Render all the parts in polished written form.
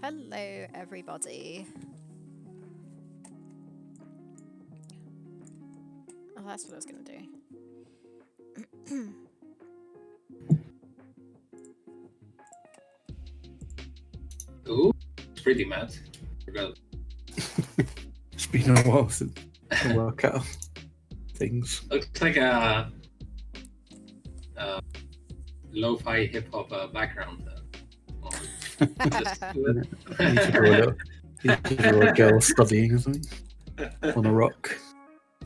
Hello, everybody. Oh, that's what I was going to do. Ooh, it's pretty mad. Forgot. It's been a while since I work out things. Looks like a lo-fi hip-hop background. Just do it. You need to draw a girl studying or something on a rock.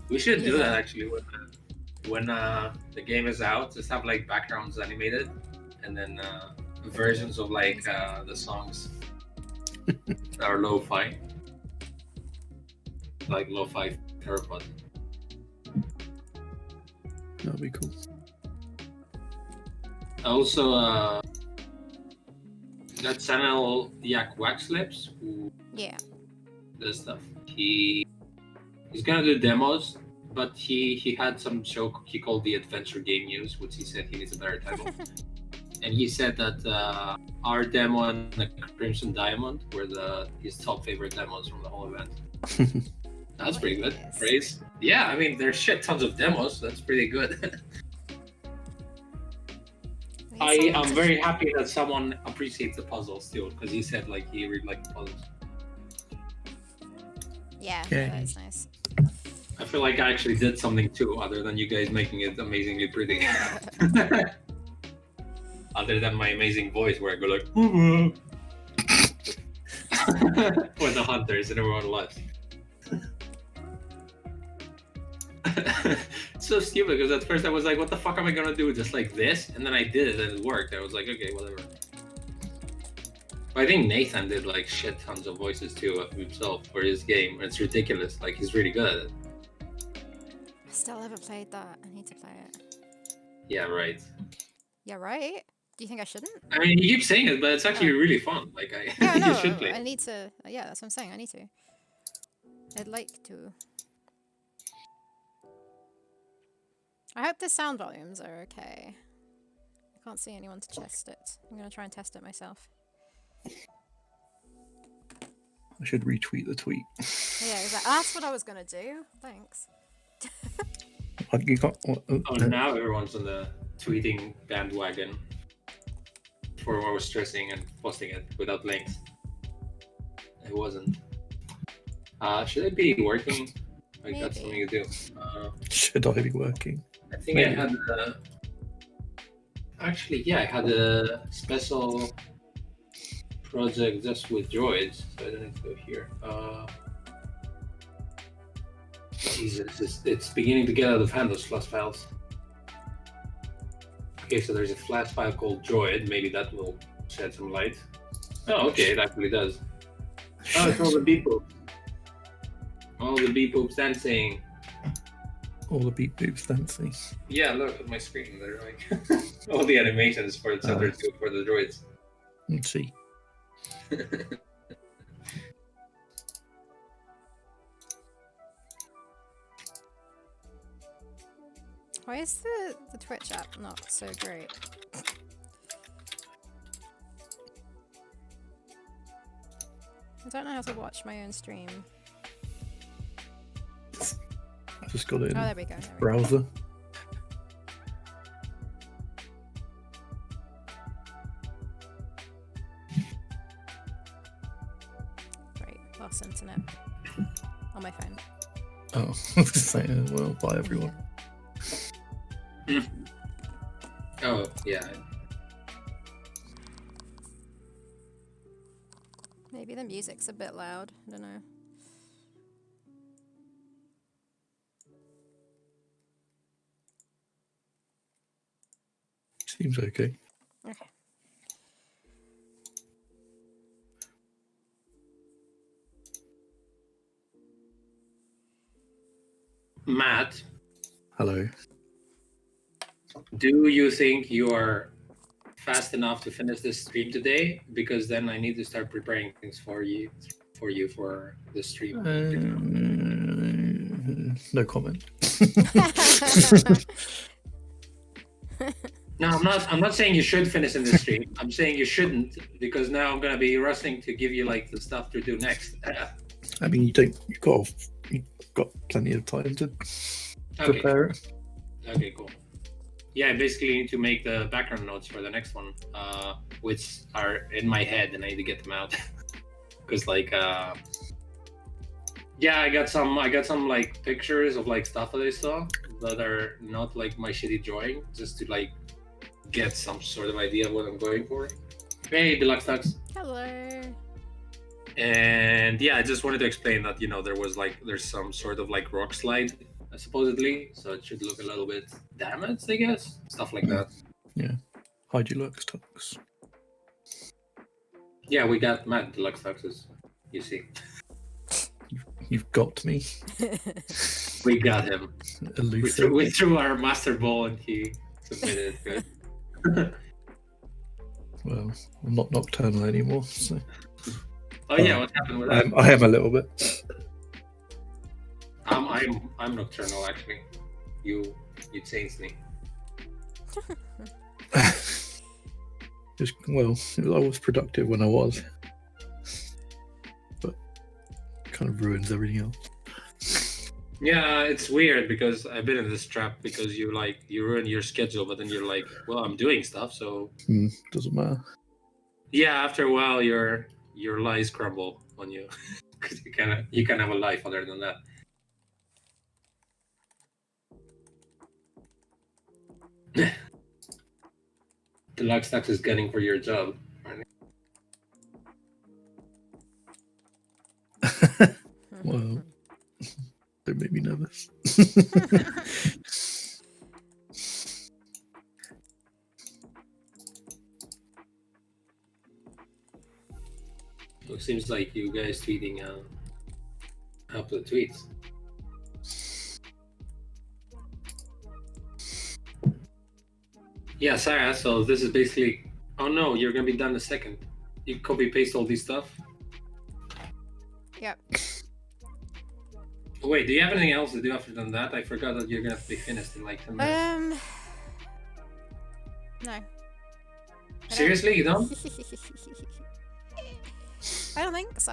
We should do that actually when the game is out. Just have like backgrounds animated, and then versions of like the songs that are lo-fi, like lo-fi Theropods. That'd be cool. Also, that channel Yak Wax Lips who does stuff. He's gonna do demos, but he had some show he called the Adventure Game News, which he said he needs a better title. And he said that our demo and the Crimson Diamond were his top favorite demos from the whole event. That's pretty good. Praise. Yeah, I mean there's shit tons of demos. That's pretty good. I'm very happy that someone appreciates the puzzles too, because he said like he really liked the puzzles. Yeah, that's nice. I feel like I actually did something too, other than you guys making it amazingly pretty. Other than my amazing voice, where I go like, for the hunters and everyone laughs. It's so stupid because at first I was like, what the fuck am I gonna do? Just like this? And then I did it and it worked. I was like, okay, whatever. But I think Nathan did like shit tons of voices too of himself for his game. It's ridiculous. Like he's really good at it. I still haven't played that. I need to play it. Yeah, right. Yeah, right? Do you think I shouldn't? I mean, you keep saying it, but it's actually really fun. Like Yeah, I know. you should play. I need to. Yeah, that's what I'm saying. I need to. I'd like to. I hope the sound volumes are okay. I can't see anyone to test it. I'm gonna try and test it myself. I should retweet the tweet. Yeah, exactly. That's what I was gonna do. Thanks. You got, now everyone's on the tweeting bandwagon. Before I was stressing and posting it without links. It wasn't. Should I be working? I got something to do. Should I be working? I think maybe. I had actually, yeah, I had a special project just with droids, so I don't need to go here. Jesus, it's beginning to get out of hand, those flash files. Okay, so there's a flash file called droid. Maybe that will shed some light. Oh, okay, it actually does. Oh, it's all the beep boops. All the beep boops dancing. All the beep boops dancing. Yeah, look at my screen. They're like all the animations for the center too for the droids. Let's see. Why is the Twitch app not so great? I don't know how to watch my own stream. I just got it in there we go. browser. Great, lost internet on my phone. Oh, I was saying, well, bye everyone. Oh, yeah. Maybe the music's a bit loud. I don't know. Seems okay. Okay. Matt. Hello. Do you think you are fast enough to finish this stream today? Because then I need to start preparing things for you for the stream. No comment. No, I'm not saying you should finish in this stream. I'm saying you shouldn't, because now I'm gonna be rushing to give you like the stuff to do next. I mean, you've got plenty of time to prepare it. Okay, cool. Yeah, I basically need to make the background notes for the next one, which are in my head, and I need to get them out. Because yeah, I got some like pictures of like stuff that I saw that are not like my shitty drawing, just to like get some sort of idea of what I'm going for. Hey, Deluxe Tux. Hello. And yeah, I just wanted to explain that, you know, there's some sort of like rock slide, supposedly, so it should look a little bit damaged, I guess. Stuff like that. Yeah. Hi, Deluxe Tux. Yeah, we got Matt Deluxe Tuxes, you see. You've got me. We got him. Elusive. We threw our master ball and he submitted it. Good. Well, I'm not nocturnal anymore, so. Oh yeah, what happened with that? I am a little bit. I'm nocturnal actually. You changed me. I was productive when I was, but kind of ruins everything else. Yeah, it's weird because I've been in this trap because you ruin your schedule, but then you're like, well, I'm doing stuff, so Doesn't matter. yeah. After a while, your lies crumble on you because you can have a life other than that. Deluxe Tax is gunning for your job. Well, don't make me nervous. It seems like you guys tweeting up the tweets. Yeah, Sarah, so this is basically... Oh no, you're gonna be done in a second. You copy paste all these stuff? Yep. Wait, do you have anything else to do after than that? I forgot that you're gonna be finished in like 10 minutes. No. Seriously, you don't? I don't think so.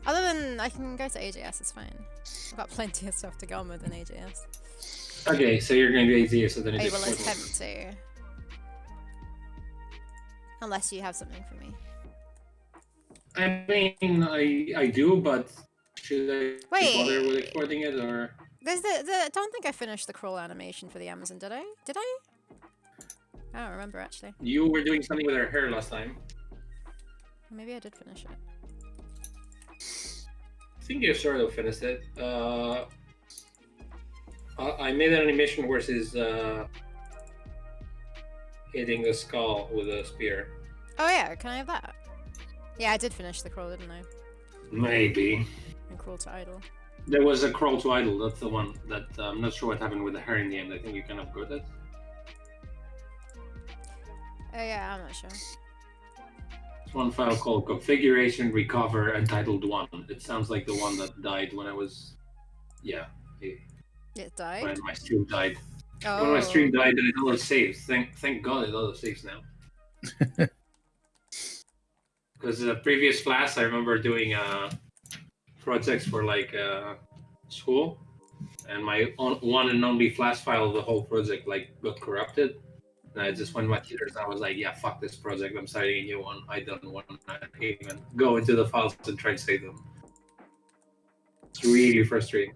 Other than I can go to AJS, it's fine. I've got plenty of stuff to go on with in AJS. Okay, so you're going to do AZ, so then I it's will attempt to. Unless you have something for me. I mean, I do, but should I bother with exporting it, or? There's I don't think I finished the crawl animation for the Amazon, did I? Did I? I don't remember actually. You were doing something with her hair last time. Maybe I did finish it. I think you sort of finished it. I made an animation where she's hitting the skull with a spear. Oh yeah, can I have that? Yeah, I did finish the crawl, didn't I? Maybe. And crawl to idle. There was a crawl to idle. That's the one that I'm not sure what happened with the hair in the end. I think you kind of got it. Oh yeah, I'm not sure. It's one file called configuration recover entitled 1. It sounds like the one that died when I was, yeah. It died? When my stream died. Oh. When my stream died, and it auto saves. Thank God it auto saves now. Because the previous class, I remember doing projects for like school, and my one and only Flash file of the whole project like got corrupted. And I just went to my tutors and I was like, yeah, fuck this project. I'm starting a new one. I don't want to even go into the files and try to save them. It's really frustrating.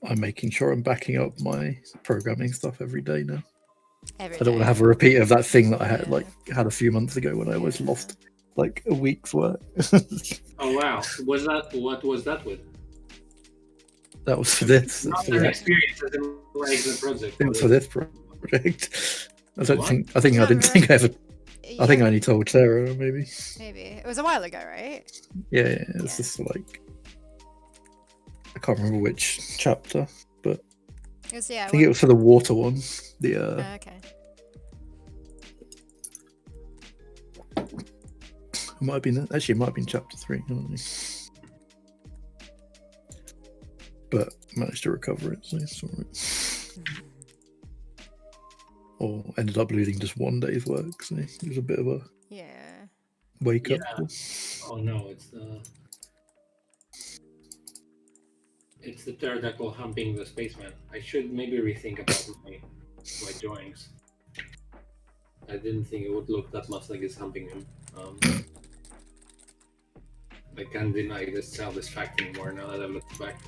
I'm making sure I'm backing up my programming stuff every day now. I don't day. want to have a repeat of that thing that I had a few months ago when I was lost like a week's work. Oh wow! What was that with? That was for this. Not an experience as in like the project. It was for this project. I think I didn't think I ever. I think I only told Sarah maybe. Maybe it was a while ago, right? Yeah, it's just like I can't remember which chapter, but it was, I think it was for the water one. The okay. It might have been actually. It might have been chapter 3. I don't know. But managed to recover it, so it's alright. or ended up losing just one day's work. So it was a bit of a wake up call. Oh no, it's the pterodactyl humping the spaceman. I should maybe rethink about my drawings. I didn't think it would look that much like it's humping him. I can't deny this fact anymore now that I've looked back.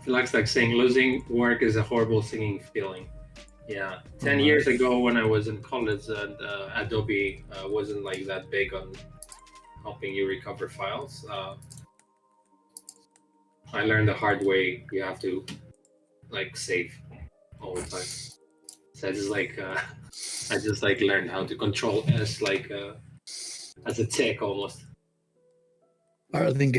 Looks like saying losing work is a horrible singing feeling. Yeah, 10 years ago when I was in college, and Adobe wasn't like that big on helping you recover files. I learned the hard way. You have to like save all the time. So I just learned how to control as a tick almost. I think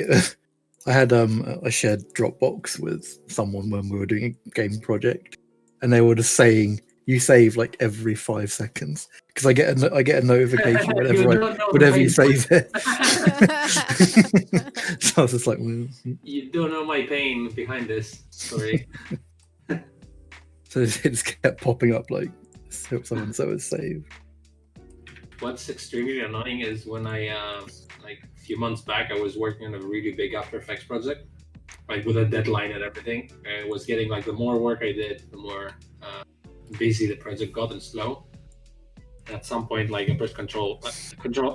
I had a shared Dropbox with someone when we were doing a game project, and they were just saying you save like every 5 seconds because I get a notification whenever you save it. So I was just like, you don't know my pain behind this story. So it just kept popping up like so and so is saved. What's extremely annoying is when I like a few months back I was working on a really big After Effects project, like with a deadline and everything. And it was getting like the more work I did, the more busy the project got and slow. At some point, like I pressed control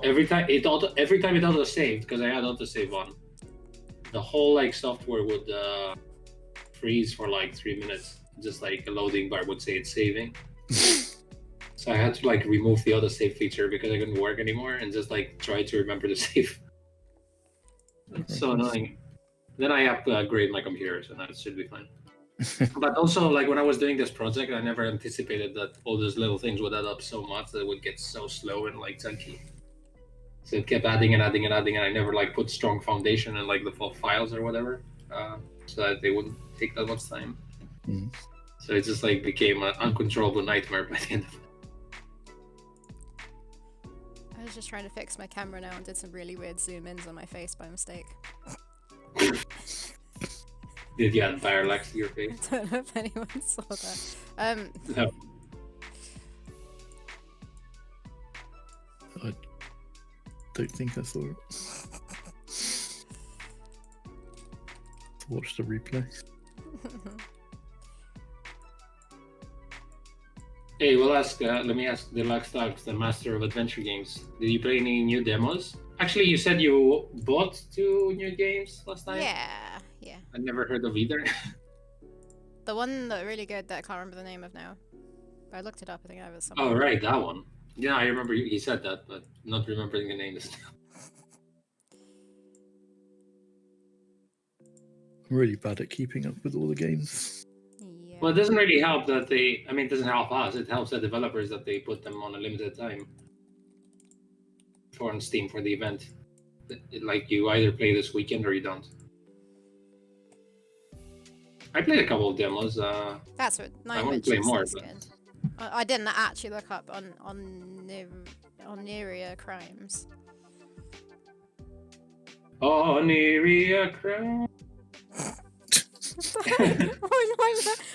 every time it auto saved because I had auto save on. The whole like software would freeze for like 3 minutes. Just like a loading bar would say it's saving. So I had to like remove the auto save feature because I couldn't work anymore and just like try to remember to save. It's so annoying. Then I upgrade my computer, so that should be fine. But also, like when I was doing this project, I never anticipated that all those little things would add up so much that it would get so slow and like chunky. So it kept adding and adding and adding, and I never like put strong foundation in like the full files or whatever, so that they wouldn't take that much time. So it just like became an uncontrollable nightmare by the end of it. I was just trying to fix my camera now and did some really weird zoom ins on my face by mistake. Did you add parallax to your face? I don't know if anyone saw that. No. I don't think I saw it. Watch the replay. Hey, let me ask the Luxdogs, the master of adventure games. Did you play any new demos? Actually, you said you bought 2 new games last time? Yeah. I never heard of either. The one that really good that I can't remember the name of now. I looked it up, I think I have it somewhere. Oh, right, that one. Yeah, I remember he said that, but not remembering the name this time. I'm really bad at keeping up with all the games. Yeah. Well, it doesn't really help that it doesn't help us. It helps the developers that they put them on a limited time on Steam for the event. Like you either play this weekend or you don't. I played a couple of demos. That's what I want to play more. But... I didn't actually look up on Neria Crimes. Oh, Neria Crimes.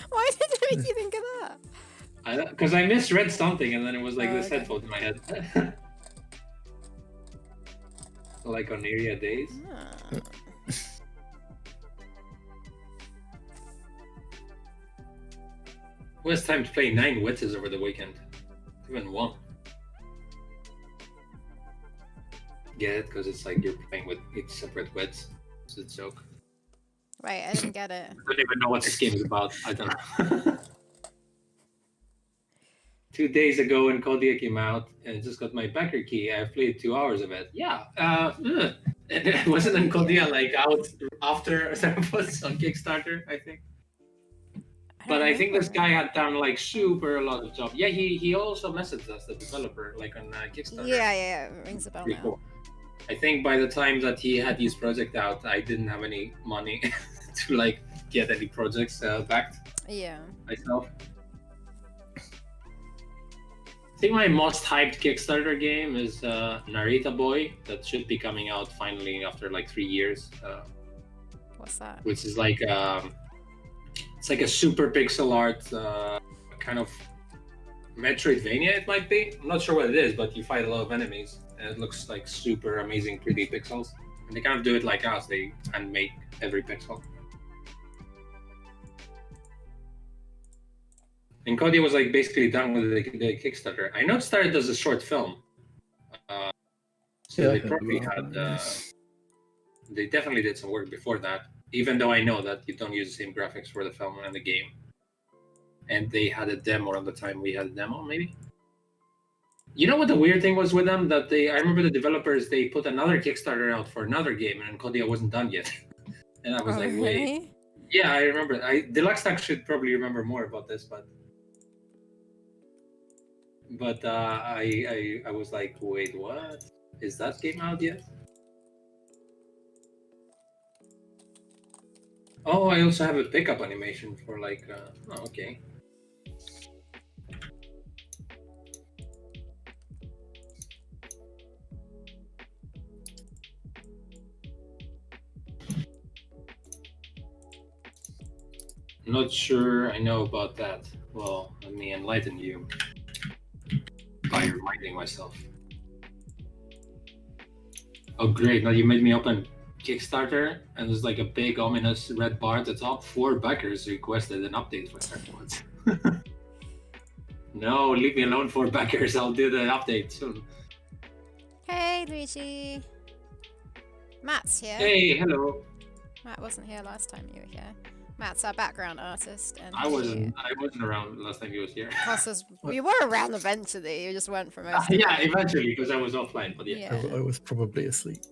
Why did it make you think of that? Because I misread something and then it was like this headphone in my head. Like on Neria Days. Ah. Well, it's time to play 9 witches over the weekend. Even 1. Get it? Because it's like you're playing with each separate wits. It's a joke. Right, I didn't get it. I don't even know what this game is about. I don't know. 2 days ago when Kodia came out and just got my backer key, I played 2 hours of it. Yeah. And it wasn't in Kodia like out after Theropods on Kickstarter, I think. But I think this guy had done like super a lot of job. Yeah, he also messaged us, the developer, like on Kickstarter. Yeah, it rings a bell now. Cool. I think by the time that he had his project out, I didn't have any money to like get any projects backed. Yeah. Myself. I think my most hyped Kickstarter game is Narita Boy, that should be coming out finally after like 3 years. What's that? Which is like it's like a super pixel art kind of Metroidvania. It might be. I'm not sure what it is, but you fight a lot of enemies, and it looks like super amazing 3D pixels. And they kind of do it like us. They can make every pixel. And Cody was like basically done with the Kickstarter. I know it started as a short film, so Yeah, they I heard probably about had. that, They definitely did some work before that. Even though I know that you don't use the same graphics for the film and the game, and they had a demo at the time we had a demo, maybe. You know what the weird thing was with them? That I remember the developers, they put another Kickstarter out for another game, and Kodia wasn't done yet. And I was like, wait. Really? Yeah, I remember. Deluxe Stack should probably remember more about this, but I was like, wait, what? Is that game out yet? Oh, I also have a pickup animation for like. Oh, okay. Not sure I know about that. Well, let me enlighten you by reminding myself. Oh, great. Now you made me open Kickstarter, and there's like a big ominous red bar at the top. 4 backers requested an update for Theropods. No, leave me alone, 4 backers. I'll do the update soon. Hey, Luigi. Matt's here. Hey, hello. Matt wasn't here last time you were here. Matt's our background artist, and I wasn't around last time he was here. We were around eventually. You just went for most. Yeah, eventually, because I was offline. But yeah. I was probably asleep.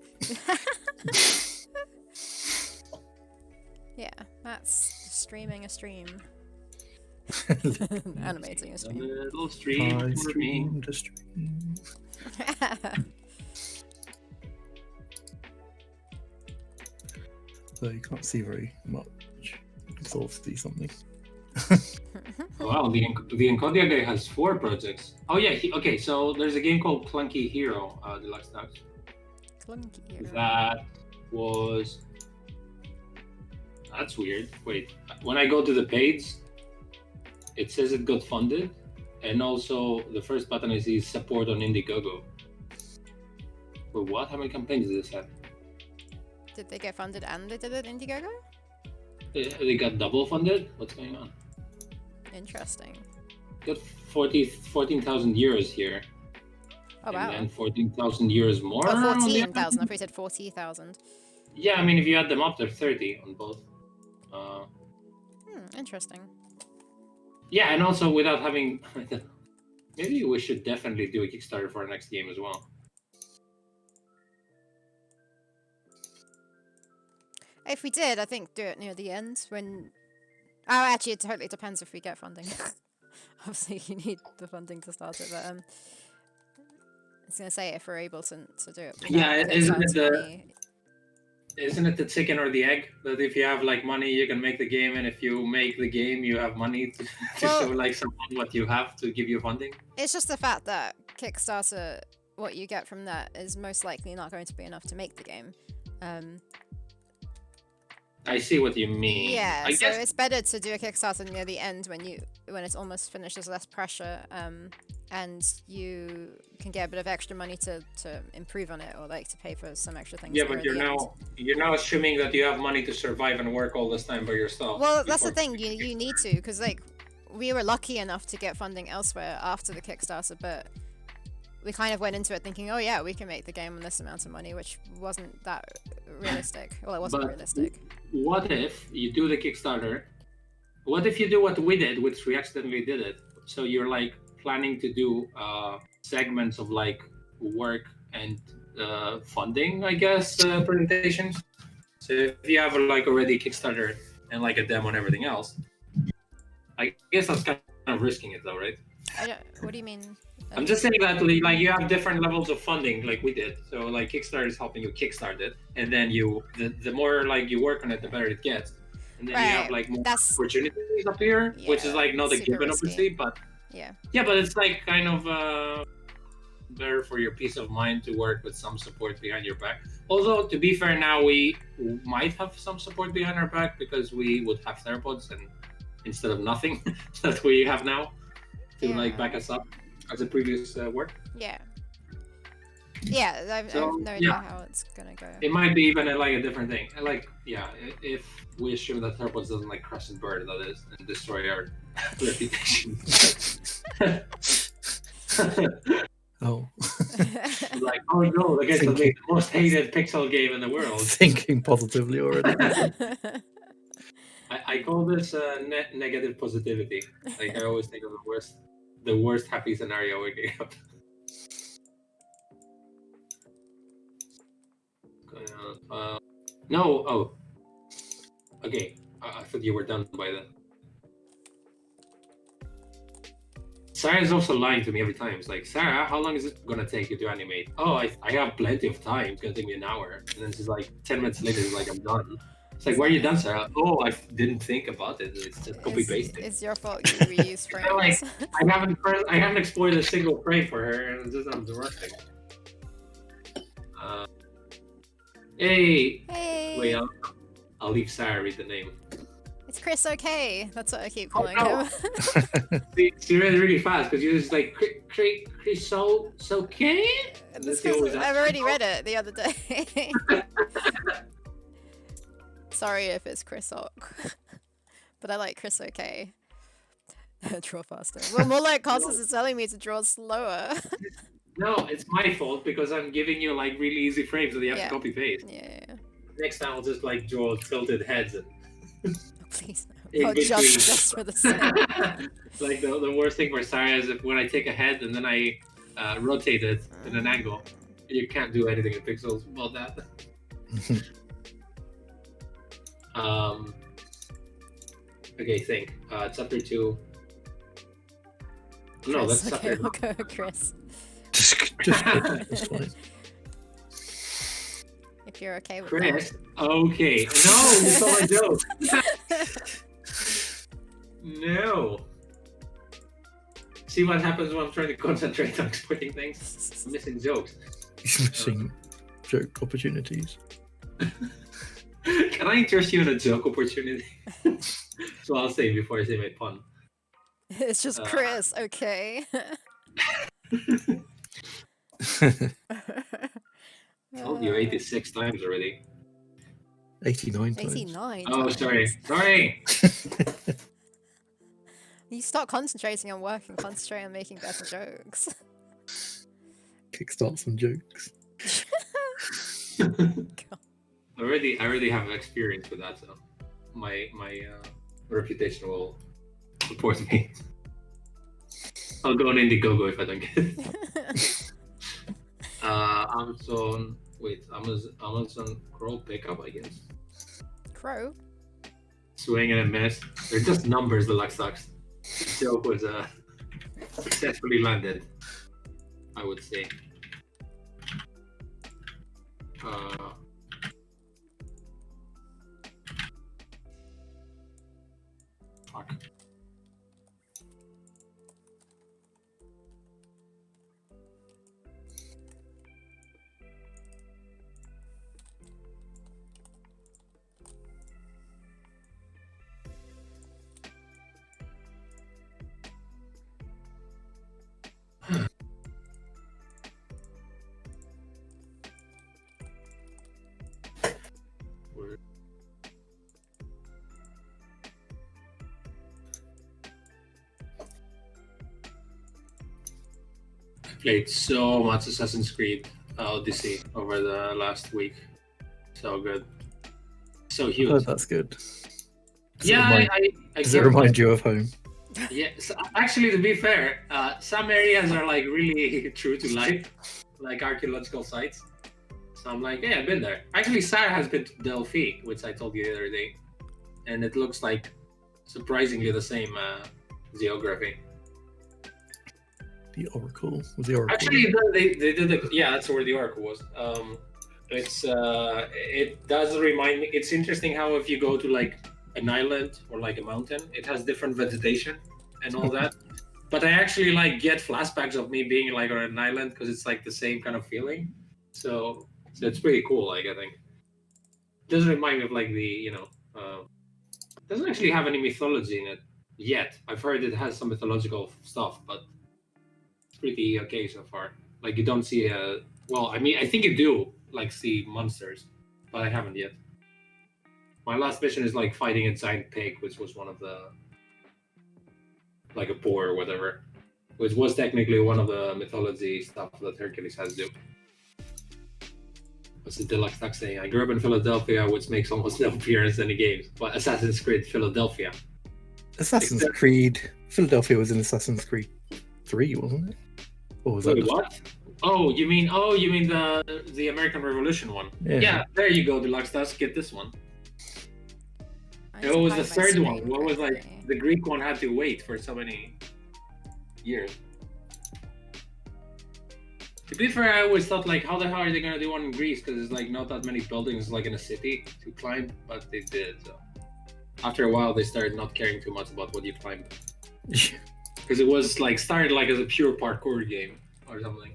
Yeah, Matt's streaming a stream. Animating a stream. A little stream I for me. streamed a stream. So you can't see very much. You can sort of see something. Wow, the Encodia guy has 4 projects. Oh yeah, okay, so there's a game called Clunky Hero, Deluxe Stacks. Clunky Hero. That was... That's weird. Wait, when I go to the page, it says it got funded, and also the first button I see is support on Indiegogo. Wait, what? How many campaigns does this have? Did they get funded and they did it Indiegogo? They got double funded? What's going on? Interesting. Got 14,000 euros here. Oh wow. And then 14,000 euros more. Oh, 14,000. I thought you said 40,000. Yeah, I mean, if you add them up, they're 30 on both. Interesting. Yeah, and also without having... Maybe we should definitely do a Kickstarter for our next game as well. If we did, I think do it near the end when... Oh, actually, it totally depends if we get funding. Obviously, you need the funding to start it, but I was going to say if we're able to do it. Yeah, isn't it the chicken or the egg? That if you have like money, you can make the game, and if you make the game, you have money to show like someone what you have to give you funding? It's just the fact that Kickstarter, what you get from that is most likely not going to be enough to make the game. I see what you mean. Yeah, I guess it's better to do a Kickstarter near the end when it's almost finished. There's less pressure, and you can get a bit of extra money to improve on it or like to pay for some extra things. Yeah, but you're now assuming that you have money to survive and work all this time by yourself. Well, that's the thing. You need to, because like we were lucky enough to get funding elsewhere after the Kickstarter, but we kind of went into it thinking, oh yeah, we can make the game on this amount of money, which wasn't that realistic. Well, it wasn't realistic. What if you do the Kickstarter? What if you do what we did, which we accidentally did it? So you're like planning to do segments of like work and funding, I guess, presentations. So if you have like already Kickstarter and like a demo and everything else, I guess that's kind of risking it though, right? What do you mean? I'm just saying that like you have different levels of funding like we did. So like Kickstarter is helping you kickstart it, and then the more like you work on it, the better it gets. And then you have like more opportunities up here, which is like not a given obviously, but Yeah. Yeah, but it's like kind of better for your peace of mind to work with some support behind your back. Although, to be fair, now we might have some support behind our back because we would have Theropods and instead of nothing that we have now to like back us up as a previous work. Yeah. Yeah, I have no idea how it's gonna go. It might be even like a different thing. Like, yeah, if we assume that Theropods doesn't like crush and burn, that is, and destroy our reputation. Oh. Like, oh no, I guess it'll be the most hated pixel game in the world. Thinking positively already. I call this negative positivity. Like, I always think of the worst happy scenario waking up. No, oh. Okay, I thought you were done by then. Sarah is also lying to me every time. It's like, Sarah, how long is it gonna take you to animate? Oh, I have plenty of time. It's gonna take me an hour. And then she's like, 10 minutes later, she's like, I'm done. It's like, why are you done, Sarah? Oh, I didn't think about it. It's just copy pasting. It's your fault you reuse frames. Like, I haven't explored a single frame for her, and it's just I'm rusting. Hey. Wait, I'll leave Sarah read the name. It's Chris OK. That's what I keep calling him. She read it really fast because you're just like, Chris OK? I've already read it the other day. Sorry if it's Chris Ock. But I like Chris OK. Draw faster. Well, more like Costas is telling me to draw slower. No, it's my fault because I'm giving you like really easy frames that you have to copy paste. Yeah. Next time I'll just like draw tilted heads and please no. Oh, just for the sake. Like the worst thing for Sarah is if when I take a head and then I rotate it in an angle, you can't do anything in pixels about that. Okay, think. Chapter 2. Chris, no, that's okay, chapter. We'll go Chris. If you're okay with Chris, that. Okay. No, you saw my joke. No. See what happens when I'm trying to concentrate on explaining things? I'm missing jokes. He's missing joke opportunities. Can I interest you in a joke opportunity? So I'll say before I say my pun. It's just Chris, okay. I told you 86 times already. 89 times. 89 Oh, times. sorry. You start concentrating on work and concentrate on making better jokes. Kickstart some jokes. I already have experience with that, so my reputation will support me. I'll go on Indiegogo if I don't get it. Amazon Crow pickup, I guess. Crow? Swing and a miss. They're just numbers, the luck sucks. The joke was successfully landed, I would say. Fuck. Played so much Assassin's Creed Odyssey over the last week. So good. So huge. Oh, that's good. Does it remind you of home? Yeah, so actually, to be fair, some areas are like really true to life, like archaeological sites. So I'm like, yeah, I've been there. Actually, Sarah has been to Delphi, which I told you the other day, and it looks like surprisingly the same geography. The Oracle was the Oracle. Actually, they did it. Yeah, that's where the Oracle was. It does remind me. It's interesting how if you go to like an island or like a mountain, it has different vegetation and all that. But I actually like get flashbacks of me being like on an island because it's like the same kind of feeling. So it's pretty cool. Like I think it doesn't remind me of like the doesn't actually have any mythology in it yet. I've heard it has some mythological stuff, but it's pretty okay so far. Like you don't see well, I mean, I think you do like see monsters, but I haven't yet. My last mission is like fighting a giant pig, which was one of the like a boar or whatever, which was technically one of the mythology stuff that Hercules has to do. What's the deluxe tax saying? I grew up in Philadelphia, which makes almost no appearance in the games. But Assassin's Creed Philadelphia. Assassin's Creed Philadelphia was in Assassin's Creed 3, wasn't it? Or was Wait, that what? You mean the American Revolution one? Yeah. There you go, deluxe tax. Get this one. It was the third one. What was like the Greek one had to wait for so many years. To be fair, I always thought like, how the hell are they gonna do one in Greece? Because there's like not that many buildings like in a city to climb, but they did. So after a while, they started not caring too much about what you climbed, because it was like started like as a pure parkour game or something.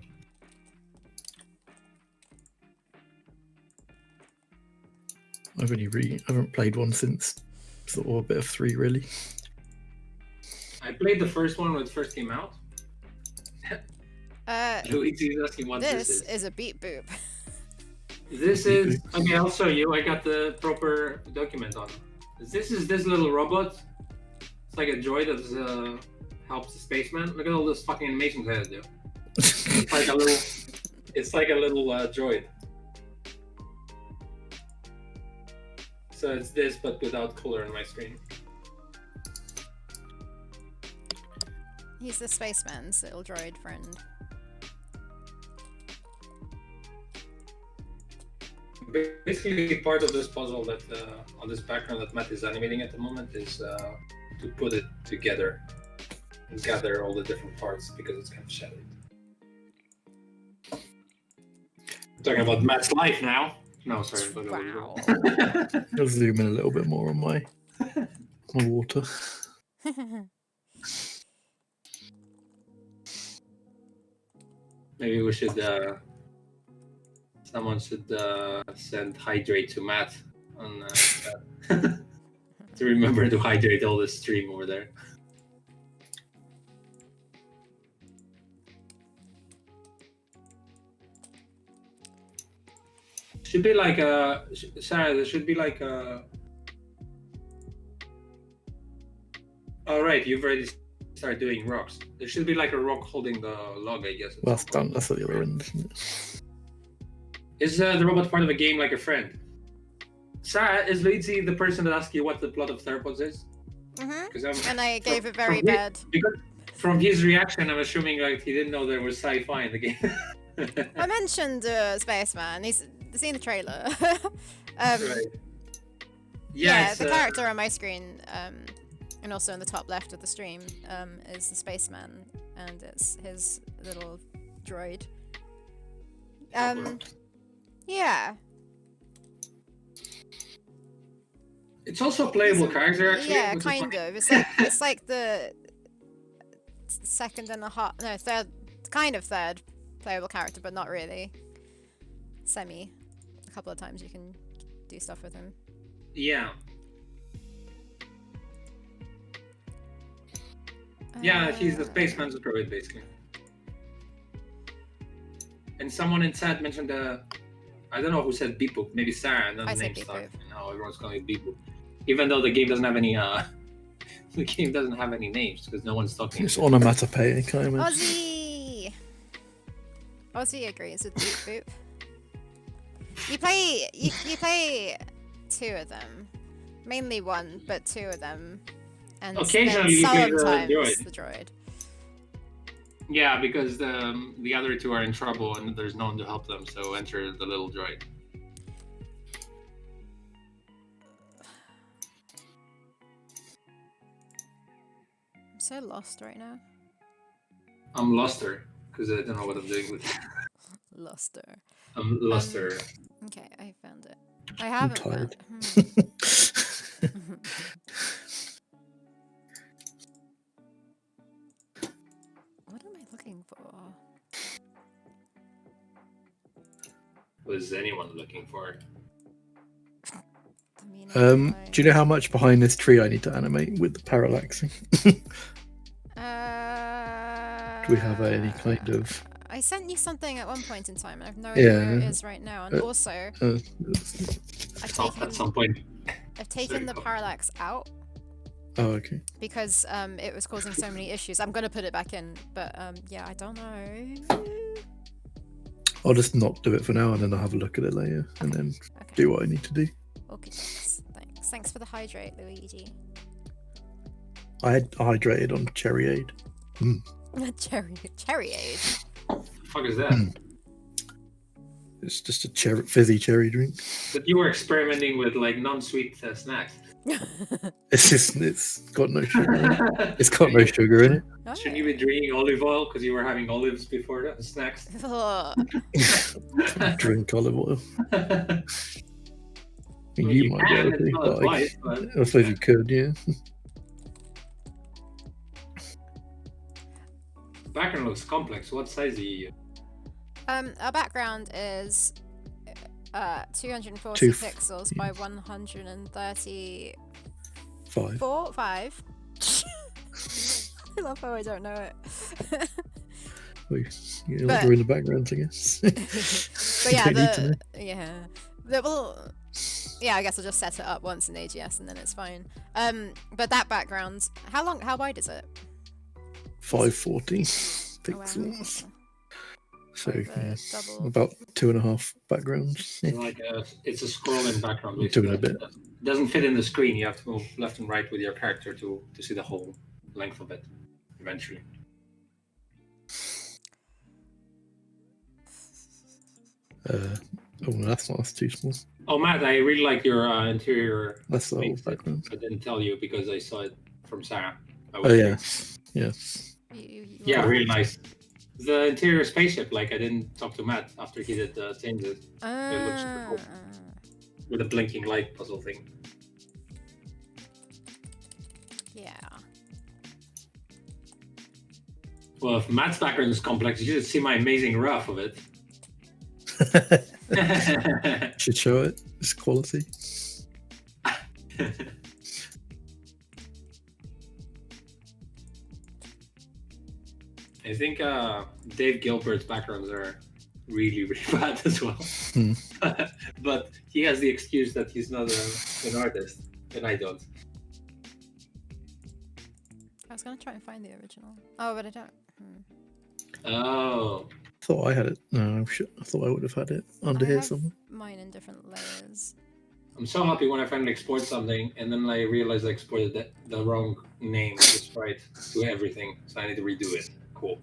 I haven't played one since sort of a bit of 3 really. I played the first one when it first came out. Luigi's asking what this is a beep boop. This is okay. I'll show you. I got the proper document on it. This is this little robot. It's like a droid that helps the spaceman. Look at all those fucking animations I had to do. It's like a little droid. So it's this, but without color on my screen. He's the spaceman's little droid friend. Basically, part of this puzzle that on this background that Matt is animating at the moment is to put it together and gather all the different parts because it's kind of shattered. I'm talking about Matt's life now. No, sorry. Wow. I'll zoom in a little bit more on my water. Maybe we should. Someone should send hydrate to Matt on to remember to hydrate all the stream over there. Should be like Sarah. There should be like a. All right, you've already started doing rocks. There should be like a rock holding the log, I guess. Well, that's done. That's at the other end, isn't it? Is the robot part of a game like a friend? Sarah, is Luigi the person that asked you what the plot of Theropods is? Mm-hmm. And I gave it very bad. Because from his reaction, I'm assuming like he didn't know there was sci-fi in the game. I mentioned Spaceman. He's seen the trailer. Right. Yeah, the character on my screen, and also in the top left of the stream, is the Spaceman, and it's his little droid. Yeah. It's also a playable character, actually. Yeah, kind of. It's like the second and a half, no, third playable character, but not really. Semi. A couple of times you can do stuff with him. Yeah. Yeah, he's the spaceman's droid, basically. And someone in chat mentioned I don't know who said beep boop, maybe Sarah, and then the name stuck. No, everyone's calling it beep boop. Even though the game doesn't have any names because no one's talking. It's onomatopoeia, can I imagine? Ozzy agrees with beep boop. You play 2 of them. Mainly 1, but 2 of them. And occasionally you play the droid. Yeah, because the other 2 are in trouble and there's no one to help them, so enter the little droid. I'm so lost right now. I'm loster, because I don't know what I'm doing with it. Luster. I'm luster. Okay, I found it. I haven't found it. Was anyone looking for? Do you know how much behind this tree I need to animate with the parallaxing? Do we have any kind of? I sent you something at one point in time, and I have no idea where it is right now. And also, at some point. I've taken the parallax out. Oh, okay. Because it was causing so many issues. I'm gonna put it back in, but yeah, I don't know. I'll just not do it for now, and then I'll have a look at it later, and then do what I need to do. Okay, thanks for the hydrate, Luigi. I had hydrated on Cherryade. Cherryade. What the fuck is that? It's just a fizzy cherry drink. But you were experimenting with like non-sweet snacks. It's got no sugar. It's got no sugar in it. Shouldn't you be drinking olive oil because you were having olives before the snacks? Drink olive oil. Well, you might be able to, but I suppose you could, yeah. Background looks complex. What size do you use? Our background is 240 pixels by 130. Five. I love how I don't know it. You're not doing the background, I guess. But yeah, yeah, I guess I'll just set it up once in AGS and then it's fine. But that background, how wide is it? 540 pixels. Wow. So yeah, about 2.5 backgrounds. Yeah. Like it's a scrolling background. Doing a bit. It doesn't fit in the screen. You have to move left and right with your character to see the whole length of it. Eventually. That's too small. Oh, Matt, I really like your interior. That's the whole background. I didn't tell you because I saw it from Sarah. Yeah. Yeah, really nice. The interior spaceship, like I didn't talk to Matt after he did the changes. It looks super cool. With a blinking light puzzle thing. Yeah. Well, if Matt's background is complex, you should see my amazing rough of it. Should show it. It's quality. I think Dave Gilbert's backgrounds are really, really bad as well. But he has the excuse that he's not an artist, and I don't. I was gonna try and find the original. Oh, but I don't. Oh. I thought I had it. No, I thought I would have had it under here somewhere. Mine in different layers. I'm so happy when I finally export something, and then I realize I exported the wrong name just right to everything, so I need to redo it. Cool.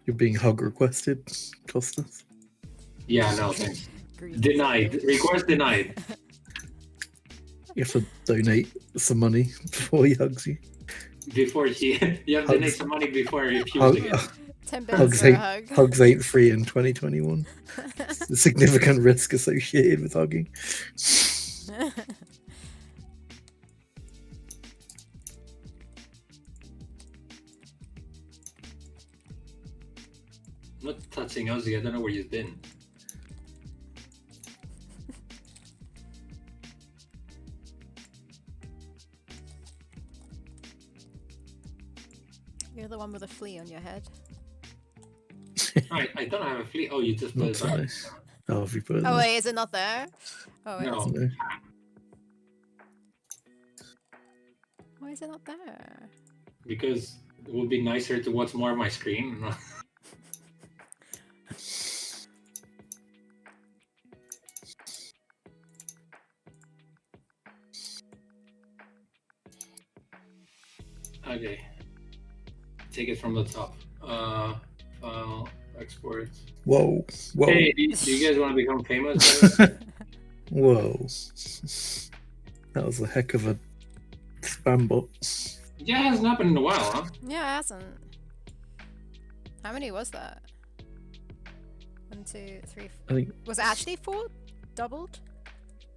You're being hug requested, Costas. Yeah, no, thanks. Denied. Request denied. You have to donate some money before he hugs you. Before you have to donate some money before he refusing it. 10 bits for a hug. Hugs ain't free in 2021. It's a significant risk associated with hugging. I'm not touching Ozzy. I don't know where you've been. You're the one with a flea on your head. I don't have a flea. Oh, you just put it back. Oh, have you put it Oh, wait, is it not there? Oh, wait. No. Why is it not there? Because it would be nicer to watch more of my screen. Okay. Take it from the top. File, export. Whoa. Hey, do you guys want to become famous? Whoa. That was a heck of a spam bot. Yeah, it hasn't happened in a while, huh? Yeah, it hasn't. How many was that? 1, 2, 3. I think. Was it actually 4 doubled?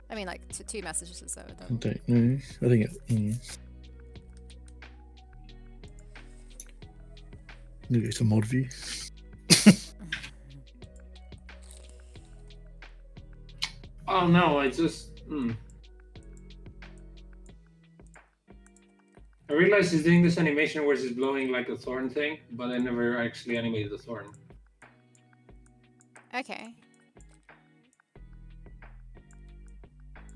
I mean, like 2 messages or so. I don't know. I think it. I'm gonna go to mod view. Oh no, I just. I realized he's doing this animation where he's blowing like a thorn thing, but I never actually animated the thorn. Okay.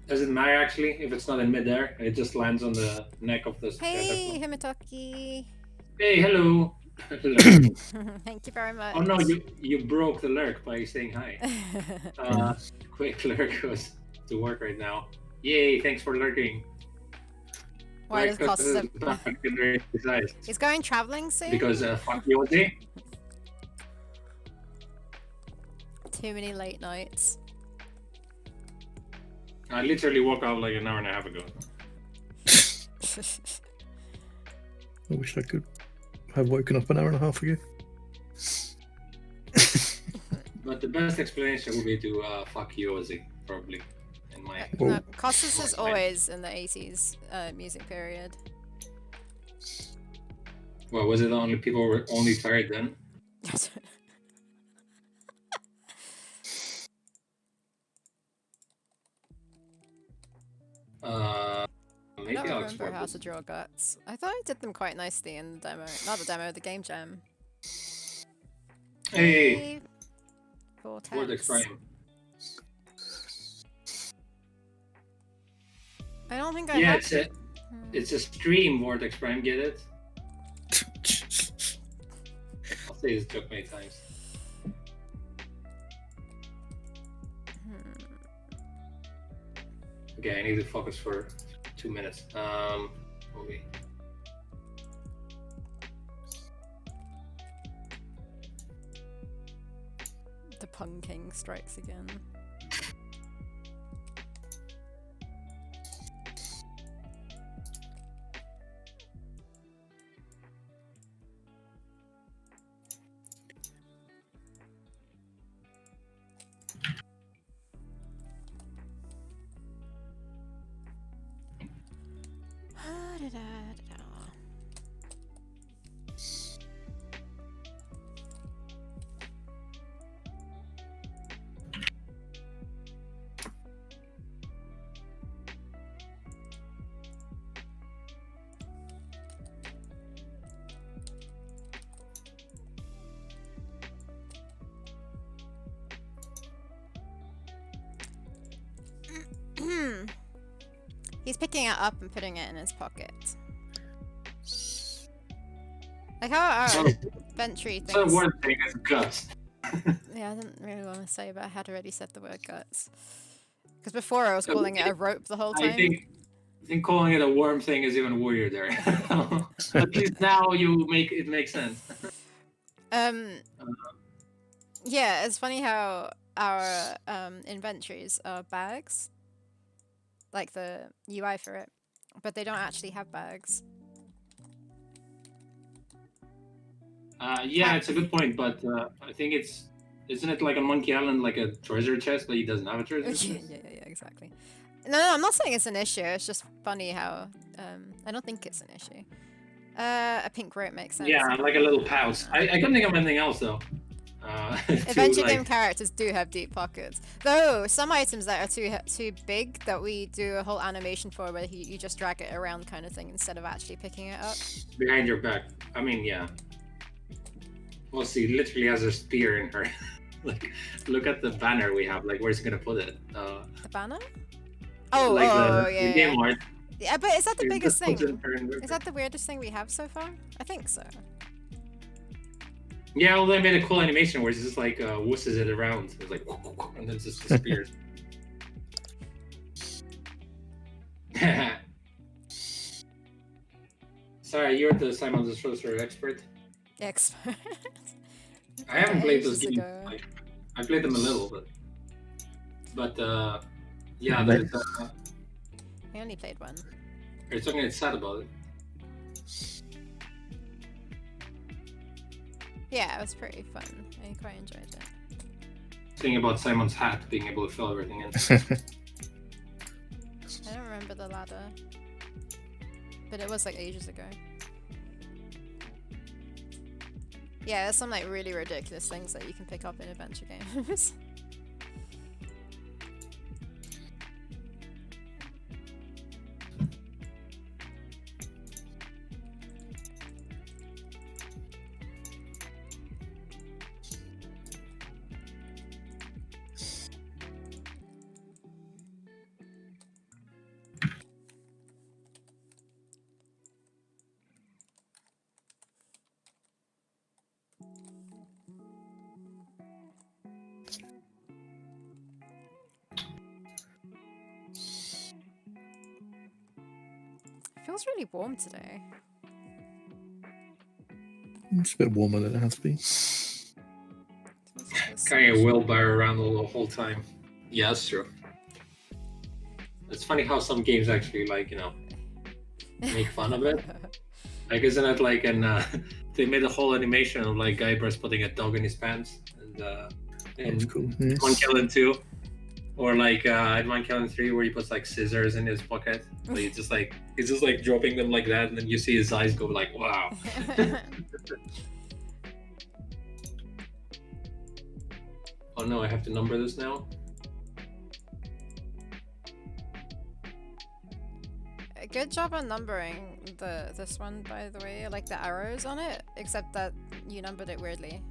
Does it matter actually if it's not in midair? It just lands on the neck of the Hey, Himitoki. Hey, hello. Thank you very much. Oh no, you broke the lurk by saying hi. Quick lurk goes to work right now. Yay, thanks for lurking. Why does it cost him? He's going traveling soon? Because fuck you, Ozzy. Too many late nights. I literally woke up like an hour and a half ago. I wish I could have woken up an hour and a half ago. But the best explanation would be to fuck you, Ozzy, probably. In my no, Costas is always in the 80s music period. Well, was it the only people were only tired then? Maybe I don't I'll remember explore how this. to draw guts. I thought I did them quite nicely in the demo. Not the demo, the game jam. Hey! Vortex. Vortex Prime. I don't think I Yeah, have... it's a stream, Vortex Prime, get it? I'll say this joke many times. Okay, I need to focus for 2 minutes. Movie. The Pun King strikes again. He's picking it up and putting it in his pocket. Like how our Ventry thinks... So one thing is guts. Yeah, I didn't really want to say, but I had already said the word guts. Because before I was calling it a rope the whole time. I think calling it a worm thing is even weirder there. At least now you make it make sense. Yeah, it's funny how our inventories are bags. Like the UI for it. But they don't actually have bags. Yeah, it's a good point, but I think isn't it like a Monkey Island, like a treasure chest, but he doesn't have a treasure chest? Yeah, exactly. No, I'm not saying it's an issue. It's just funny how I don't think it's an issue. A pink rope makes sense. Yeah, like a little pouch. I couldn't think of anything else though. Adventure game characters do have deep pockets, though. Some items that are too big that we do a whole animation for, where you just drag it around, kind of thing, instead of actually picking it up. Behind your back. I mean, yeah. Well, she literally has a spear in her. Like, look at the banner we have. Like, where's he gonna put it? The banner? Oh, like yeah. The game art. Yeah, but is that the biggest thing? Is that the weirdest thing we have so far? I think so. Yeah, well, they made a cool animation where it's just like whoosses it around. It's like, and then it just disappears. Sorry, you're the Simon the Sorcerer expert. Expert. I haven't played those games. Like, I played them a little, but yeah, there's. I only played one. There's something that's sad about it. Yeah, it was pretty fun. I quite enjoyed it. Thing about Simon's hat being able to fill everything in. I don't remember the ladder, but it was like ages ago. Yeah, there's some like really ridiculous things that you can pick up in adventure games. feels really warm today. It's a bit warmer than it has been. Carrying a wheelbarrow around the whole time. Yeah, that's true. It's funny how some games actually, like, make fun of it. Like, isn't it like they made a whole animation of like Guybrush putting a dog in his pants, and Cool. Yeah. One Killing 2, or like One Killing 3, where he puts like scissors in his pocket. So he's just like dropping them like that, and then you see his eyes go like, wow. Oh no, I have to number this now. Good job on numbering this one, by the way. I like the arrows on it, except that you numbered it weirdly.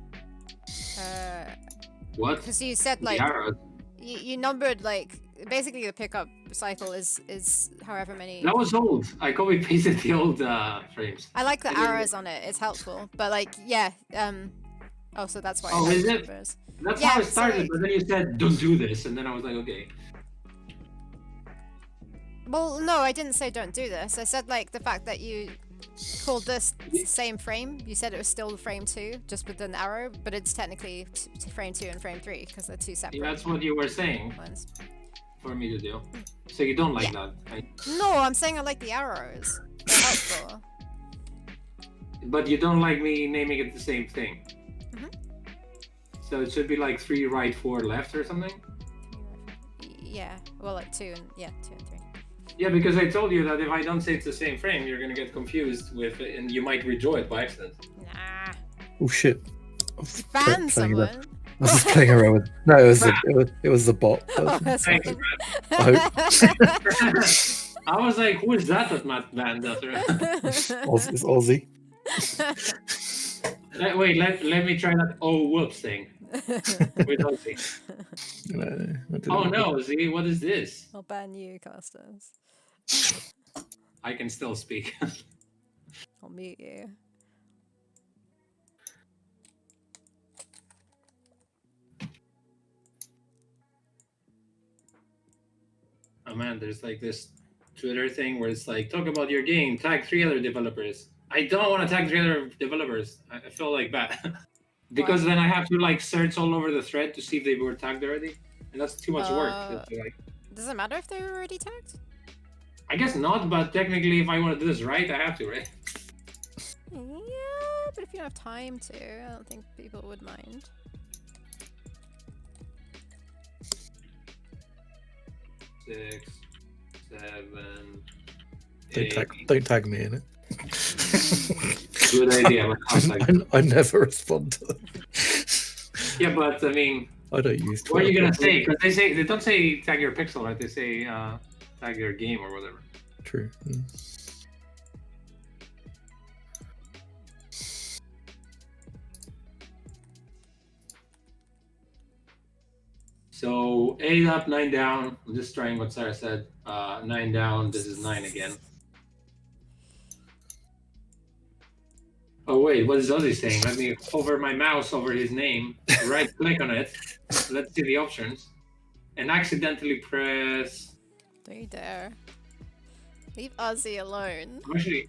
What? Because you said like you numbered like basically the pickup cycle is however many. That was old. I copy pasted the old frames. I like the arrows on it. It's helpful, but like yeah. Oh, so that's why. Oh, is it? Numbers. That's how it started. But then you said don't do this, and then I was like, okay. Well, no, I didn't say don't do this. I said like the fact that you called this same frame. You said it was still frame 2, just with an arrow, but it's technically frame 2 and frame 3 because they're two separate. Yeah, that's what you were saying ones. For me to do. So you don't like that? No, I'm saying I like the arrows. They're helpful. But you don't like me naming it the same thing. Mm-hmm. So it should be like 3 right, 4 left or something? Yeah, well like 2 and 2 and 3. Yeah, because I told you that if I don't say it's the same frame, you're gonna get confused with it, and you might redraw it by accident. Nah. Oh shit! Ban someone. I was just playing around with. No, it was the bot. Oh, that's Thanks, fine. I was like, who is that Matt banned us? It's Aussie. Wait, let me try that. Oh, whoops thing. With Aussie. Oh no, Z, what is this? I'll ban you, casters. I can still speak. I'll mute you. Oh man, there's like this Twitter thing where it's like, talk about your game, tag 3 other developers. I don't want to tag 3 other developers. I feel like bad. Because then I have to like search all over the thread to see if they were tagged already. And that's too much work. Does it matter if they were already tagged? I guess not, but technically if I want to do this right, I have to, right? Yeah, but if you don't have time to, I don't think people would mind. Six, 7, Don't tag me in it. Good idea. I never respond to them. Yeah, but I mean, I don't use Twitter. What are you gonna say? Because they don't say tag your pixel, right? They say tag your game or whatever. True. Mm. So 8 up, 9 down. I'm just trying what Sarah said. 9 down. This is 9 again. Oh wait, what is Ozzy saying? Let me hover my mouse over his name, right click on it. Let's see the options, and accidentally press. Don't you dare. Leave Ozzy alone. Actually,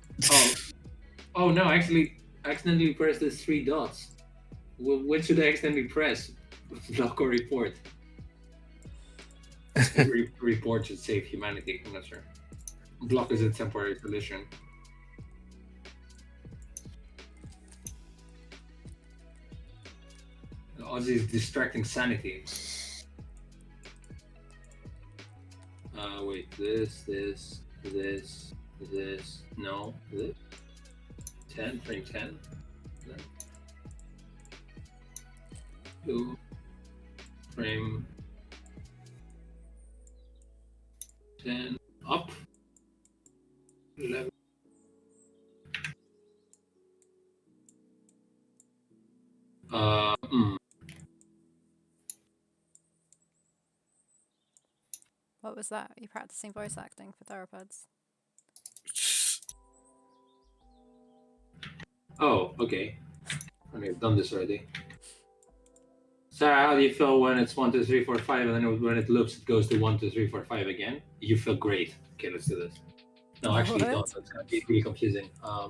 oh no! Actually, accidentally press these 3 dots. What should I accidentally press? Block or report? Report should save humanity. I'm not sure. Block is a temporary solution. Ozzy's distracting sanity. Wait, this, no, this. 10, frame 10. 2, frame 10, up. 11. What was that? Are you practicing voice acting for Theropods? Oh, okay. I mean, I've done this already. Sarah, how do you feel when it's 1, 2, 3, 4, 5, and then when it loops, it goes to 1, 2, 3, 4, 5 again? You feel great. Okay, let's do this. No, actually, What? don't. That's gonna be really confusing. I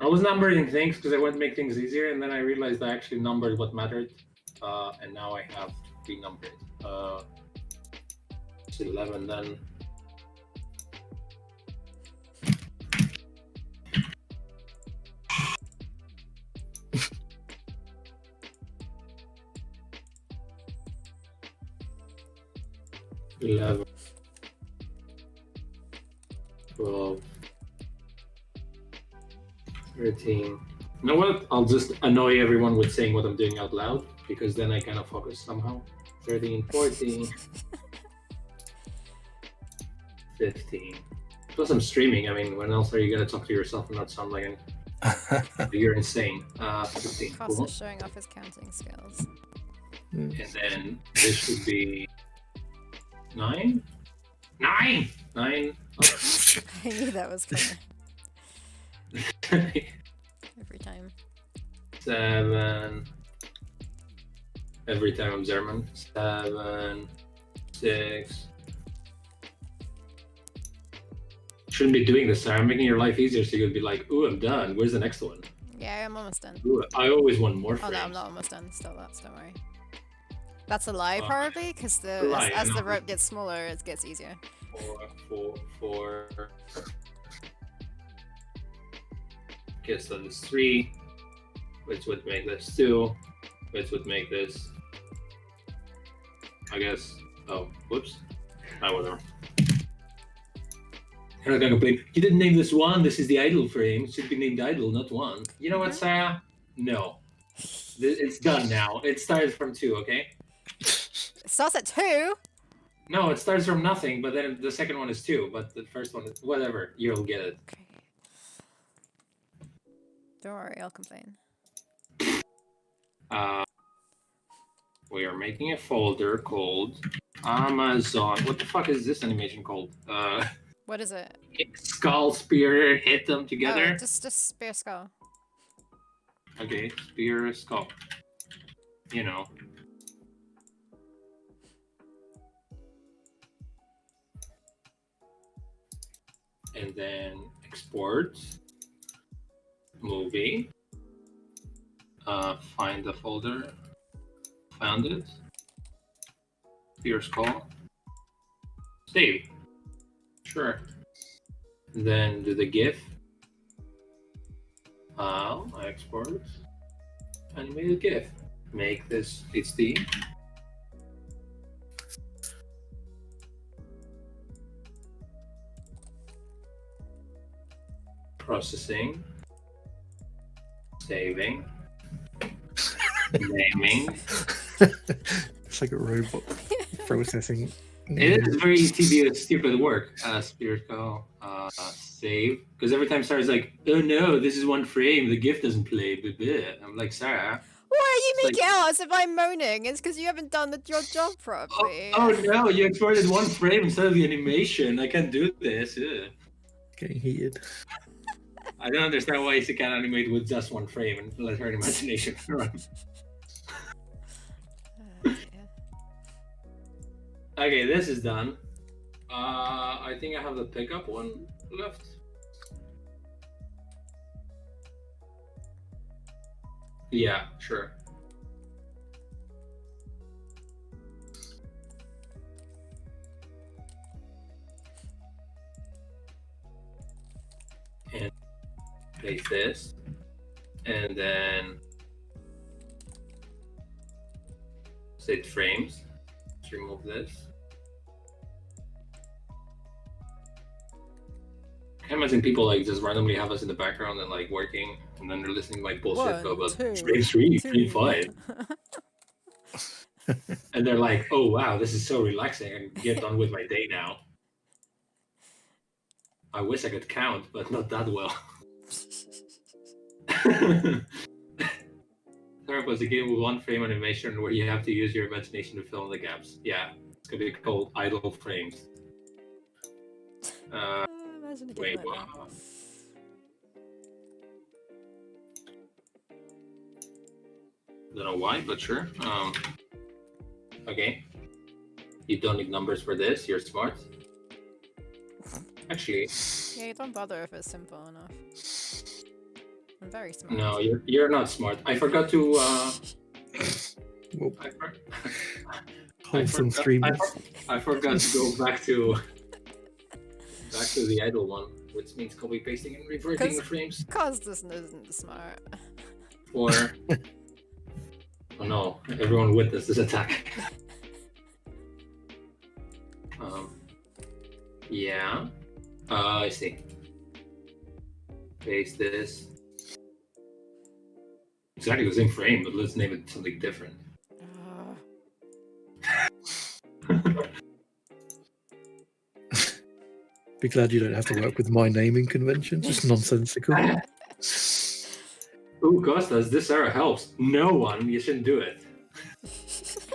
was numbering things because I wanted to make things easier, and then I realized I actually numbered what mattered, and now I have to renumber it. It's 11 then. Eleven, 12, 13. You know what? I'll just annoy everyone with saying what I'm doing out loud because then I kind of focus somehow. 13, 14, 15. Plus, I'm streaming. I mean, when else are you going to talk to yourself and not sound like you're insane? 15. Cost Cool. is showing off his counting skills. And then this should be 9? 9! 9. Oh. I knew that was coming. Every time. 7. Every time I'm Zerman. 7, 6. Shouldn't be doing this, Sarah. I'm making your life easier so you'll be like, ooh, I'm done. Where's the next one? Yeah, I'm almost done. Ooh, I always want more frames. Oh no, I'm not almost done. Still lots, don't worry. That's a lie, Oh. probably, because as the rope gets smaller, it gets easier. 4. Okay, so this 3, which would make this 2, which would make this, I guess, oh, whoops. Whatever. You're not gonna complain, you didn't name this 1, this is the idle frame, it should be named idle, not 1. You know what, Sarah? No. It's done now. It starts from 2, okay? It starts at 2? No, it starts from nothing, but then the second one is 2, but the first one is whatever. You'll get it. Okay. Don't worry, I'll complain. We are making a folder called Amazon. What the fuck is this animation called? What is it? Skull, spear, hit them together. Oh, just spear skull. Okay, spear, skull. You know. And then export. Movie. Find the folder. Found it. Spear skull. Save. Sure. Then do the GIF. I export. Animated GIF. Make this HD. Processing. Saving. Naming. It's like a robot processing. It is very tedious, stupid work. Spirit call. Save. Because every time Sarah's like, oh no, this is 1 frame, the GIF doesn't play. Blah, blah. I'm like, Sarah. Why are you It's making out as if I'm moaning? It's because you haven't done your job properly. Oh no, you exported 1 frame instead of the animation. I can't do this. Ugh. Getting heated. I don't understand why she can't animate with just 1 frame and let her imagination run. Yeah. Okay, this is done. I think I have the pickup one left. Yeah, sure. And place this, and then set frames. Let's remove this. I imagine people like just randomly have us in the background and like working, and then they're listening to like bullshit go about frame 3, frame 5. And they're like, oh wow, this is so relaxing. I can get on with my day now. I wish I could count, but not that well. Theropods, a game with 1 frame animation where you have to use your imagination to fill in the gaps. Yeah, it's gonna be called idle frames. Wait, like what? Don't know why, but sure. Okay. You don't need numbers for this. You're smart. Actually, Yeah, you don't bother if it's simple enough. I'm very smart. no, you're not smart. I forgot to. Well, I, for- wholesome streamers. I forgot to go back to the idle one, which means copy pasting and reverting the frames. Cause this isn't smart. Or oh no, everyone witnessed this attack. Yeah. I see. Paste this. Exactly the same frame, but let's name it something different. Be glad you don't have to work with my naming conventions. It's nonsensical. Ooh, Costas, this error helps. No one, you shouldn't do it.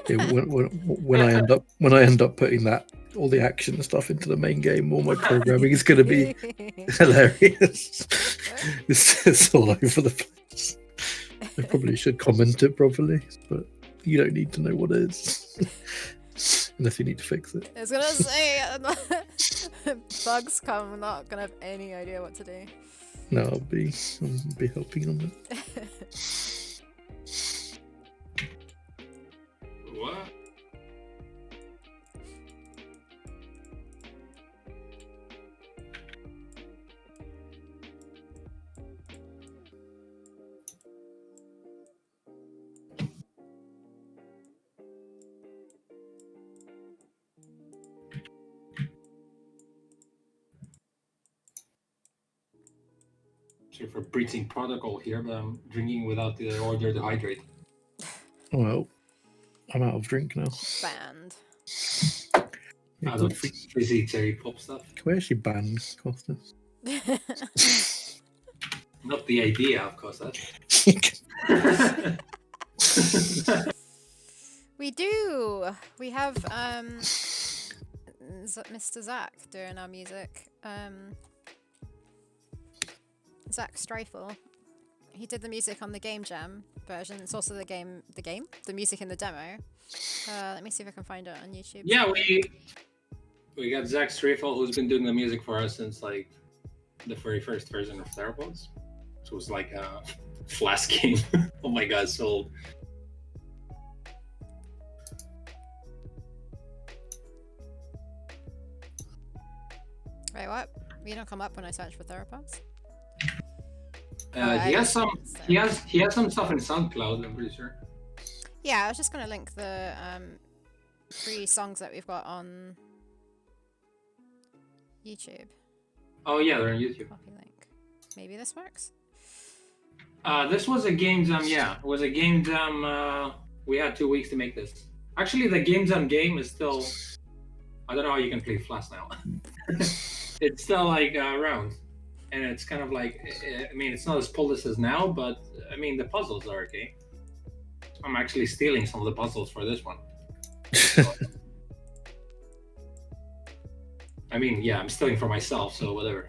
Yeah, when I end up putting that all the action and stuff into the main game, all my programming is going to be hilarious. It's all over the place. I probably should comment it properly, but you don't need to know what it is unless you need to fix it. I was gonna say bugs come. I'm not gonna have any idea what to do. No, I'll be helping on it. What? Sorry for breaching protocol here, but I'm drinking without the order to hydrate. Well, I'm out of drink now. Banned. Yeah, Out of fizzy cherry pop stuff. can we actually ban Costas? Not the idea, of course. We do. We have Mr. Zach doing our music. Zach Streifel. He did the music on the Game Jam version. It's also the music in the demo. Let me see if I can find it on YouTube. Yeah, we got Zach Streifel, who's been doing the music for us since like the very first version of Theropods. So it was like a Flask game. Oh my god, so old. Wait, what? You don't come up when I search for Theropods? He has some stuff in SoundCloud, I'm pretty sure. Yeah, I was just gonna link the 3 songs that we've got on YouTube. Oh yeah, they're on YouTube. Copy link. Maybe this works. This was a game jam. Yeah, it was a game jam. We had 2 weeks to make this. Actually, the game jam game is still. I don't know how you can play Flash now. It's still like around, and it's kind of like. I mean, it's not as polished as now, but I mean the puzzles are okay. I'm actually stealing some of the puzzles for this one. I mean, yeah, I'm stealing for myself, so whatever.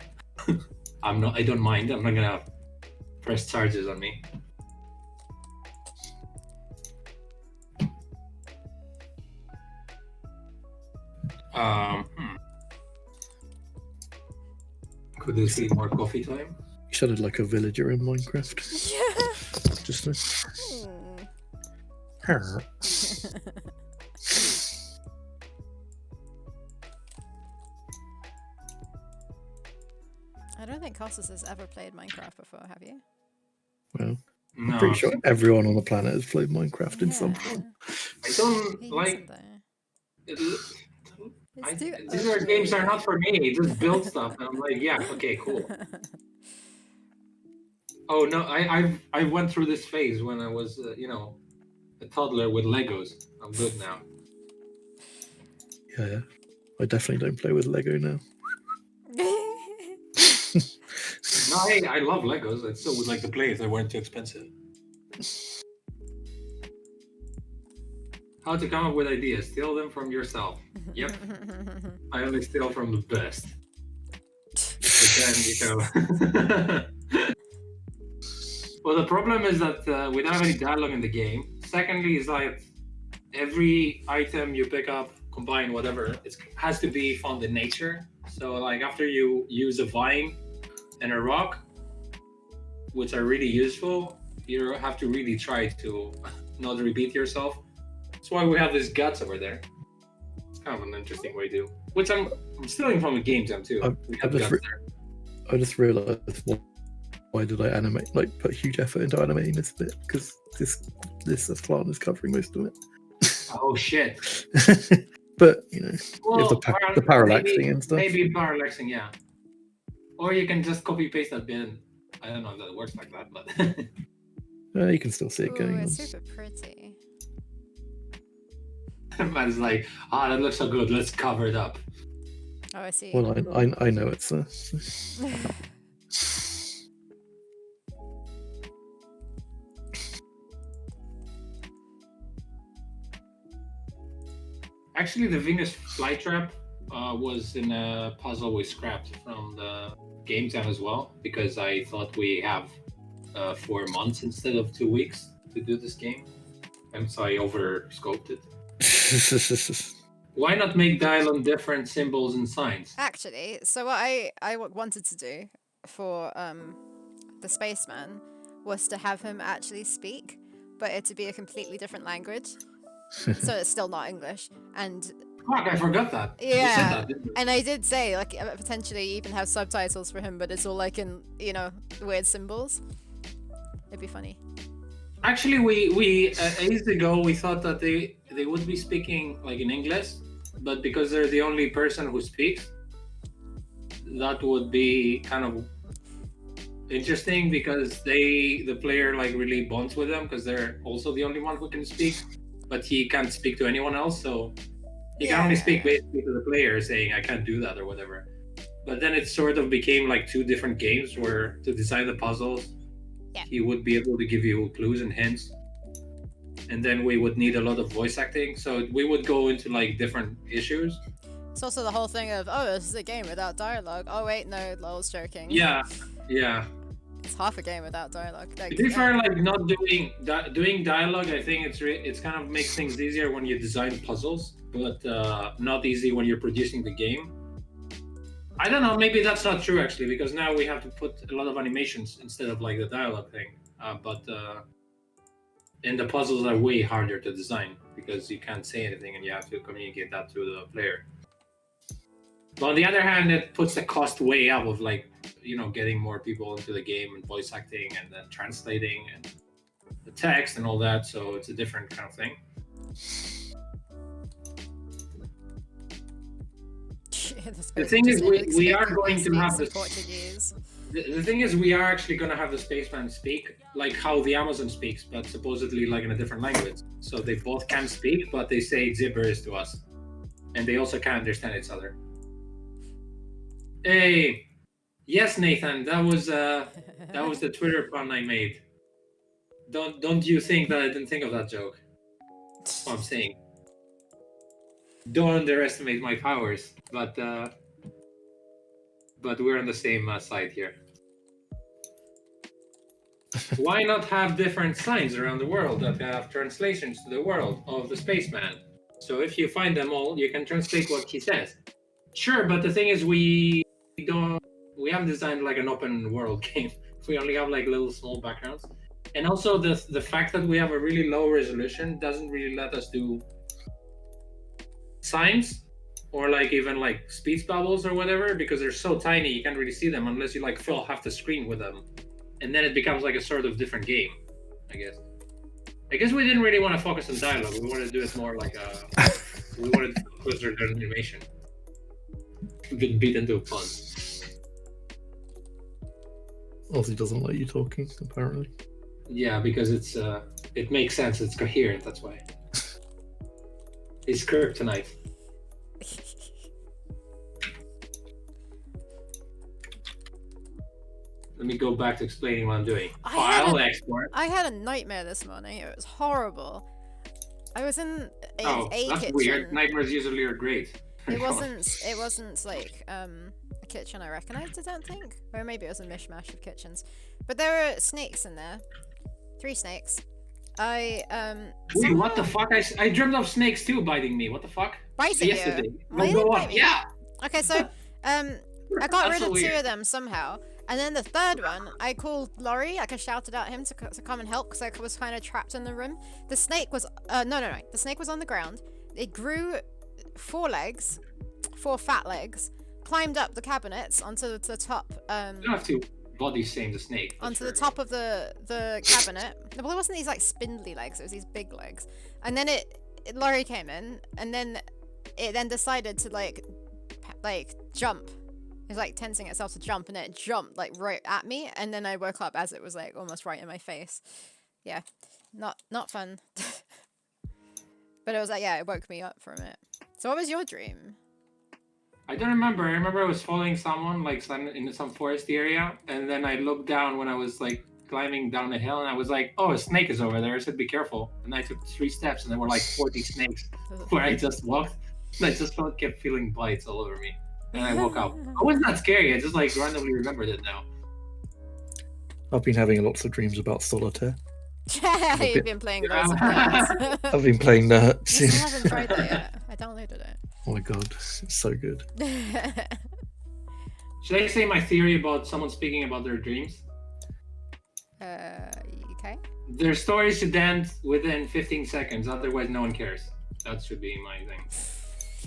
I don't mind. I'm not gonna press charges on me. Could this be more coffee time? You sounded like a villager in Minecraft. Yeah. Just I don't think Costas has ever played Minecraft before, have you? Well, No, I'm pretty sure everyone on the planet has played Minecraft in some form. I don't He like. isn't, though. These are games are not for me. Just build stuff, and I'm like, yeah, okay, cool. Oh no, I went through this phase when I was, a toddler with Legos. I'm good now. Yeah, I definitely don't play with Lego now. No, hey, I love Legos. I still would like to play if they weren't too expensive. How to come up with ideas? Steal them from yourself. Yep. I only steal from the best. But then, Well, the problem is that we don't have any dialogue in the game. Secondly, is like every item you pick up, combine, whatever, it has to be found in nature. So like after you use a vine and a rock, which are really useful, you have to really try to not repeat yourself. That's why we have these guts over there. It's kind of an interesting way to, which I'm stealing from a game jam too. We have guts there. I just realised why did I animate, like put huge effort into animating this bit, because this plant is covering most of it. Oh shit. But you know, well, the parallaxing and stuff. Maybe parallaxing, yeah. Or you can just copy paste that bit. I don't know if that works like that, but you can still see it going. It's super pretty. Man's like, that looks so good. Let's cover it up. Oh, I see. Well, I know it's Actually, the Venus flytrap was in a puzzle we scrapped from the game jam as well, because I thought we have 4 months instead of 2 weeks to do this game, and so I overscoped it. Why not make dial on different symbols and signs? Actually, so what I wanted to do for the spaceman was to have him actually speak, but it to be a completely different language. So it's still not English. And fuck, I forgot that. Yeah. You said that, didn't you? And I did say, like, potentially even have subtitles for him, but it's all like in, weird symbols. It'd be funny. Actually, we ages ago we thought that they would be speaking like in English, but because they're the only person who speaks, that would be kind of interesting, because the player like really bonds with them, because they're also the only one who can speak, but he can't speak to anyone else, so he can only speak basically to the player, saying I can't do that or whatever. But then it sort of became like 2 different games where to design the puzzles, he would be able to give you clues and hints, and then we would need a lot of voice acting, so we would go into like different issues. It's also the whole thing of, this is a game without dialogue. Oh wait, no, lol's joking. Yeah. It's half a game without dialogue. To be fair, like not doing dialogue, I think it's kind of makes things easier when you design puzzles, but not easy when you're producing the game. I don't know, maybe that's not true actually, because now we have to put a lot of animations instead of like the dialogue thing. And the puzzles are way harder to design because you can't say anything and you have to communicate that to the player. But on the other hand, it puts the cost way up of like, getting more people into the game and voice acting and then translating and the text and all that. So it's a different kind of thing. The thing is, we are going to have this. Portuguese. The thing is, we are actually going to have the spaceman speak like how the Amazon speaks, but supposedly like in a different language. So they both can speak, but they say gibberish to us, and they also can't understand each other. Hey, yes, Nathan, that was the Twitter pun I made. Don't you think that I didn't think of that joke? That's what I'm saying. Don't underestimate my powers, but we're on the same side here. Why not have different signs around the world that have translations to the world of the spaceman? So if you find them all, you can translate what he says. Sure, but the thing is, we haven't designed like an open world game. We only have like little small backgrounds, and also the fact that we have a really low resolution doesn't really let us do signs or like even like speech bubbles or whatever, because they're so tiny you can't really see them unless you like fill half the screen with them, and then it becomes like a sort of different game. I guess we didn't really want to focus on dialogue. We wanted to do it more like we wanted to focus on animation. Been beaten to a pun. Ozzy doesn't like you talking, apparently. Yeah, because it makes sense. It's coherent. That's why. It's kryptonite. Let me go back to explaining what I'm doing. File export. I had a nightmare this morning. It was horrible. I was in a that's kitchen. Weird. Nightmares usually are great. It wasn't like a kitchen I recognized, I don't think. Or maybe it was a mishmash of kitchens. But there were snakes in there. 3 snakes. Wait, what the fuck? I dreamt of snakes too biting me. What the fuck? Biting yesterday. you? Go on. Yeah. Okay, so I got rid of That's 2 weird. of them somehow. And then the third one, I called Laurie, like I shouted at him to come and help because I was kind of trapped in the room. The snake was, no. The snake was on the ground. It grew 4 legs, 4 fat legs, climbed up the cabinets onto the top, You don't have to body shame the snake. onto the top of the cabinet. Well, it wasn't these like spindly legs, it was these big legs. And then Laurie came in, and then it then decided to like jump. It was like tensing itself to jump, and it jumped like right at me, and then I woke up as it was like almost right in my face. Yeah, not fun. But it was like, yeah, it woke me up from it. So what was your dream? I don't remember. I remember I was following someone like in some forest area, and then I looked down when I was like climbing down the hill, and I was like, "Oh, a snake is over there." I said, "Be careful!" And I took 3 steps, and there were like 40 snakes where I just walked. And I just kept feeling bites all over me, and I woke up. It wasn't that scary. I just like randomly remembered it now. I've been having lots of dreams about solitaire. You've been playing loads of games. I've been playing that. I still haven't tried that yet. I downloaded it. Oh my god, it's so good. Should I say my theory about someone speaking about their dreams? Okay. Their stories should end within 15 seconds, otherwise no one cares. That should be my thing.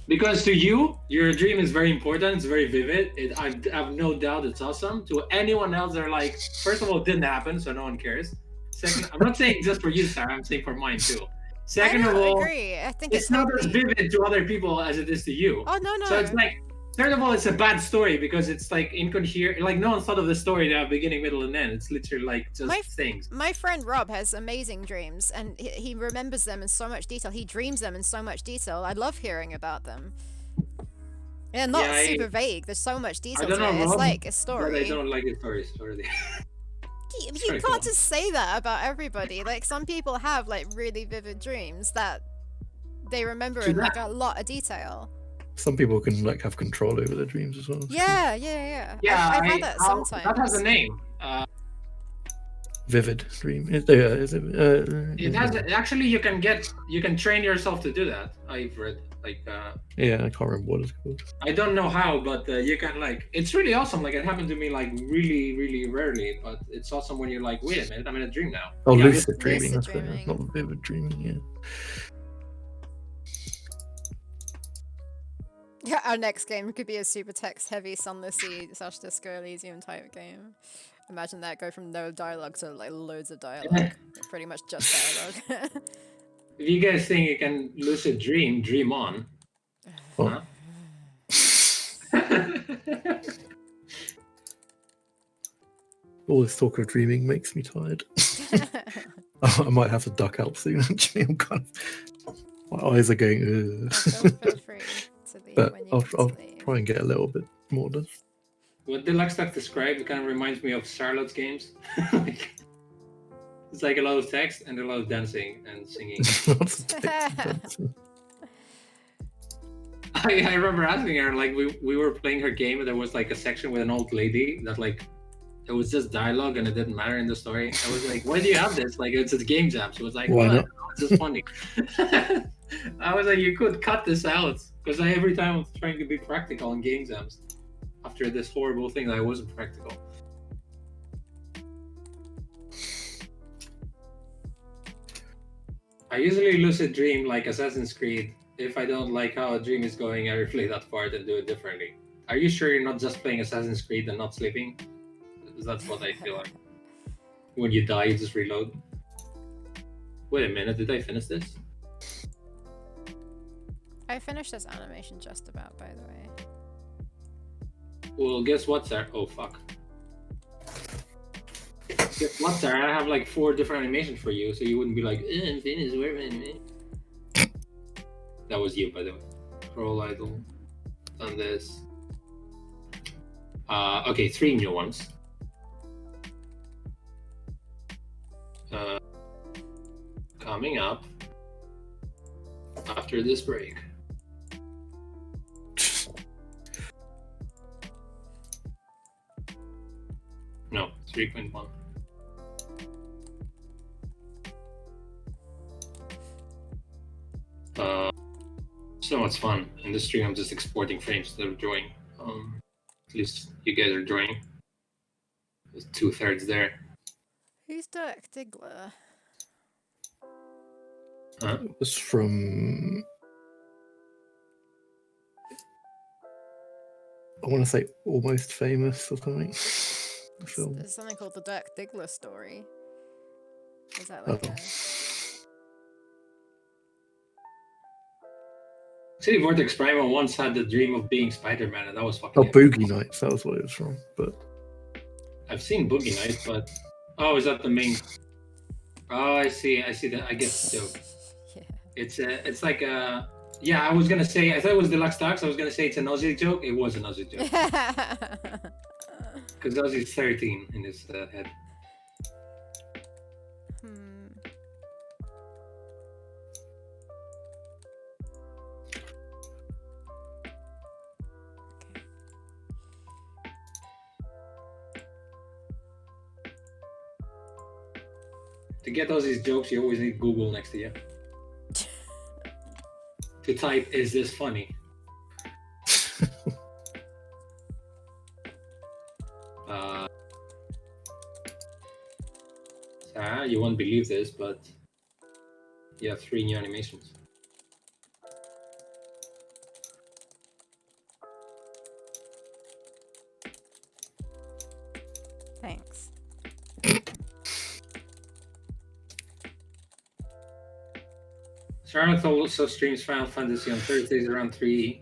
Because to you, your dream is very important, it's very vivid. I have no doubt it's awesome. To anyone else, they're like, first of all, it didn't happen, so no one cares. Second, I'm not saying just for you, Sarah, I'm saying for mine too. Second of all, agree. I think it's not as vivid to other people as it is to you. Oh, no. So it's like, third of all, it's a bad story because it's like incoherent. Like no one thought of the story to have beginning, middle, and end. It's literally like just things. My friend Rob has amazing dreams, and he remembers them in so much detail. He dreams them in so much detail. I love hearing about them. And not super vague. There's so much detail to it. It's like a story. But I don't like the stories. You can't just say that about everybody. Like some people have like really vivid dreams that they remember in like a lot of detail. Some people can like have control over their dreams as well. Yeah. I've had that sometimes. That has a name. Vivid dream. It has actually. You can train yourself to do that. I've read like. Yeah, I can't remember what it's called. I don't know how, but you can like. It's really awesome. Like it happened to me like really, really rarely, but it's awesome when you're like, wait a minute, I'm in a dream now. Oh, yeah, lucid dreaming. Lucid dreaming. Not vivid dreaming. Yeah. Yeah, our next game could be a super text-heavy Sunless Sea / Disco Elysium type game. Imagine that, go from no dialogue to like loads of dialogue. Pretty much just dialogue. If you guys think you can lucid dream on. Oh. Huh? All this talk of dreaming makes me tired. I might have to duck out soon. Actually, I'm kind of, my eyes are going. Feel free to leave But when you I'll need to leave. try and get a little bit more done. What Deluxe Duck described, it kind of reminds me of Charlotte's games. It's like a lot of text and a lot of dancing and singing. I remember asking her, like, we were playing her game and there was like a section with an old lady that like, it was just dialogue and it didn't matter in the story. I was like, why do you have this? Like, it's a game jam. She was like, why not? It's just funny. I was like, you could cut this out. Because every time I was trying to be practical in game jams. After this horrible thing, I wasn't practical. I usually lucid dream like Assassin's Creed. If I don't like how a dream is going, I replay that part and do it differently. Are you sure you're not just playing Assassin's Creed and not sleeping? Because that's what I feel like. When you die, you just reload. Wait a minute, did I finish this? I finished this animation just about, by the way. Well, guess what, Sarah? Oh, fuck. Guess what, Sarah? I have like 4 different animations for you, so you wouldn't be like, I'm finished, where am I? That was you, by the way. Troll Idol. Done this. Okay, 3 new ones. Coming up after this break. No, 3.1. So much fun. In this stream, I'm just exporting frames instead of drawing. At least you guys are joining. There's 2/3 there. Who's Dirk Diggler? Huh? It was from, I want to say Almost Famous or something. The film. There's something called the Dirk Diggler story. Is that like a... City Vortex Primal once had the dream of being Spider-Man, and that was fucking. Oh, Boogie Nights. That was what it was from. But I've seen Boogie Nights, but is that the main? Oh, I see. I get the joke. Yeah. It's like a. Yeah, I was gonna say. I thought it was Deluxe Talks. I was gonna say it's an Aussie joke. It was an Aussie joke. Because Aussie's 13 in his head. To get Aussie's jokes, you always need Google next to you. To type, is this funny? Sarah, you won't believe this, but you have 3 new animations. Thanks. Sarah also streams Final Fantasy on Thursdays around 3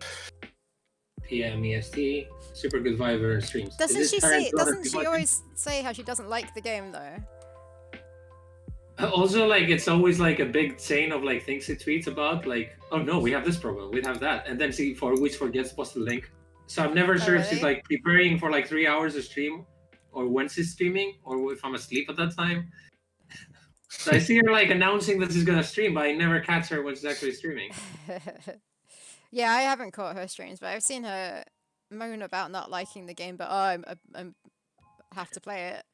p.m. EST. Super good vibe and streams. Doesn't she always say how she doesn't like the game though? Also, like, it's always like a big chain of like things she tweets about, like, oh no, we have this problem, we have that, and then she forgets to post the link. So I'm never sure if she's like preparing for like 3 hours of stream, or when she's streaming, or if I'm asleep at that time. So I see her like announcing that she's gonna stream, but I never catch her when she's actually streaming. Yeah, I haven't caught her streams, but I've seen her moan about not liking the game, but I have to play it.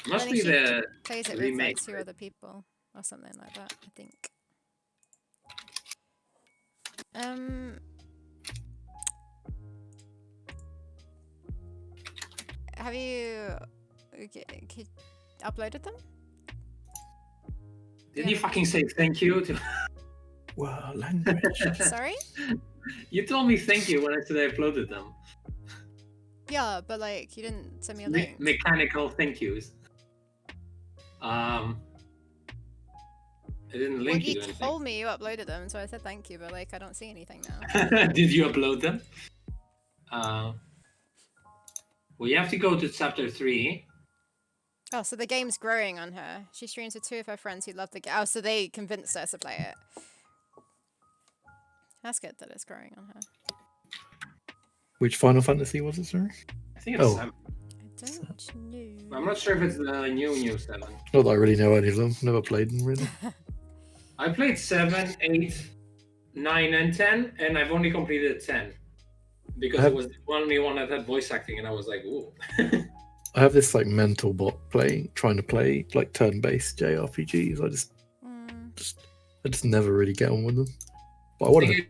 Must be the plays it with like 2 other people or something like that, I think. Have you uploaded them? Did you fucking say thank you to? Wow, language. Sorry? You told me thank you when I said I uploaded them. Yeah, but like you didn't send me a link. Mechanical thank yous. I didn't link you to anything. You told me you uploaded them, so I said thank you, but like I don't see anything now. Did you upload them? Well, you have to go to chapter 3. Oh, so the game's growing on her. She streams with 2 of her friends who love the game. Oh, so they convinced her to play it. That's good that it's growing on her. Which Final Fantasy was it, sorry? I think it's 7. I don't know. I'm not sure if it's the new 7. Not that I really know any of them. Never played them, really. I played 7, 8, 9, and 10, and I've only completed 10. Because it was the only one that had voice acting, and I was like, ooh. I have this like mental bot trying to play like turn-based JRPGs. I just never really get on with them. But I want to.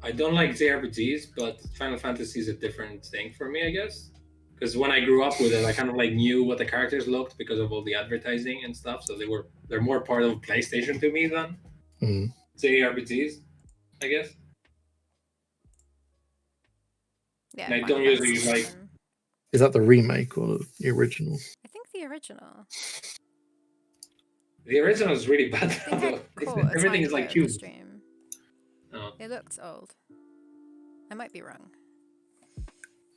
I don't like JRPGs, but Final Fantasy is a different thing for me, I guess. Because when I grew up with it, I kind of like knew what the characters looked because of all the advertising and stuff. So they're more part of PlayStation to me than JRPGs, I guess. Yeah, and I don't usually like. Is that the remake or the original? I think the original. The original is really bad. Everything is like cute. Oh. It looks old. I might be wrong.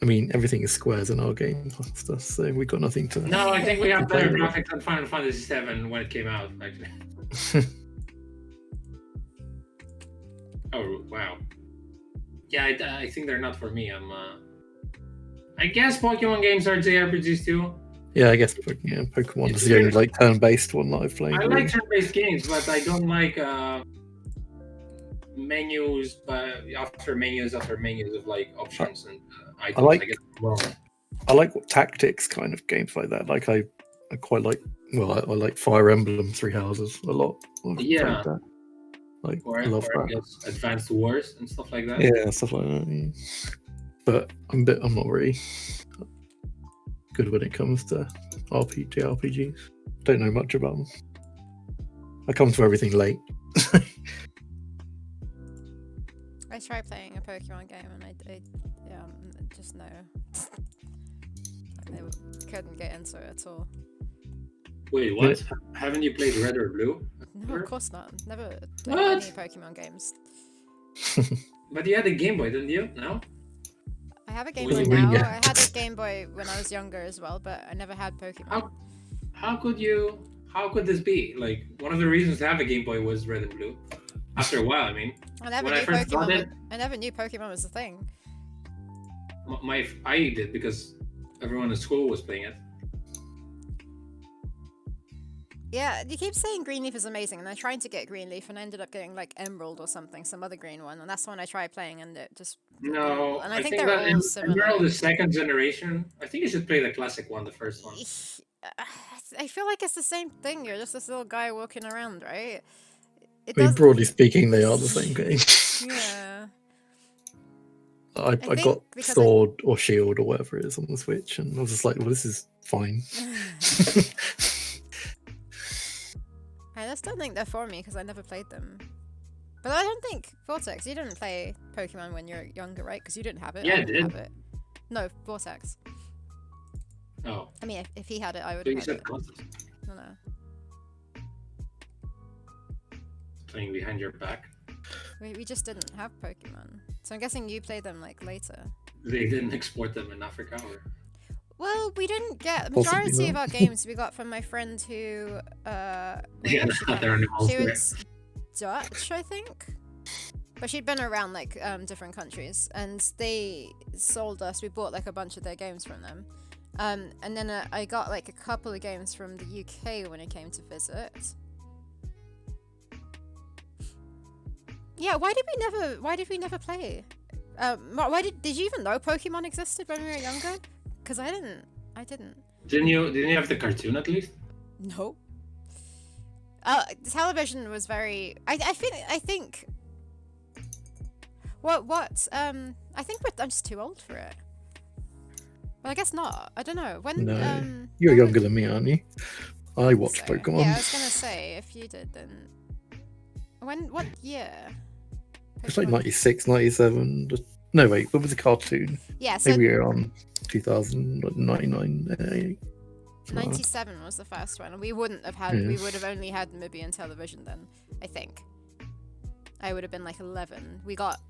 I mean, everything is squares in our game, so we got nothing to. No, I think we have better graphics than Final Fantasy VII when it came out, actually. Oh wow. Yeah, I think they're not for me. I guess Pokemon games are JRPGs too. Yeah, I guess Pokemon is the only like turn-based one that I've played. I like turn-based games, but I don't like menus, after menus of like options and items. I like tactics kind of games like that. Like I quite like. Well, I like Fire Emblem Three Houses a lot. Yeah. Like, Or, I love or I that. guess Advanced Wars and stuff like that. Yeah, stuff like that. Yeah. But I'm not really good when it comes to RPGs. Don't know much about them. I come to everything late. I tried playing a Pokemon game and I just no. I couldn't get into it at all. Wait, what? Haven't you played Red or Blue? No, of course not. Never played What? any Pokemon games. But you had a Game Boy, didn't you? No? I have a Game Was Boy it now. Wii? I had a Game Boy when I was younger as well, but I never had Pokemon. How could this be? Like, one of the reasons to have a Game Boy was Red and Blue. After a while, I mean. I never when knew I first got Pokemon. it, I never knew Pokemon was a thing. I did because everyone in school was playing it. Yeah, you keep saying Greenleaf is amazing, and I tried to get Greenleaf, and I ended up getting like Emerald or something, some other green one, and that's the one I tried playing, and it just. No, And I think they're that all similar. Emerald is second generation. I think you should play the classic one, the first one. I feel like it's the same thing. You're just this little guy walking around, right? Broadly speaking, they are the same game. Yeah. I got Sword or Shield or whatever it is on the Switch, and I was just like, well, this is fine. I just don't think they're for me because I never played them. But I don't think Vortex, you didn't play Pokemon when you were younger, right? Because you didn't have it. Yeah, I I did. have it. No, Vortex. Oh. I mean, if he had it, I would So have you had said it. No. Playing behind your back. We just didn't have Pokemon. So I'm guessing you played them like later. They didn't export them in Africa, or? Well, we didn't get the Possibly majority of not. our games we got from my friend who Yeah, they're animals. she was Dutch, I think. But she'd been around like different countries, and they sold us. We bought like a bunch of their games from them, and then I got like a couple of games from the UK when I came to visit. Yeah, why did we never play? Did you even know Pokemon existed when we were younger? Because I didn't. Didn't you have the cartoon at least? No. Television was very. I think. I think I'm just too old for it. Well, I guess not. I don't know. When? No, you're younger than me, aren't you? I watched Pokemon. Yeah, I was gonna say if you did, then. What year? It's like 96, 97. No, wait, what was the cartoon? Yeah, so maybe around 2099. 97 was the first one, and we wouldn't have had. We would have only had Namibian television then. I think. I would have been like 11. We got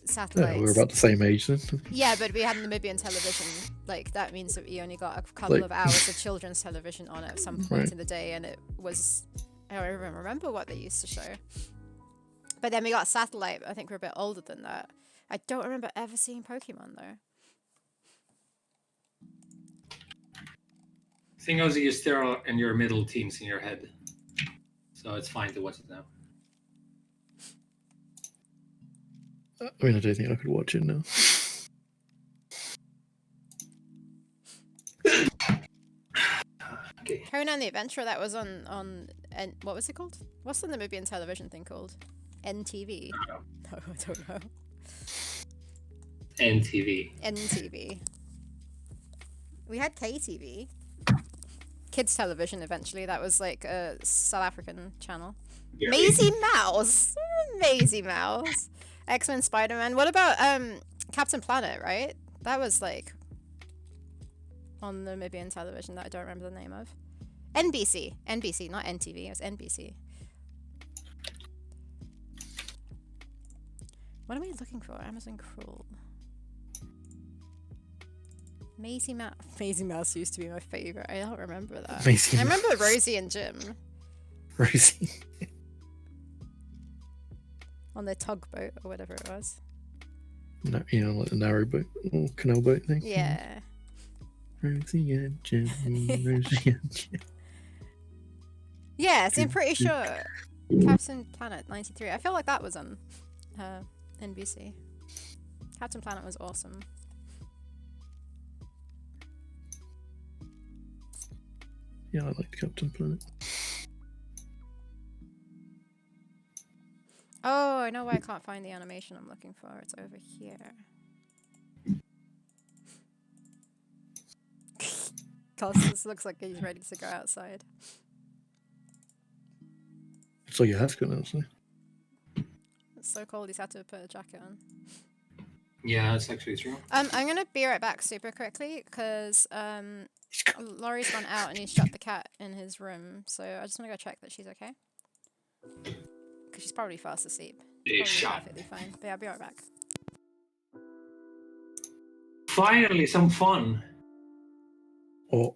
satellites. Yeah, we were about the same age then. Yeah, but we had Namibian television. Like that means that we only got a couple of hours of children's television on at some point in the day, and it was. I don't even remember what they used to show. But then we got satellite. I think we're a bit older than that. I don't remember ever seeing Pokemon though. Thing is, you're still in your middle teens in your head, so it's fine to watch it now. I mean, I don't think I could watch it now. Okay. Conan the Adventurer, that was on and what was it called? What's the Namibian television thing called? NTV? No, I don't know. NTV. We had KTV. Kids television eventually. That was like a South African channel. Yeah. Maisie Mouse. X-Men, Spider-Man. What about Captain Planet, right? That was like on the Namibian television that I don't remember the name of. NBC, not NTV. It was NBC. What am I looking for? Amazon Cruel. Maisie Mouse used to be my favorite. I don't remember that. I remember Rosie and Jim. Rosie. On their tugboat or whatever it was. No, like the narrow boat or canal boat thing. Yeah. Rosie and Jim. Rosie and Jim. Yeah, so I'm pretty sure Captain Planet 93. I feel like that was on NBC. Captain Planet was awesome. Yeah, I liked Captain Planet. I know why I can't find the animation I'm looking for. It's over here. Costas looks like he's ready to go outside. So your hat's gonna answer. It's so cold he's had to put a jacket on. Yeah, that's actually true. I'm gonna be right back super quickly because Laurie's gone out and he's shut the cat in his room. So I just wanna go check that she's okay. Because she's probably fast asleep. It's Probably shot. perfectly fine. But yeah, I'll be right back. Finally, some fun. Or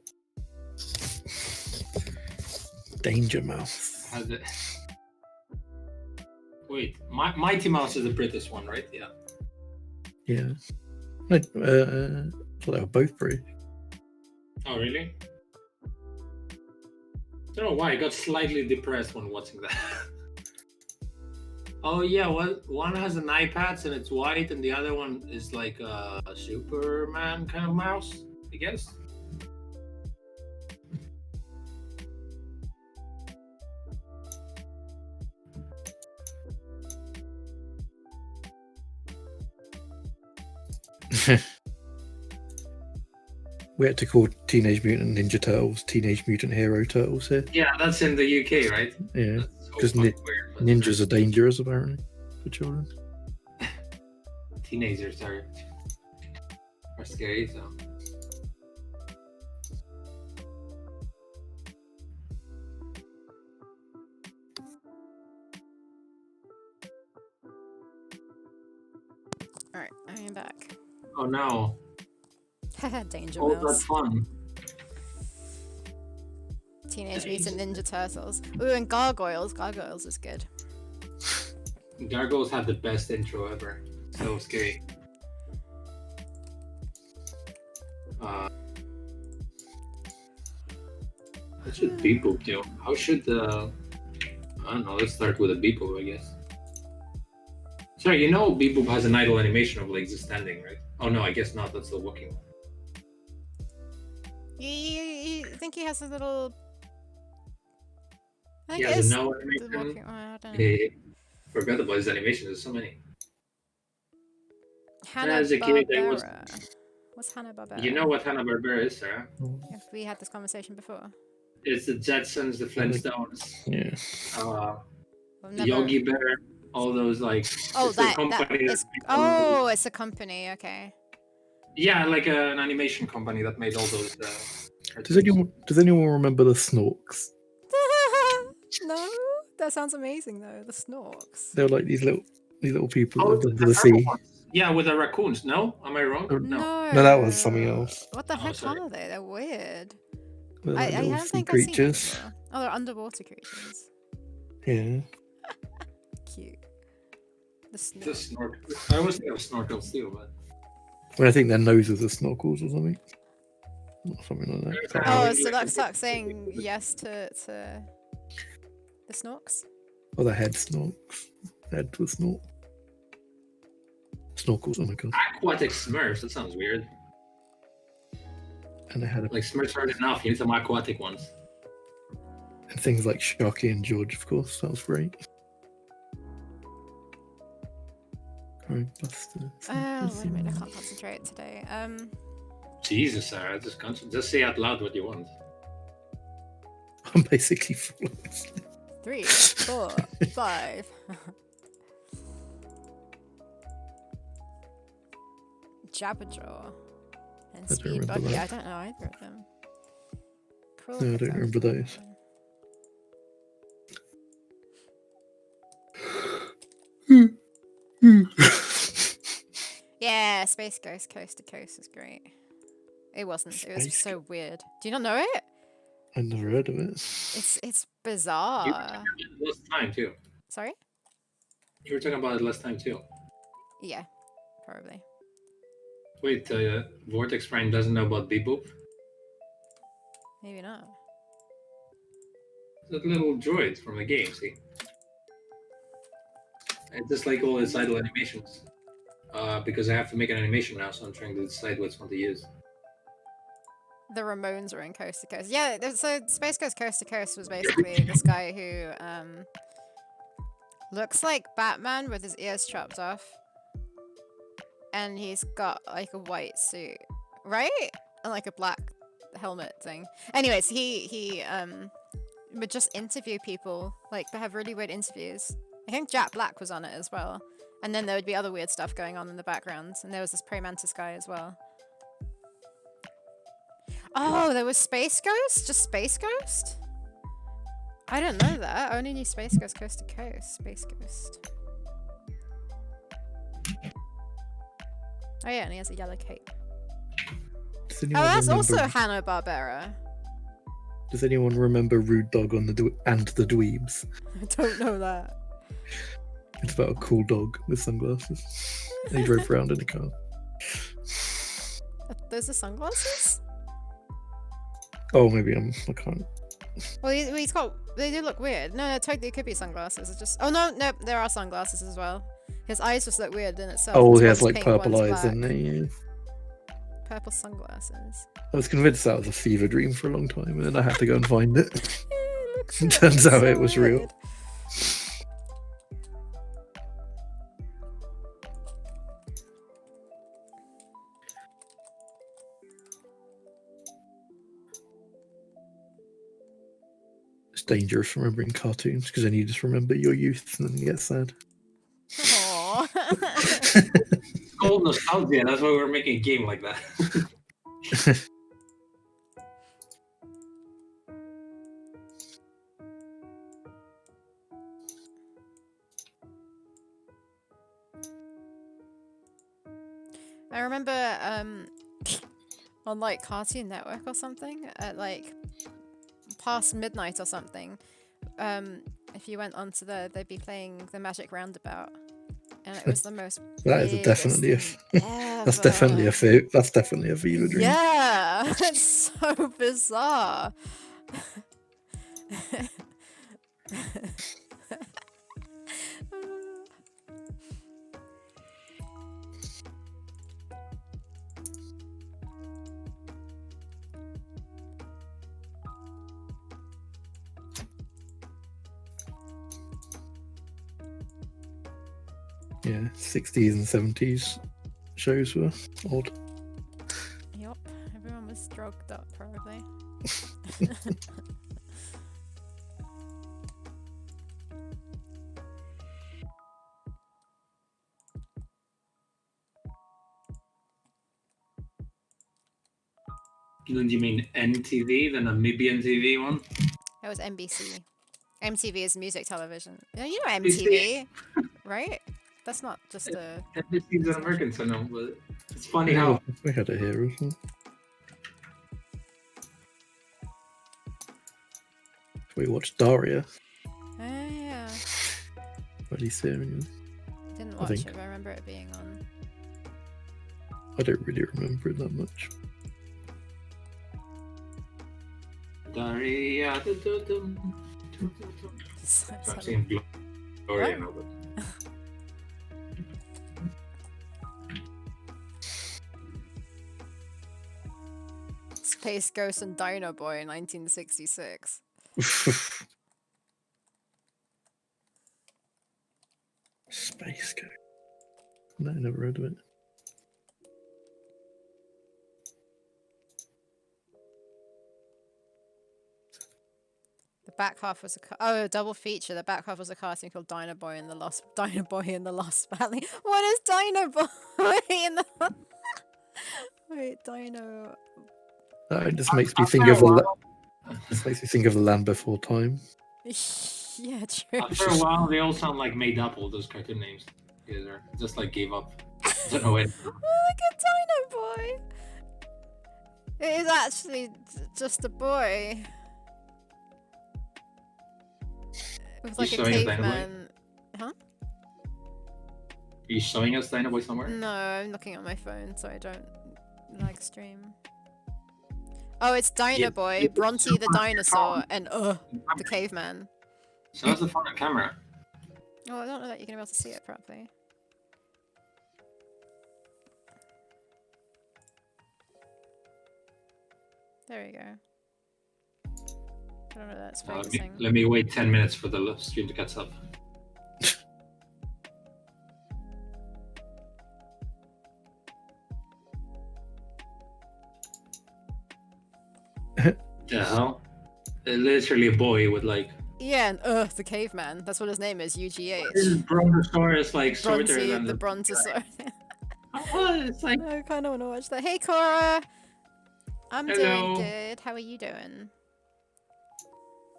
Danger Mouse. Wait, Mighty Mouse is the British one, right? Yeah. Yeah. No, well, they were both British. Oh, really? I don't know why I got slightly depressed when watching that. Oh yeah, well, one has an eye patch and it's white, and the other one is like a Superman kind of mouse, I guess. We had to call Teenage Mutant Ninja Turtles Teenage Mutant Hero Turtles here. Yeah, that's in the UK, right? Yeah, Because ninjas are dangerous apparently for children. Teenagers are scary, so. Alright, I am back. Oh no. Danger Oh, Mouse. that's fun. Teenage Mutant Ninja Turtles. Ooh, and Gargoyles. Gargoyles is good. Gargoyles had the best intro ever. So scary. What should Beepoop do? How should the... I don't know, let's start with a Beepoop, I guess. Sorry, you know Beepoop has an idle animation of like just standing, right? Oh no, I guess not, that's the walking one. You think he has a little... I He think has it a is no the animation. walking one, I don't know. Forgot about his animations, there's so many. Hanna-Barbera. As a kid, I was... What's Hanna-Barbera? You know what Hanna-Barbera is, Sarah? Have we had this conversation before? It's the Jetsons, the Flintstones, Yeah. Never... Yogi Bear, all those like... Oh, it's a that company is... Oh, it's a company, okay. Yeah, like an animation company that made all those... Does anyone remember the Snorks? No, that sounds amazing though. The Snorks. They were like these little people Oh, that lived under the sea. Yeah, with the raccoons. No, am I wrong? No, that was something else. What the heck are they? They're weird. They're like I little don't think creatures. I've seen them before. Oh, they're underwater creatures. Yeah. Cute. The The Snork. snorkel. I always think of snorkels too, but... Well, I think their noses are snorkels or something. Or something like that. Oh, so that's stuck saying yes to the Snorks? Or the head snorks. Head with snork. Snorkels, oh my god. Aquatic Smurfs, that sounds weird. And they had Like Smurfs aren't enough, you need some aquatic ones. and things like Sharky and George, of course. That was great. Buster. Wait a minute, I can't concentrate today. Jesus, Sarah, just say out loud what you want. I'm basically falling asleep. 3, 4, 5. Jabberjaw and I don't Speed remember Buggy. that. I don't know either of them. Cool. No, I don't remember those. Yeah, Space Ghost Coast to Coast is great. It wasn't. It was Space so weird. Do you not know it? I never heard of it. It's bizarre. You were talking about it last time too. Sorry? You were talking about it last time too. Yeah, probably. Wait, Vortex Prime doesn't know about Beboop? Maybe not. That little droid from the game, see? It's just like all its idle animations. Because I have to make an animation now, so I'm trying to decide which one to use. The Ramones were in Coast to Coast. Yeah, so Space Ghost Coast to Coast was basically this guy who Looks like Batman with his ears chopped off. And he's got like a white suit, right? And like a black helmet thing. Anyways, he would just interview people, like they have really weird interviews. I think Jack Black was on it as well. And then there would be other weird stuff going on in the background. And there was this praying mantis guy as well. Oh, there was Space Ghost? Just Space Ghost? I didn't know that. I only knew Space Ghost Coast to Coast. Space Ghost. Oh yeah, and he has a yellow cape. Oh, that's also Hanna-Barbera. Does anyone remember Rude Dog on the and the Dweebs? I don't know that. It's about a cool dog with sunglasses. And he drove around in a car. Those are sunglasses? Oh, maybe I can't. Well, he's got. They do look weird. No, totally, it could be sunglasses. It's just. Oh no, there are sunglasses as well. His eyes just look weird in itself. Oh, he One's has like pink, purple one's eyes, black. and he. Purple sunglasses. I was convinced that was a fever dream for a long time, and then I had to go and find it. It Turns out it was real. It's dangerous remembering cartoons because then you just remember your youth and then you get sad. Aww. It's called nostalgia. That's why we're making a game like that. I remember on like Cartoon Network or something at like past midnight or something. If you went onto they'd be playing the Magic Roundabout, and it was the most. That is definitely that's definitely a fever dream. Yeah, it's so bizarre. Yeah, 60s and 70s shows were odd. Yep, everyone was drugged up probably. Then you mean NTV, the Namibian TV one? That was NBC. MTV is music television. You know MTV, right? That's not just a... NBC is an American channel, but it's funny how... We had it here as well. We watched Daria. Oh, yeah. Bloody series. Didn't watch it, but I remember it being on. I don't really remember it that much. Daria... I've seen Gloria now, but... Space Ghost and Dino Boy in 1966. Space Ghost. No, I never heard of it. The back half was a double feature. The back half was a cartoon called Dino Boy and the Lost Valley. What is Dino Boy in the wait, Dino? That just makes me think of the Land Before Time. Yeah, true. After a while, they all sound like made up. All those cartoon names, they just like gave up. Don't know when. Oh, look at Dino Boy. It is actually just a boy. It was like a caveman. Huh? Are you showing us Dino Boy somewhere? No, I'm looking at my phone, so I don't lag stream. Oh, it's Dino Boy, Bronte the dinosaur, and the caveman. So that's the front of the camera. Oh, I don't know that you're gonna be able to see it properly. There we go. I don't know that it's focusing. Let me wait 10 minutes for the stream to catch up. The hell? Literally a boy with like. Yeah, and the caveman. That's what his name is, UGH. This Brontosaurus like shorter than the Brontosaurus. It's like. I kind of want to watch that. Hey, Cora. I'm Hello. doing good. How are you doing?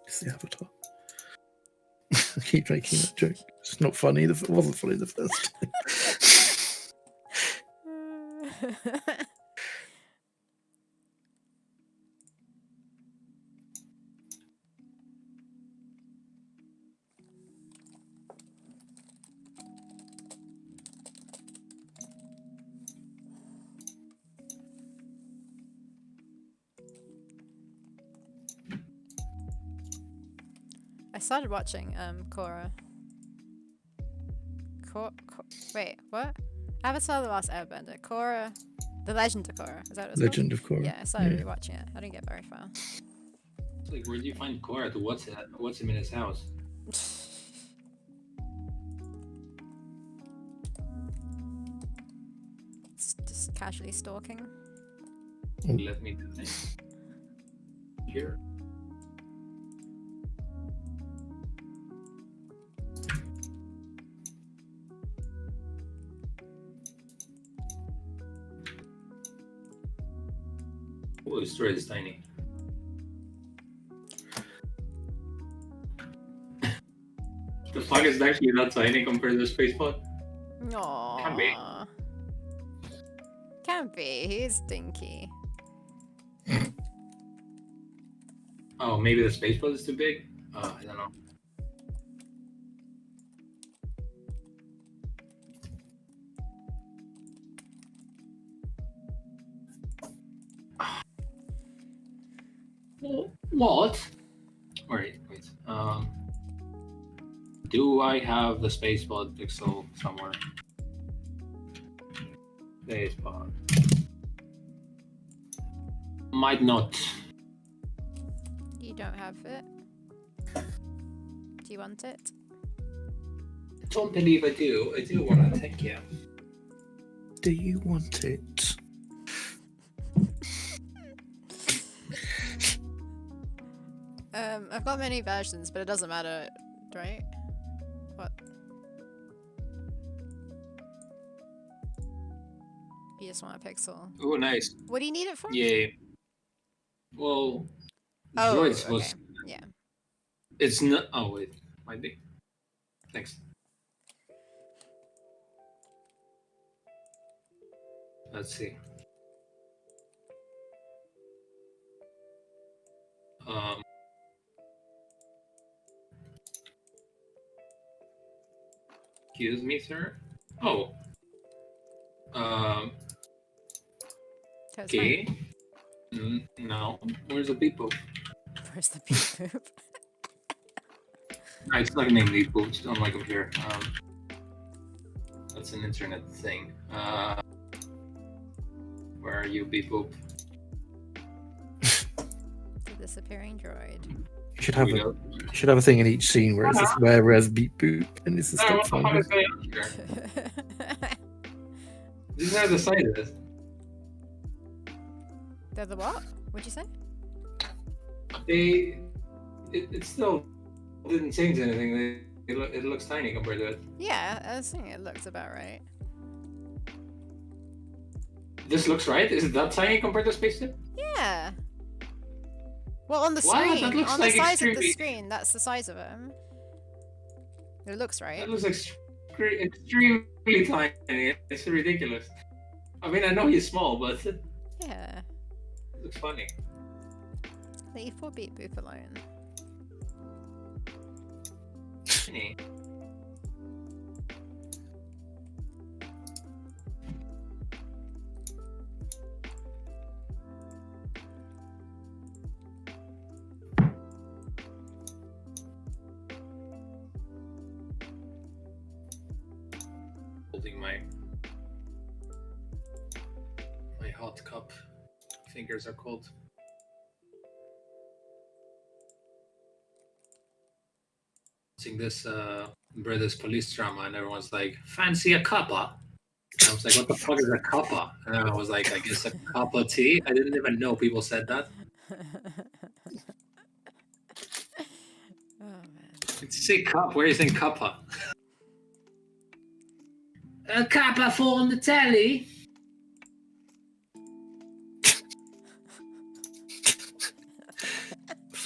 It's the Avatar. I keep making that joke. It's not funny. It wasn't funny the first time. I started watching Korra. Wait, what? Avatar: The Last Airbender. Korra, The Legend of Korra. Is that what it's Legend of Korra. Yeah, I started rewatching it. I didn't get very far. It's like, where do you find Korra to what's him in his house? It's just casually stalking. Let me do this. Here. Oh, the story is tiny. The fuck is actually not tiny compared to the space pod? Aww. Can be. Can't be. He's dinky. Oh, maybe the space pod is too big? I don't know. What? Wait. Do I have the space pod pixel somewhere? Space pod. Might not. You don't have it? Do you want it? I don't believe I do. I do want to take you. Do you want it? I've got many versions, but it doesn't matter, right? What? You just want a pixel. Oh, nice. What do you need it for? Yeah. Well, Oh, droids okay. was. Yeah. It's not. Oh wait, might be. Thanks. Let's see. Excuse me, sir. Oh. Okay. No. Where's the beep boop? Where's the beep boop? It's like name beep boops on my computer. That's an internet thing. Where are you, beep boop? The disappearing droid. You should have a thing in each scene where it says whereas beep boop and it's a stop sign. What the fuck is going on here? These are the sizes. They're the what? What'd you say? It still didn't change anything. It looks tiny compared to it. Yeah, I was thinking it looks about right. This looks right? Is it that tiny compared to spaceship? Yeah. Well, on the Wow, screen, that looks on like the size of the extremely- screen, that's the size of it. It looks right. That looks extremely tiny. It's ridiculous. I mean, I know he's small, but it Yeah. looks funny. Leave poor Beep Boop alone. Tiny. Holding my hot cup. Fingers are cold. Watching this British police drama, and everyone's like, "Fancy a cuppa?" And I was like, "What the fuck is a cuppa?" And I was like, "I guess a cup of tea." I didn't even know people said that. Say cup. Where are you saying cuppa? A cuppa for on the telly.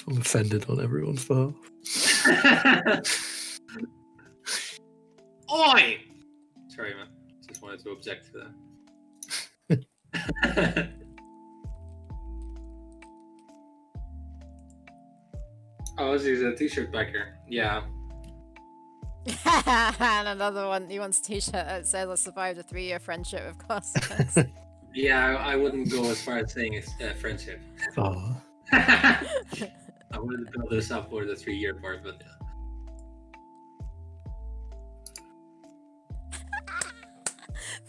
I'm offended on everyone's behalf. Oi! Sorry, man. Just wanted to object to that. Oh, there's a t-shirt back here. Yeah. And another one, he wants a t-shirt that says I survived a 3-year friendship with Cosmos. Yeah, I wouldn't go as far as saying it's friendship. Oh. I wanted to build this up for the 3-year part, but yeah.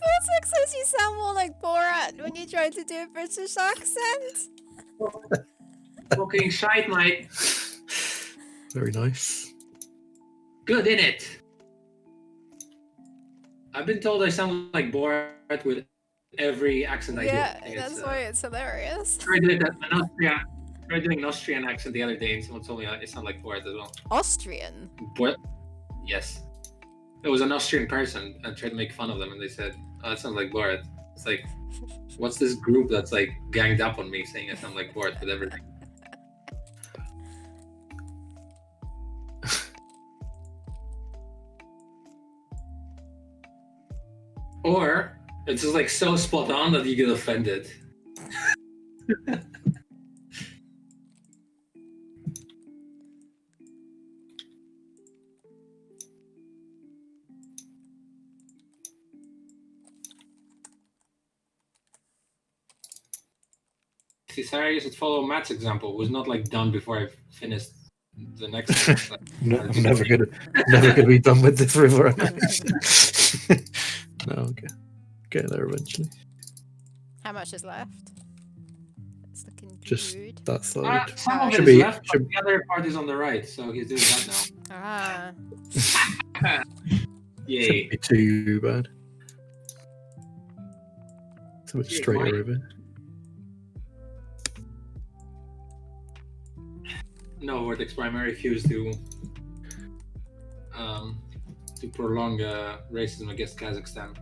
Vortex says you sound more like Borat when you try to do a British accent. Fucking shite, mate. Very nice. Good, innit? I've been told I sound like Borat with every accent I do. Yeah, that's why it's hilarious. I tried doing an Austrian accent the other day, and someone told me I sound like Borat as well. Austrian? What? Yes. It was an Austrian person, and tried to make fun of them, and they said, "Oh, that sounds like Borat." It's like, what's this group that's like ganged up on me saying I sound like Borat with everything? Or it's just like so spot on that you get offended. See, Sarah, you should follow Matt's example. It was not like done before I finished the next. No, I'm never gonna be done with this river. No, okay. Get there eventually. How much is left? It's looking good. Just that side. Some of it Should is be- left, but the other part is on the right, so he's doing that Ah. now. Yay. Shouldn't be too bad. So it's Yeah, straight why? over. No, Vortex Primary refused to prolong racism against Kazakhstan.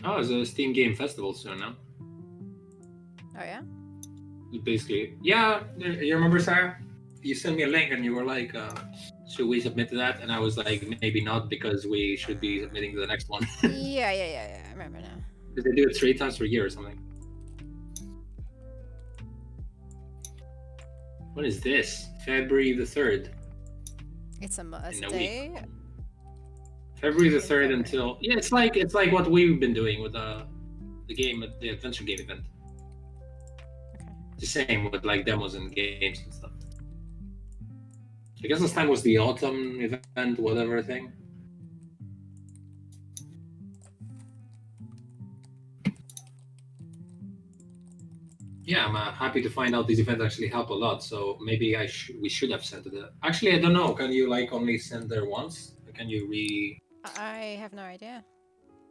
Oh, there's a Steam Game Festival soon now. Oh yeah? Basically, yeah. You remember, Sarah? You sent me a link and you were like, should we submit to that? And I was like, maybe not, because we should be submitting to the next one. Yeah. I remember now. Did they do it 3 times per year or something? What is this? February the 3rd. It's a In a day. February the In 3rd February. until it's like what we've been doing with the game, the adventure game event. Okay. The same with like demos and games and stuff. I guess this time was the autumn event, whatever thing. Yeah, I'm happy to find out these events actually help a lot. So maybe we should have sent it. Actually, I don't know. Can you like only send there once? Can you I have no idea.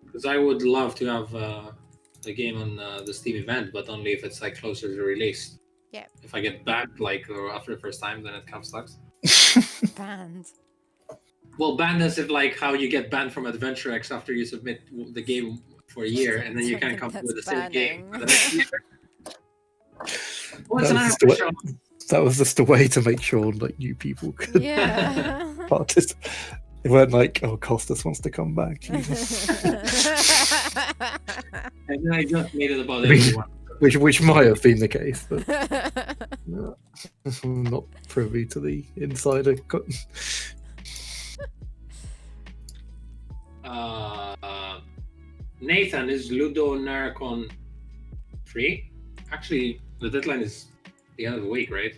Because I would love to have a game on the Steam event, but only if it's like closer to release. Yeah. If I get banned like after the first time, then it kind of sucks. Banned. Well, banned as if like how you get banned from Adventure X after you submit the game for a year, and then you can't come up with the same game. for the next year. Well, it's an official. That was just a way to make sure like new people could Yeah. participate. It weren't like, oh, Costas wants to come back. Jesus. And then I just made it about everyone. which might have been the case, but no, I'm not privy to the insider. Nathan, is Ludo Narcon free? Actually, the deadline is the end of the week, right?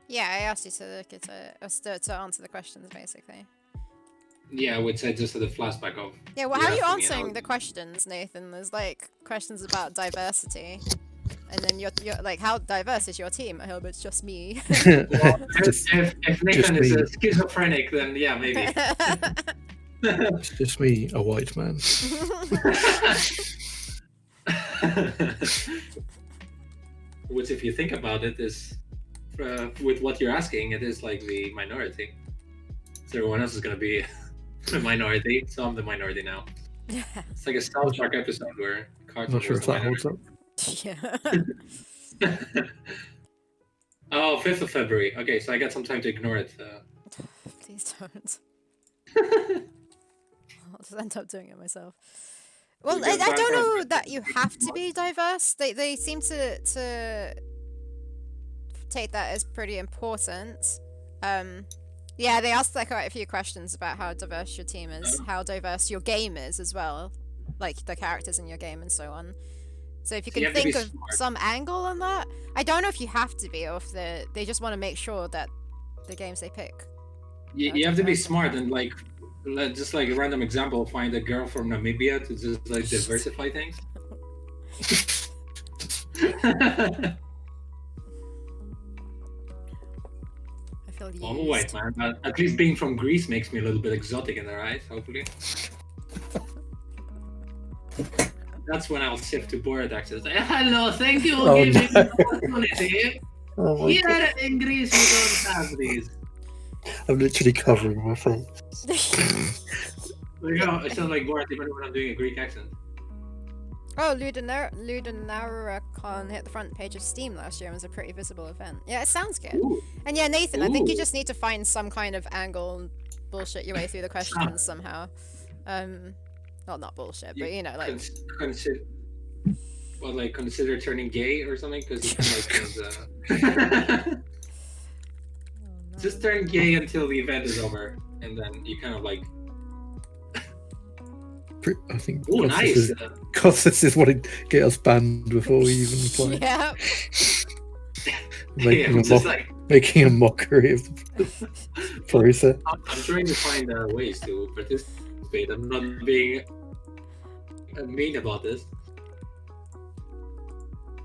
Yeah, I asked you to look at it, to answer the questions, basically. Yeah, which I just had a flashback of. Yeah, well, You how are you asked me, and I answering was- the questions, Nathan? There's like questions about diversity, And then you're like, how diverse is your team? I hope it's just me. Well, Just- if Nathan is me. a schizophrenic, then yeah, maybe. It's just me, a white man. Which, if you think about it, is with what you're asking, it is like the minority. So everyone else is gonna be a minority, so I'm the minority now. It's like a South Park episode where I'm Cartoon not sure was if the that holds minority. up. Yeah. Oh, 5th of February. Okay, so I got some time to ignore it. Please don't. I'll just end up doing it myself. Well, We get I don't background know that you have to be diverse. They seem to take that as pretty important. Yeah, they asked like quite a few questions about how diverse your team is, how diverse your game is as well, like the characters in your game and so on. So if you So you can have to think be of smart. some angle on that, I don't know if you have to be, or if they just want to make sure that the games they pick. You have to be smart and like, just like a random example, find a girl from Namibia to just like diversify things. I feel used. I'm a white man, but at least being from Greece makes me a little bit exotic in their eyes, hopefully. That's when I'll shift to Borat accents. Hello, thank you for Oh, giving me no. the opportunity. Oh my God. Here in Greece, we don't have these. I'm literally covering my face. There you go. I sound like Borat even when I'm doing a Greek accent. Oh, Ludonarracon hit the front page of Steam last year and was a pretty visible event. Yeah, it sounds good. Ooh. And yeah, Nathan, I think you Ooh. just need to find some kind of angle and bullshit your way through the questions somehow. Well, not bullshit, but you know, like... Consider, well, like consider turning gay or something, because you can like Oh, no. just turn gay until the event is over, and then you kind of like, I think oh, nice. because this is what it get us banned before we even play. Yeah. Making, Yeah, a just like making a mockery of the process. I'm trying to find ways to participate. I'm not being mean about this.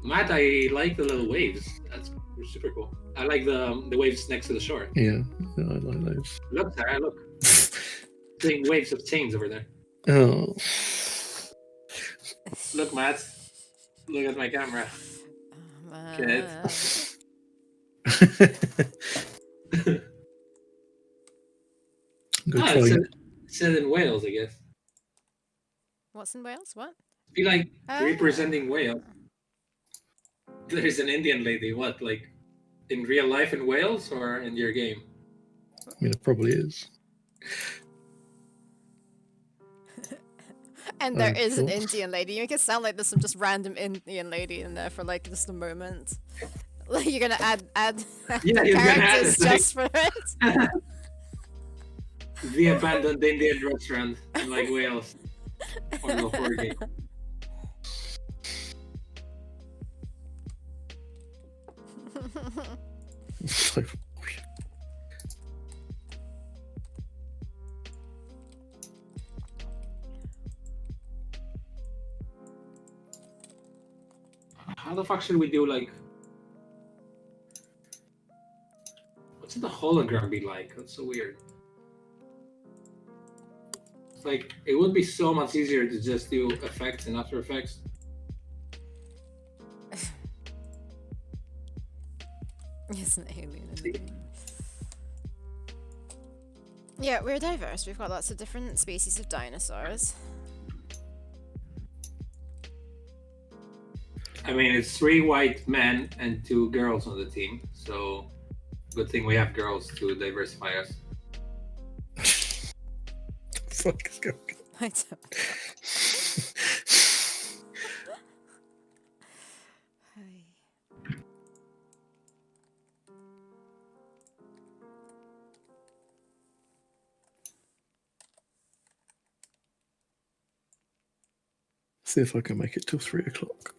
Matt, I like the little waves. That's super cool. I like the waves next to the shore. Yeah, I like those. Look, Sarah, look. Seeing waves of chains over there. Oh, Look, Matt. Look at my camera. Good. Good Ah, try. it's said in Wales, I guess. What's in Wales? What? Be like Ah. representing Wales. There's an Indian lady. What, like in real life in Wales or in your game? I mean, it probably is. And there Oh, is an cool. Indian lady. You make it sound like there's some just random Indian lady in there for like just a moment. Like you're gonna add Yeah, the you're gonna add characters it, like- just for it. The abandoned Indian restaurant in like Wales or the horror game. So, How the fuck should we do like? What's the hologram be like? That's so weird. It's like it would be so much easier to just do effects in After Effects. It's an alien in the game. Yeah, we're diverse. We've got lots of different species of dinosaurs. I mean, it's 3 white men and 2 girls on the team, so good thing we have girls to diversify us. fuck is going on? I don't. Hi. See if I can make it till 3 o'clock.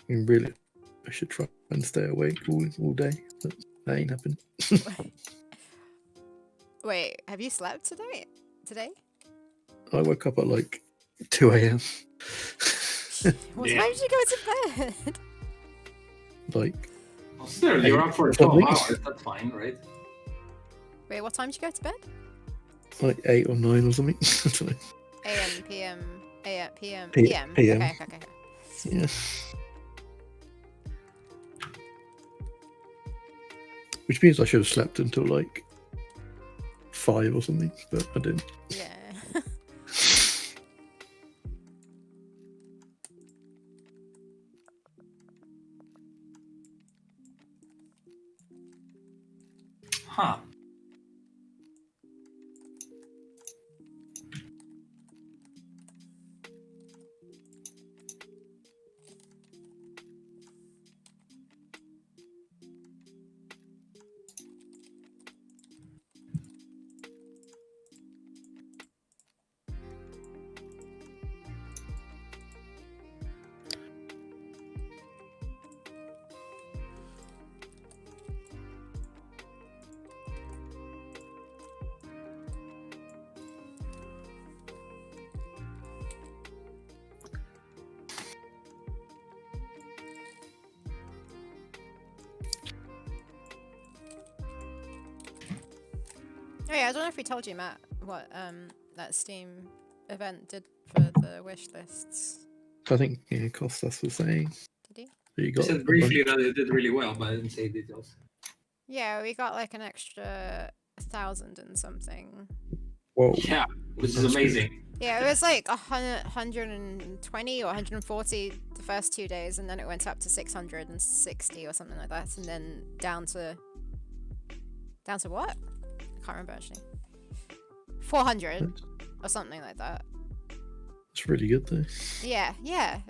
I mean, really, I should try and stay awake all day, but that ain't happened. Wait, have you slept today? I woke up at like 2 a.m. What time did you go to bed? Like, well, still, you're up for 12 hours. That's fine, right? Wait, what time did you go to bed? like 8 or 9 or something. I don't know. AM, PM, AM, PM, P- PM. PM. Okay. Yeah. Which means I should have slept until like 5 or something, but I didn't. Yeah. Huh. Oh yeah, I don't know if we told you, Matt, what that Steam event did for the wish lists. I think Costas was saying. Did he? You I got said briefly that it did really well, but I didn't say details. Yeah, we got like an extra 1,000 and something. Whoa. Yeah, which is amazing. Yeah, it was like 120 or 140 the first 2 days, and then it went up to 660 or something like that, and then down to what? I can't remember actually. 400 or something like that. It's really good though. Yeah,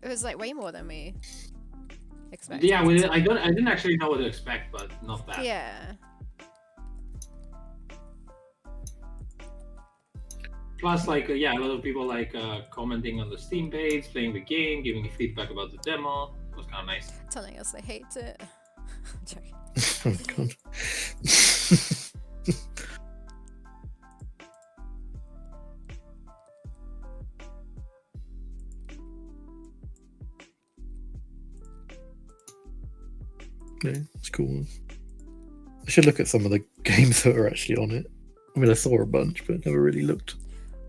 it was like way more than we expected. Yeah, I didn't actually know what to expect, but not that. Yeah. Plus, like, a lot of people like commenting on the Steam page, playing the game, giving feedback about the demo. It was kind of nice. Telling us they hate it. I'm joking. Oh god. Yeah, it's cool. I should look at some of the games that are actually on it. I mean, I saw a bunch, but never really looked.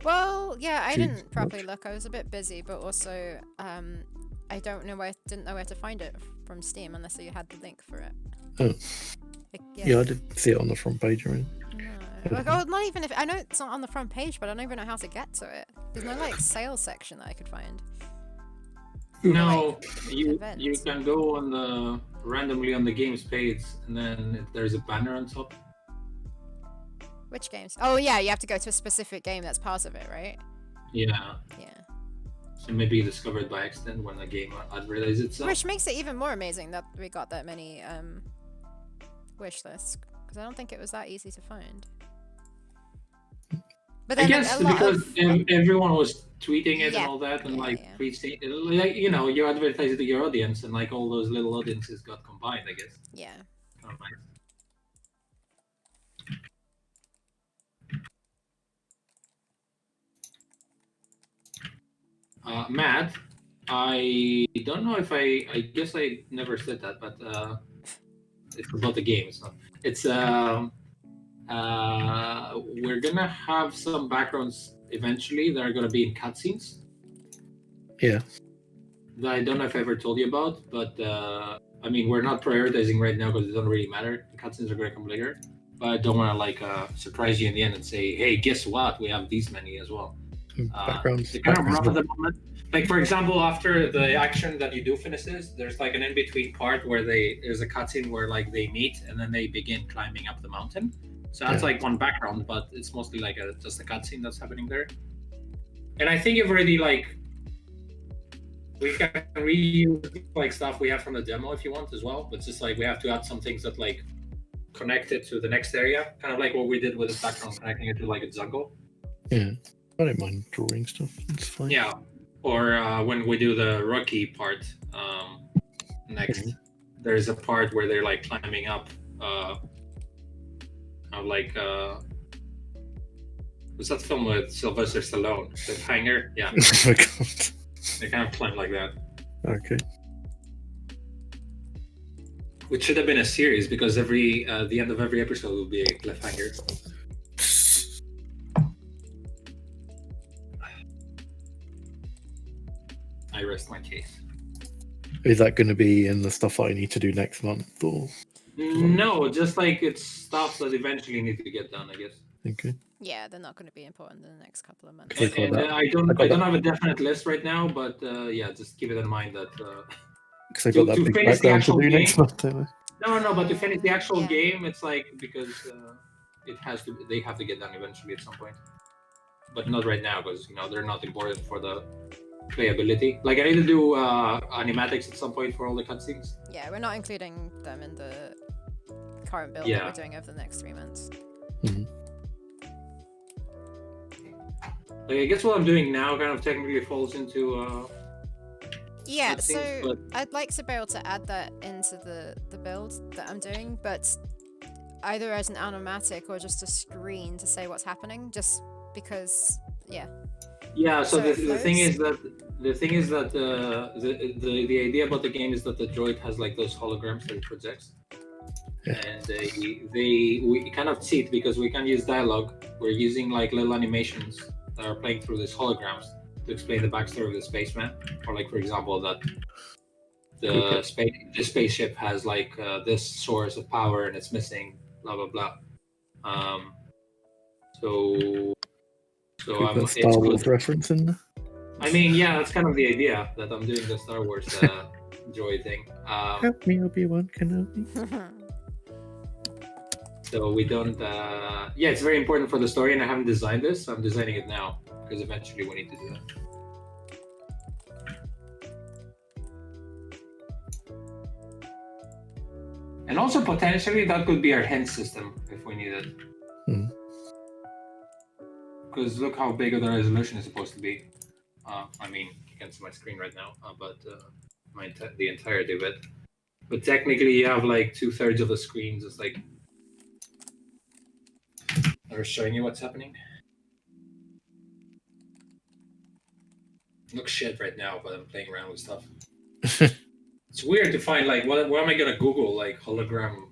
Well, yeah, I Too didn't properly much. look. I was a bit busy, but also I didn't know where to find it from Steam unless you had the link for it. Oh. Like, Yeah, I did see it on the front page. Right? No. Like, oh, not even if I know it's not on the front page, but I don't even know how to get to it. There's no like sales section that I could find. No, you events. can go on the randomly on the games page, and then there's a banner on top. Which games? Oh yeah, you have to go to a specific game that's part of it, right? Yeah. Yeah. So maybe discovered by accident when the game advertises itself. Which makes it even more amazing that we got that many wish lists, because I don't think it was that easy to find. But then I guess because everyone was tweeting it and all that, and tweeting, like, you advertise it to your audience, and like all those little audiences got combined, I guess. Yeah. Kind of nice. Matt, I don't know if I guess I never said that, but it's about the game. So it's we're gonna have some backgrounds eventually that are gonna be in cutscenes. Yeah. That I don't know if I ever told you about, but I mean, we're not prioritizing right now because it doesn't really matter. The cutscenes are gonna come later, but I don't want to surprise you in the end and say, hey, guess what? We have these many as well. Backgrounds. They kind of rough at the moment. Like, for example, after the action that you do finishes, there's like an in-between part where there's a cutscene where like they meet and then they begin climbing up the mountain. So that's like one background, but it's mostly like just a cutscene that's happening there. And I think you've already we can reuse like stuff we have from the demo if you want as well. But it's just like we have to add some things that like connect it to the next area, kind of like what we did with the background, connecting it to like a jungle. Yeah, I don't mind drawing stuff. It's fine. Yeah, or when we do the rookie part next, there's a part where they're like climbing up, what's that film with Sylvester Stallone? Cliffhanger? Yeah. Oh my god. They kind of climb like that. Okay. Which should have been a series because the end of every episode will be a cliffhanger. I rest my case. Is that going to be in the stuff I need to do next month, or? No, just like it's stuff that eventually need to get done, I guess. Okay. Yeah, they're not going to be important in the next couple of months. And I don't have a definite list right now, but yeah, just keep it in mind that because I got that big background to do next month. No, but to finish the actual game, it's like because they have to get done eventually at some point, but not right now because they're not important for the playability. Like I need to do animatics at some point for all the cutscenes. Yeah, we're not including them in the current build that we're doing over the next 3 months. Mm-hmm. Like I guess what I'm doing now kind of technically falls into yeah, so I'd like to be able to add that into the build that I'm doing, but either as an animatic or just a screen to say what's happening, just because yeah, so the thing is that the idea about the game is that the droid has like those holograms that it projects. Yeah. And we kind of cheat because we can't use dialogue. We're using like little animations that are playing through these holograms to explain the backstory of the spaceman, or like for example that the spaceship has like this source of power and it's missing, blah blah blah. So I'm a Star Wars reference in there. I mean, yeah, that's kind of the idea that I'm doing the Star Wars droid thing. Help me, Obi-Wan Kenobi. So we don't. Yeah, it's very important for the story, and I haven't designed this. So I'm designing it now because eventually we need to do that. And also potentially that could be our hint system if we need it. Because look how big the resolution is supposed to be. I mean, you can see my screen right now, but the entirety of it. But technically, you have like 2/3 of the screen just like they're showing you what's happening. Looks shit right now, but I'm playing around with stuff. It's weird to find like what am I gonna Google like hologram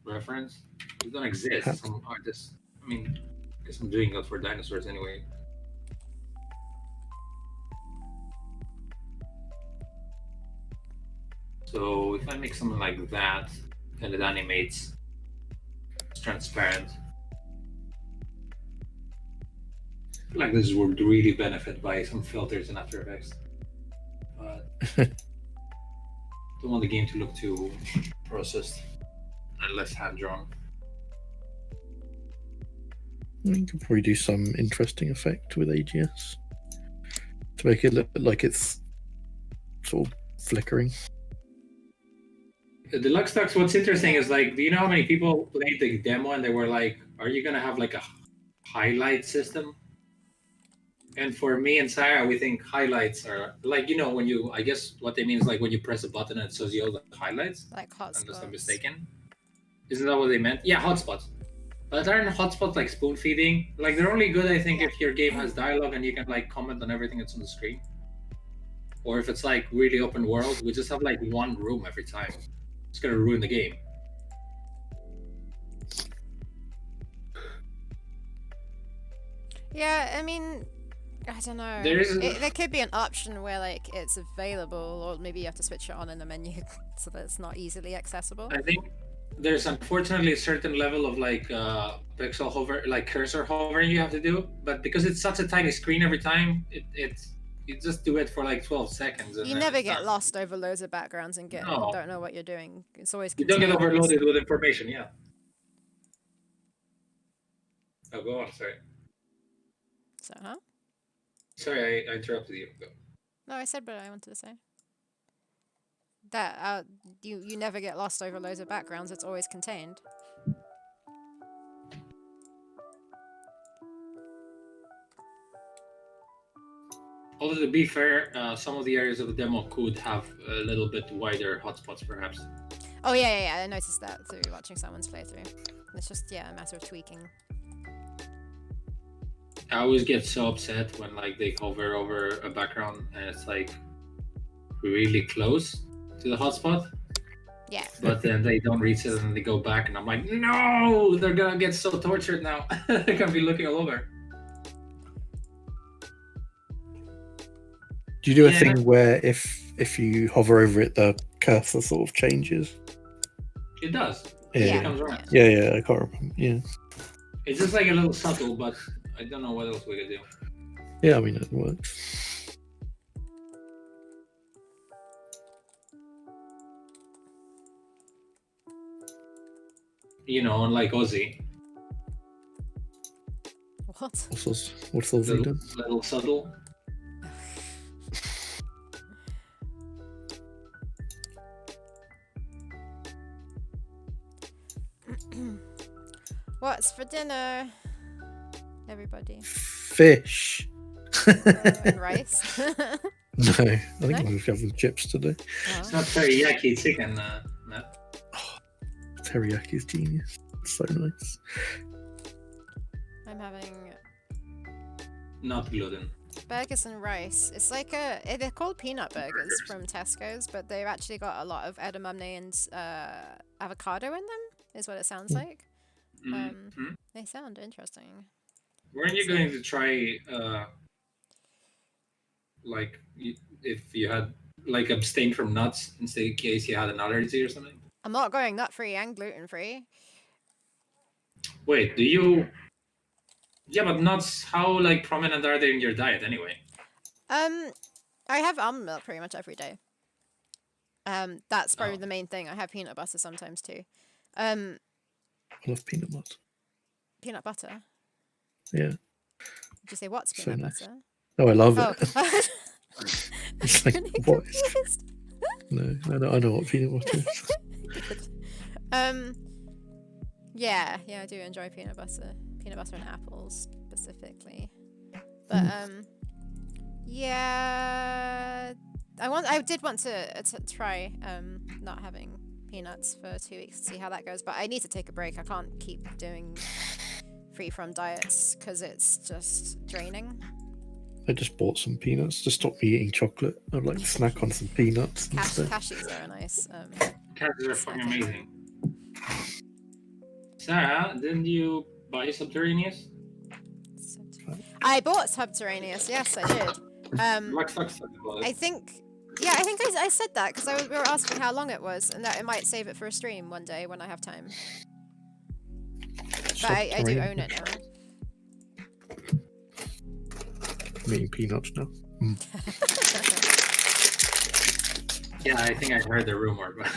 reference? It don't exist. Some artists. I mean, I guess I'm doing that for dinosaurs anyway. So if I make something like that and it animates, it's transparent. I feel like this would really benefit by some filters in After Effects. But don't want the game to look too processed and less hand-drawn. You could probably do some interesting effect with AGS to make it look like it's sort of flickering. The Deluxe Stocks, what's interesting is like, do you know how many people played the demo and they were like, are you gonna have like a highlight system? And for me and Sarah, we think highlights are like, when you, I guess what they mean is like when you press a button and it shows you all the highlights. Like hotspots. Unless I'm mistaken. Isn't that what they meant? Yeah, hotspots. But aren't hotspots like spoon feeding? Like they're only good, I think, if your game has dialogue and you can like comment on everything that's on the screen. Or if it's like really open world, we just have like one room every time. It's gonna ruin the game. Yeah, I mean, I don't know. There could be an option where like it's available, or maybe you have to switch it on in the menu so that it's not easily accessible. I think there's unfortunately a certain level of like pixel hover, like cursor hovering you have to do, but because it's such a tiny screen every time, you just do it for like 12 seconds. And you never get lost over loads of backgrounds and don't know what you're doing. It's always you don't get overloaded with information. Yeah. Oh, go on. Sorry. So, Sorry, I interrupted you. Go. No, I said what I wanted to say. That you never get lost over loads of backgrounds. It's always contained. Although to be fair, some of the areas of the demo could have a little bit wider hotspots, perhaps. Oh yeah. I noticed that through watching someone's playthrough. It's just a matter of tweaking. I always get so upset when like they hover over a background and it's like really close to the hotspot. Yeah. But then they don't reach it and they go back, and I'm like, no, they're gonna get so tortured now. They're gonna be looking all over. Do you do a thing where if you hover over it, the cursor sort of changes? It does. Yeah. It becomes red. Yeah, I can't remember. Yeah. It's just like a little subtle, but I don't know what else we could do. Yeah, I mean, it works. You know, unlike Ozzy. What? What's Ozzy done? Little subtle. What's for dinner, everybody? Fish. And rice. No, I think we're having chips today. It's not teriyaki chicken, Matt. Teriyaki is genius. It's so nice. I'm having Not gluten. burgers and rice. It's like they're called peanut burgers from Tesco's, but they've actually got a lot of edamame and avocado in them, is what it sounds like. They sound interesting. Weren't you going to try, like, if you had, like, abstain from nuts in case you had an allergy or something? I'm not going nut-free and gluten-free. Wait, do you... Yeah, but nuts, how, like, prominent are they in your diet anyway? I have almond milk pretty much every day. That's probably the main thing. I have peanut butter sometimes too. I love peanut butter. Peanut butter? Yeah. Did you say what's peanut butter? Oh, I love it. It's like, really what? confused. No, I know what peanut butter is. Yeah, I do enjoy peanut butter. Peanut butter and apples specifically. But yeah, I did want to try not having peanuts for 2 weeks to see how that goes, but I need to take a break. I can't keep doing free from diets because it's just draining. I just bought some peanuts to stop me eating chocolate. I'd like to snack on some peanuts instead. Cashews are a nice. Cashews are fucking amazing. Sarah, didn't you buy Subterraneous? I bought Subterraneous. Yes, I did. I think I said that because we were asking how long it was, and that I might save it for a stream one day when I have time. But I do own it now. I'm eating peanuts now. Yeah, I think I heard the rumor. But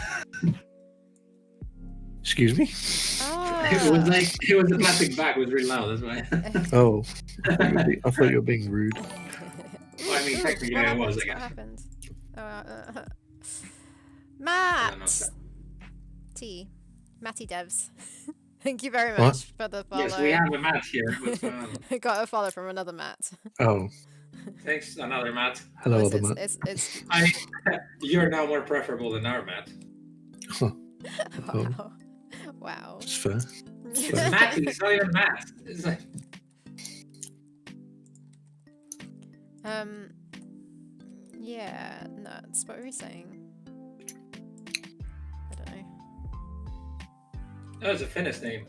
Excuse me? It was a plastic bag. It was really loud. That's why. Oh, I thought you were being rude. Well, I mean, technically, it was. I guess. What happened? Matt. Matty Devs. Thank you very much for the follow. Yes, we have a Matt here. Got a follow from another Matt. Oh. Thanks, another Matt. Hello, other Matt. It's... You're now more preferable than our Matt. Huh. Wow. It's fair. Matt, it's not even Matt. It's like... Yeah, nuts. What were we saying? I don't know. That was a Finnish name.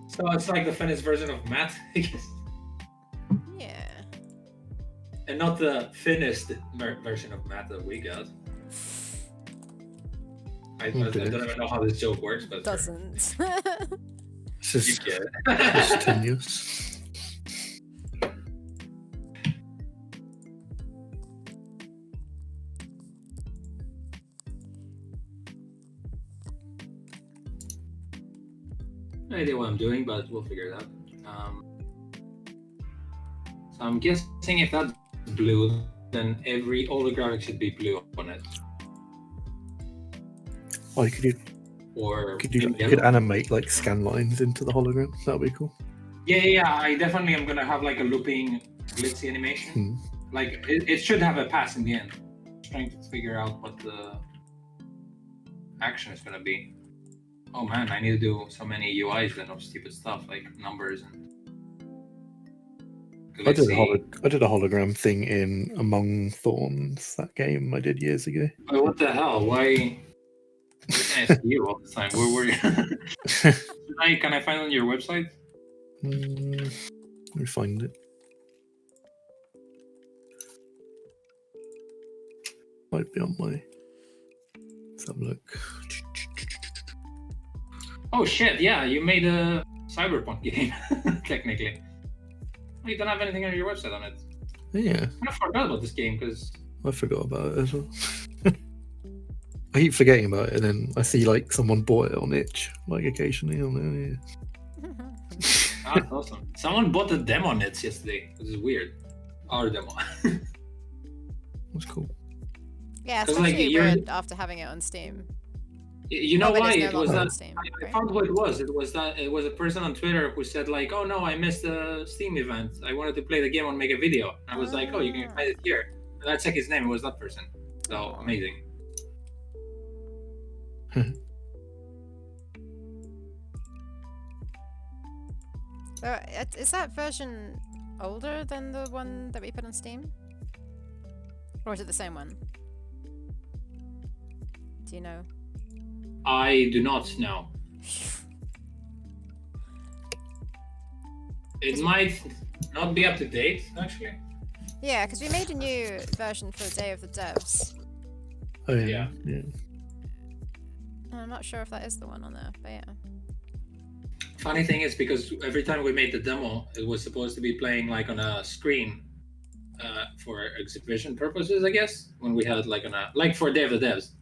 So it's like the Finnish version of Matt, I guess. Yeah. And not the finished version of Matt that we got. I don't even know how this joke works, but doesn't. This is tenuous. No idea what I'm doing, but we'll figure it out. So I'm guessing if that's blue, then all the graphics should be blue on it. Oh, you could do Or you could animate like scan lines into the hologram. That would be cool. Yeah. I definitely am gonna have like a looping glitzy animation. Like it should have a pass in the end. Just trying to figure out what the action is gonna be. Oh man, I need to do so many UIs then of stupid stuff like numbers and. I did a hologram thing in Among Thorns, that game I did years ago. Oh, what the hell? Why can't I see you all the time? Where were you? Can I find it on your website? Let me find it. Might be on my. Let's have a look. Oh shit! Yeah, you made a Cyberpunk game, technically. You don't have anything on your website on it. Yeah. I forgot about this game because I forgot about it as well. I keep forgetting about it, and then I see like someone bought it on itch, like occasionally on there. Yeah. That's awesome. Someone bought the demo on it yesterday, which is weird. Our demo. That's cool. Yeah, especially weird after having it on Steam. You know why it was that? Steam, I found what it was. It was a person on Twitter who said like, "Oh no, I missed the Steam event. I wanted to play the game and make a video." I was like, "Oh, you can find it here." And I checked his name. It was that person. So amazing. So, is that version older than the one that we put on Steam? Or is it the same one? Do you know? I do not know. It might not be up to date, actually. Yeah, because we made a new version for the Day of the Devs. Oh yeah. I'm not sure if that is the one on there, but yeah. Funny thing is, because every time we made the demo, it was supposed to be playing like on a screen for exhibition purposes, I guess. When we had like like for Day of the Devs,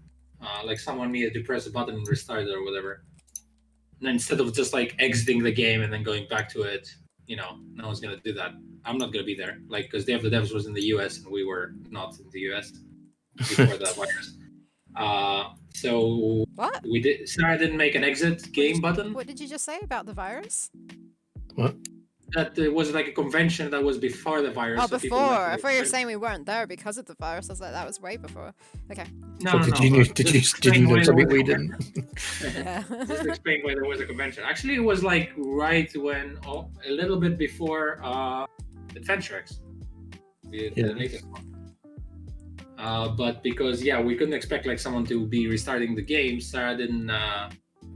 like someone needed to press a button and restart it or whatever. And then instead of just like exiting the game and then going back to it, no one's gonna do that. I'm not gonna be there, like because Day of the Devs was in the US and we were not in the US before that virus. So what? Sarah didn't make an exit game button. What did you just say about the virus? What? That it was like a convention that was before the virus. Oh, so before. I thought you were saying we weren't there because of the virus. I was like, that was way before. Okay. No. Did you know something we didn't? Yeah. Just explain why there was a convention. Actually, it was like right when a little bit before Adventure X, the latest one. But because we couldn't expect like someone to be restarting the game, Sarah didn't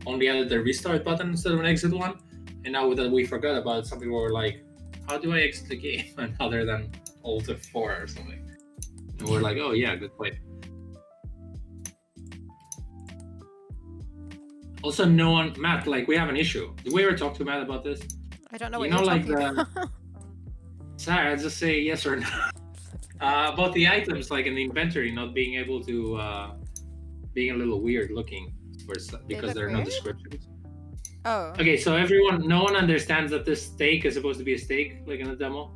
only added the restart button instead of an exit one. And now that we forgot about it, some people were like, "How do I exit the game?" other than Alt F4 or something. And we're like, "Oh yeah, good point." Also, no one, Matt, like we have an issue. Did we ever talk to Matt about this? I don't know what you're talking about. Sorry, just say yes or no. About the items, like in the inventory, not being able to, being a little weird looking because there are no descriptions. Oh. Okay, so no one understands that this steak is supposed to be a steak, like in the demo,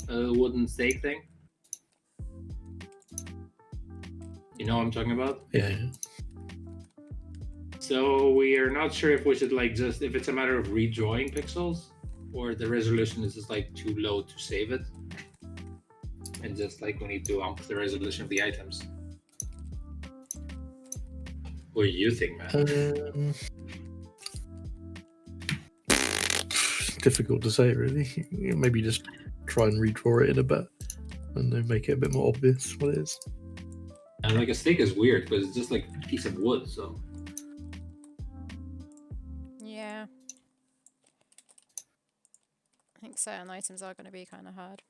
a wooden steak thing. You know what I'm talking about? Yeah. So we are not sure if we should like if it's a matter of redrawing pixels, or the resolution is just like too low to save it, and just like we need to up the resolution of the items. What do you think, man? Difficult to say, really. Maybe just try and redraw it in a bit, and then make it a bit more obvious what it is. And like a steak is weird because it's just like a piece of wood, so. Yeah. I think certain items are going to be kind of hard.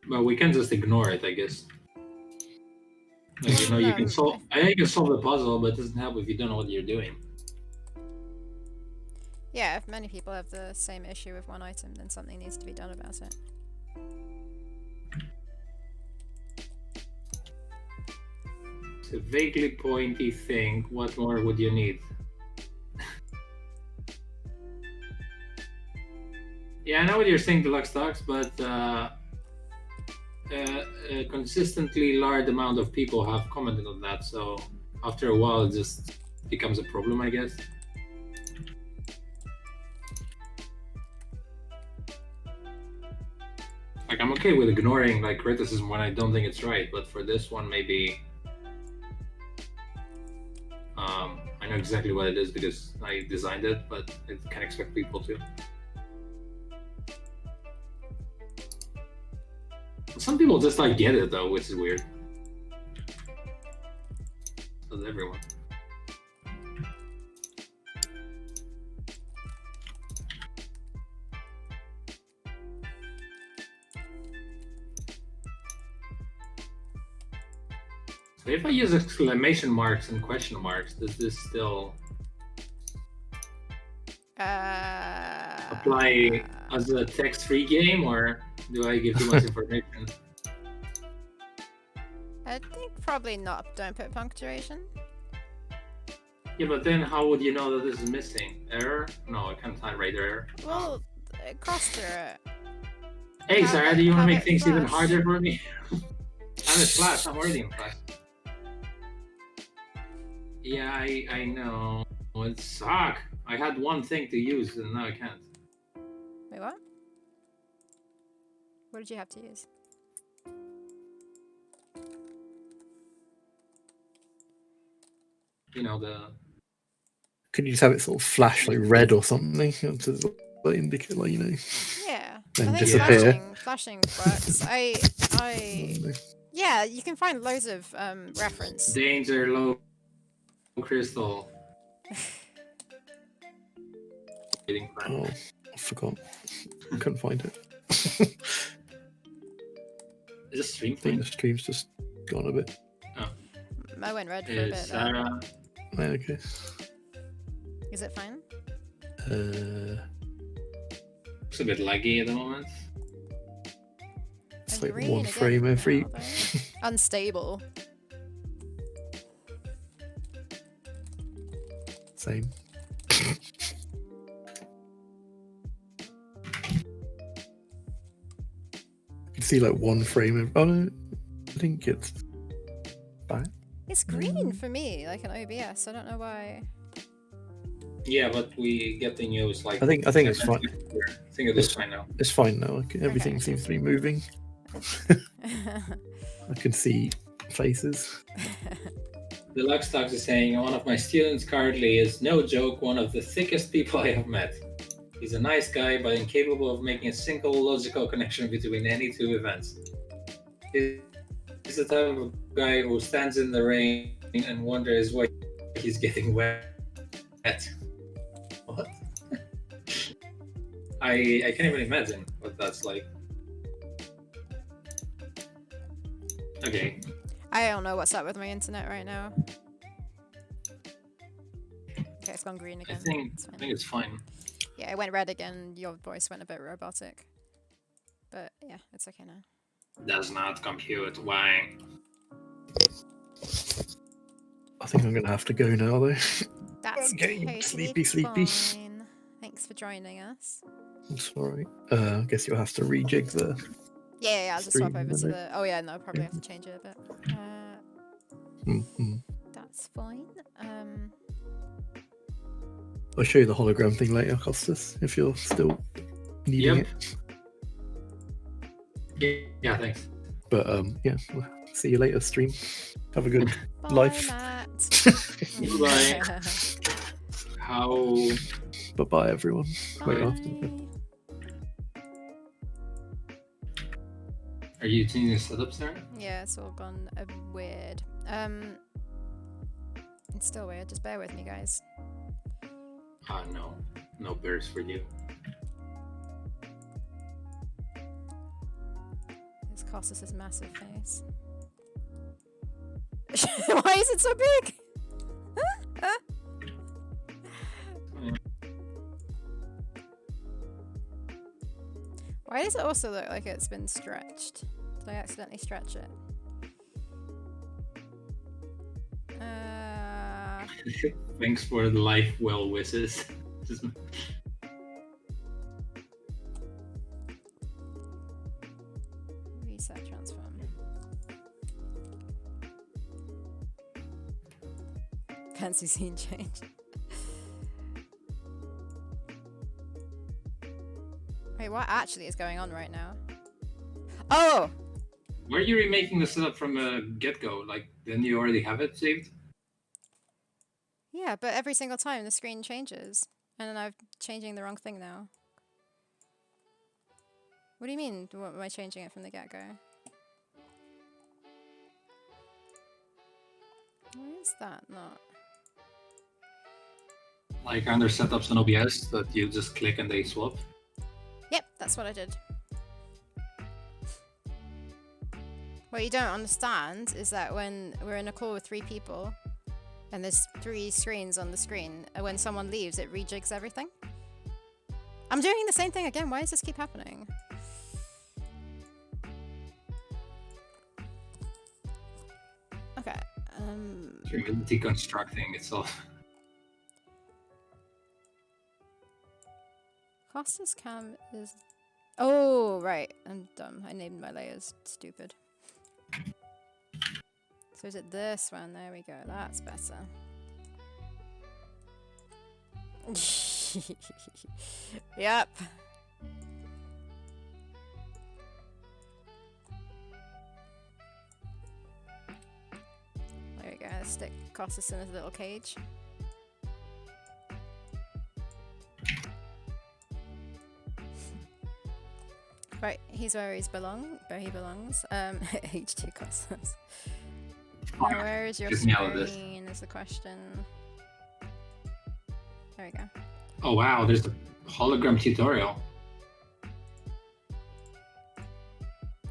Well, we can just ignore it, I guess. Like, you can solve. I think you can solve the puzzle, but it doesn't help if you don't know what you're doing. Yeah, if many people have the same issue with one item, then something needs to be done about it. It's a vaguely pointy thing. What more would you need? Yeah, I know what you're saying, Deluxe Talks, but a consistently large amount of people have commented on that, so after a while it just becomes a problem, I guess. Like, I'm okay with ignoring like criticism when I don't think it's right, but for this one, maybe I know exactly what it is because I designed it, but I can't expect people to. Some people just like get it though, which is weird. Does everyone? So if I use exclamation marks and question marks, does this still apply as a text-free game, or do I give too much information? I think probably not. Don't put punctuation. Yeah, but then how would you know that this is missing? Error? No, I can't write error. Well, cross through it. Hey, Sarah, do you want to make things even Flash. harder for me? I'm in Flash. I'm already in Flash. Yeah, I know. It sucks. I had one thing to use, and now I can't. Wait, what? What did you have to use? You know, the... Could you just have it sort of flash like red or something to indicate, like, you know? Yeah. Then I think disappear. flashing works. Yeah, you can find loads of reference. Danger, low crystal. Oh, I forgot. I couldn't find it. Is this stream I think thing? the stream's just gone a bit. Oh. I went red for a bit. Sarah... Oh, okay. Is it fine? It's a bit laggy at the moment. It's And like green one again frame every. now, though. Unstable. Same. You can see like one frame. Oh no, I think it's back. It's green for me, like an OBS. I don't know why. Yeah, but we get the news like... I think it's fine. I think it is fine now. It's fine now. Everything Okay. seems to be moving. I can see faces. The Luxtox is saying, one of my students currently is, no joke, one of the thickest people I have met. He's a nice guy, but incapable of making a single logical connection between any two events. He's the type of guy who stands in the rain and wonders why he's getting wet. What? I can't even imagine what that's like. Okay. I don't know what's up with my internet right now. Okay, it's gone green again. I think it's fine. Yeah, it went red again. Your voice went a bit robotic. But yeah, it's okay now. Does not compute. Why? I think I'm gonna have to go now though. That's I'm getting totally sleepy. fine. Thanks for joining us. It's alright. I guess you'll have to rejig the. Yeah, I'll just swap Stream, over to won't the... Oh yeah, no, I'll probably have to change it a bit. That's fine. I'll show you the hologram thing later, Costas, if you're still needing it. Yeah, thanks. But yeah, we'll see you later, stream. Have a good Bye, life. Matt. Goodbye. How... Bye-bye, everyone. Wait, Bye. after. Are you changing the setup, Sarah? Yeah, it's all gone weird. It's still weird. Just bear with me, guys. No. No bears for you. This Costas' massive face. Why is it so big? Why does it also look like it's been stretched? Did I accidentally stretch it? Thanks for the life well wishes. Reset transform. Fancy scene change. Wait, what actually is going on right now? Oh! Were you remaking the setup from a get-go? Like, then you already have it saved? Yeah, but every single time the screen changes. And then I'm changing the wrong thing now. What do you mean, what, am I changing it from the get-go? Why is that not? Like under setups on OBS that you just click and they swap? Yep, that's what I did. What you don't understand is that when we're in a call with 3 people and there's 3 screens on the screen, when someone leaves, it rejigs everything. I'm doing the same thing again. Why does this keep happening? Okay. You're deconstructing itself. Costa's cam is... Oh, right. I'm dumb. I named my layers. Stupid. So is it this one? There we go. That's better. Yep. There we go. Let's stick Costas in his little cage. Right, he's where he belongs. H2 Costas. Now, where is your screen is the question. There we go. Oh wow, there's the hologram tutorial.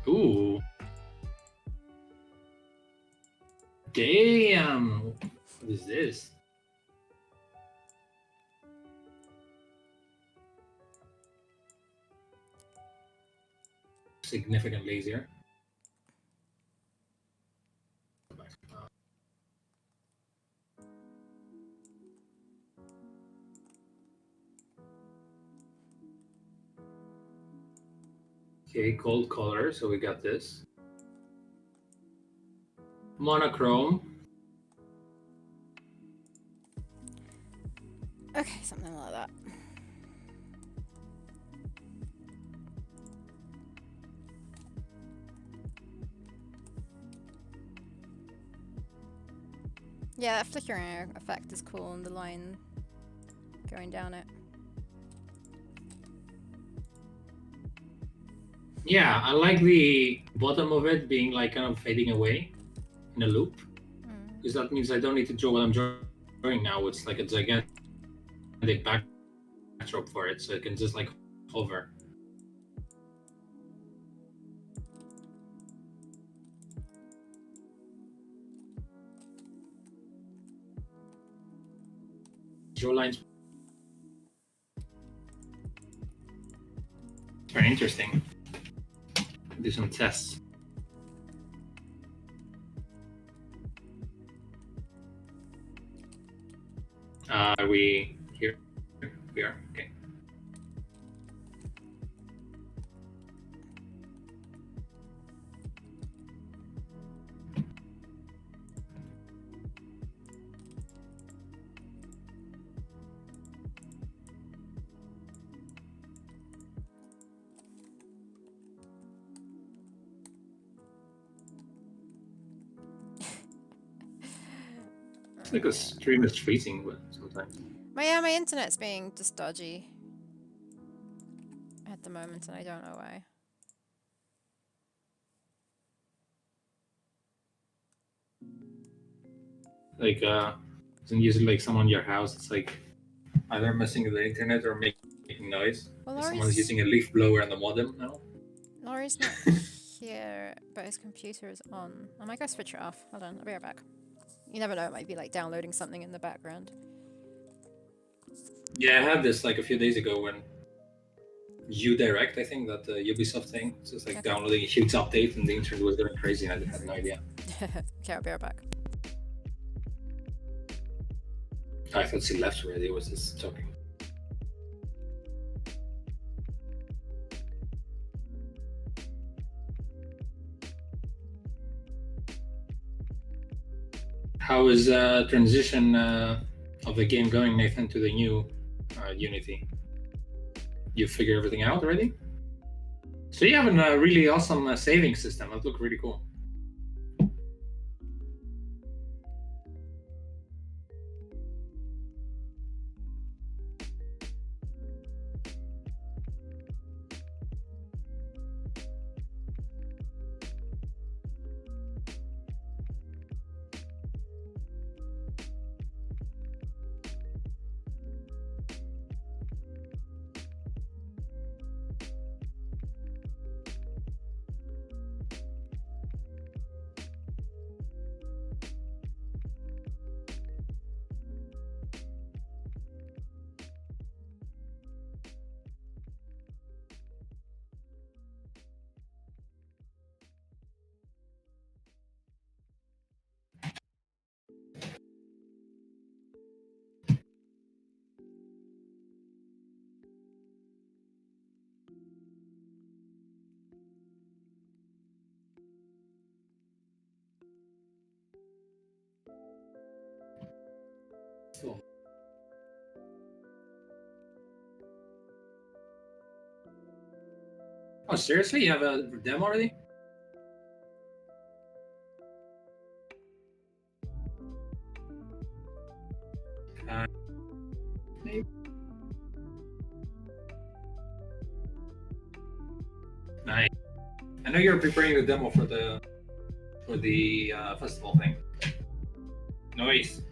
Ooh. Damn. What is this? Significantly easier. Okay, cold color, so we got this. Monochrome. Okay, something like that. Yeah, that flickering effect is cool and the line going down it. Yeah, I like the bottom of it being like kind of fading away in a loop. Because that means I don't need to draw what I'm drawing now. It's like a gigantic backdrop for it, so it can just like hover. Draw lines. Very interesting. Do some tests. Are we here? We are. Okay. It's like a stream is freezing sometimes. My internet's being just dodgy at the moment, and I don't know why. Like isn't usually like someone in your house, it's like either messing with the internet or making noise. Well, Someone's using a leaf blower on the modem now. Laurie's not here, but his computer is on. I might go switch it off. Hold on, I'll be right back. You never know, it might be like downloading something in the background. Yeah, I had this like a few days ago when UDirect, I think, that Ubisoft thing. It's just like downloading a huge update and the internet was going crazy and I had no idea. Okay, I'll be right back. I thought she left already, was just talking. How is transition of the game going, Nathan, to the new Unity? You figure everything out already? So you have a really awesome saving system. That looks really cool. Cool. Oh, seriously? You have a demo already? Maybe. Nice. I know you're preparing the demo for the festival thing. Nice.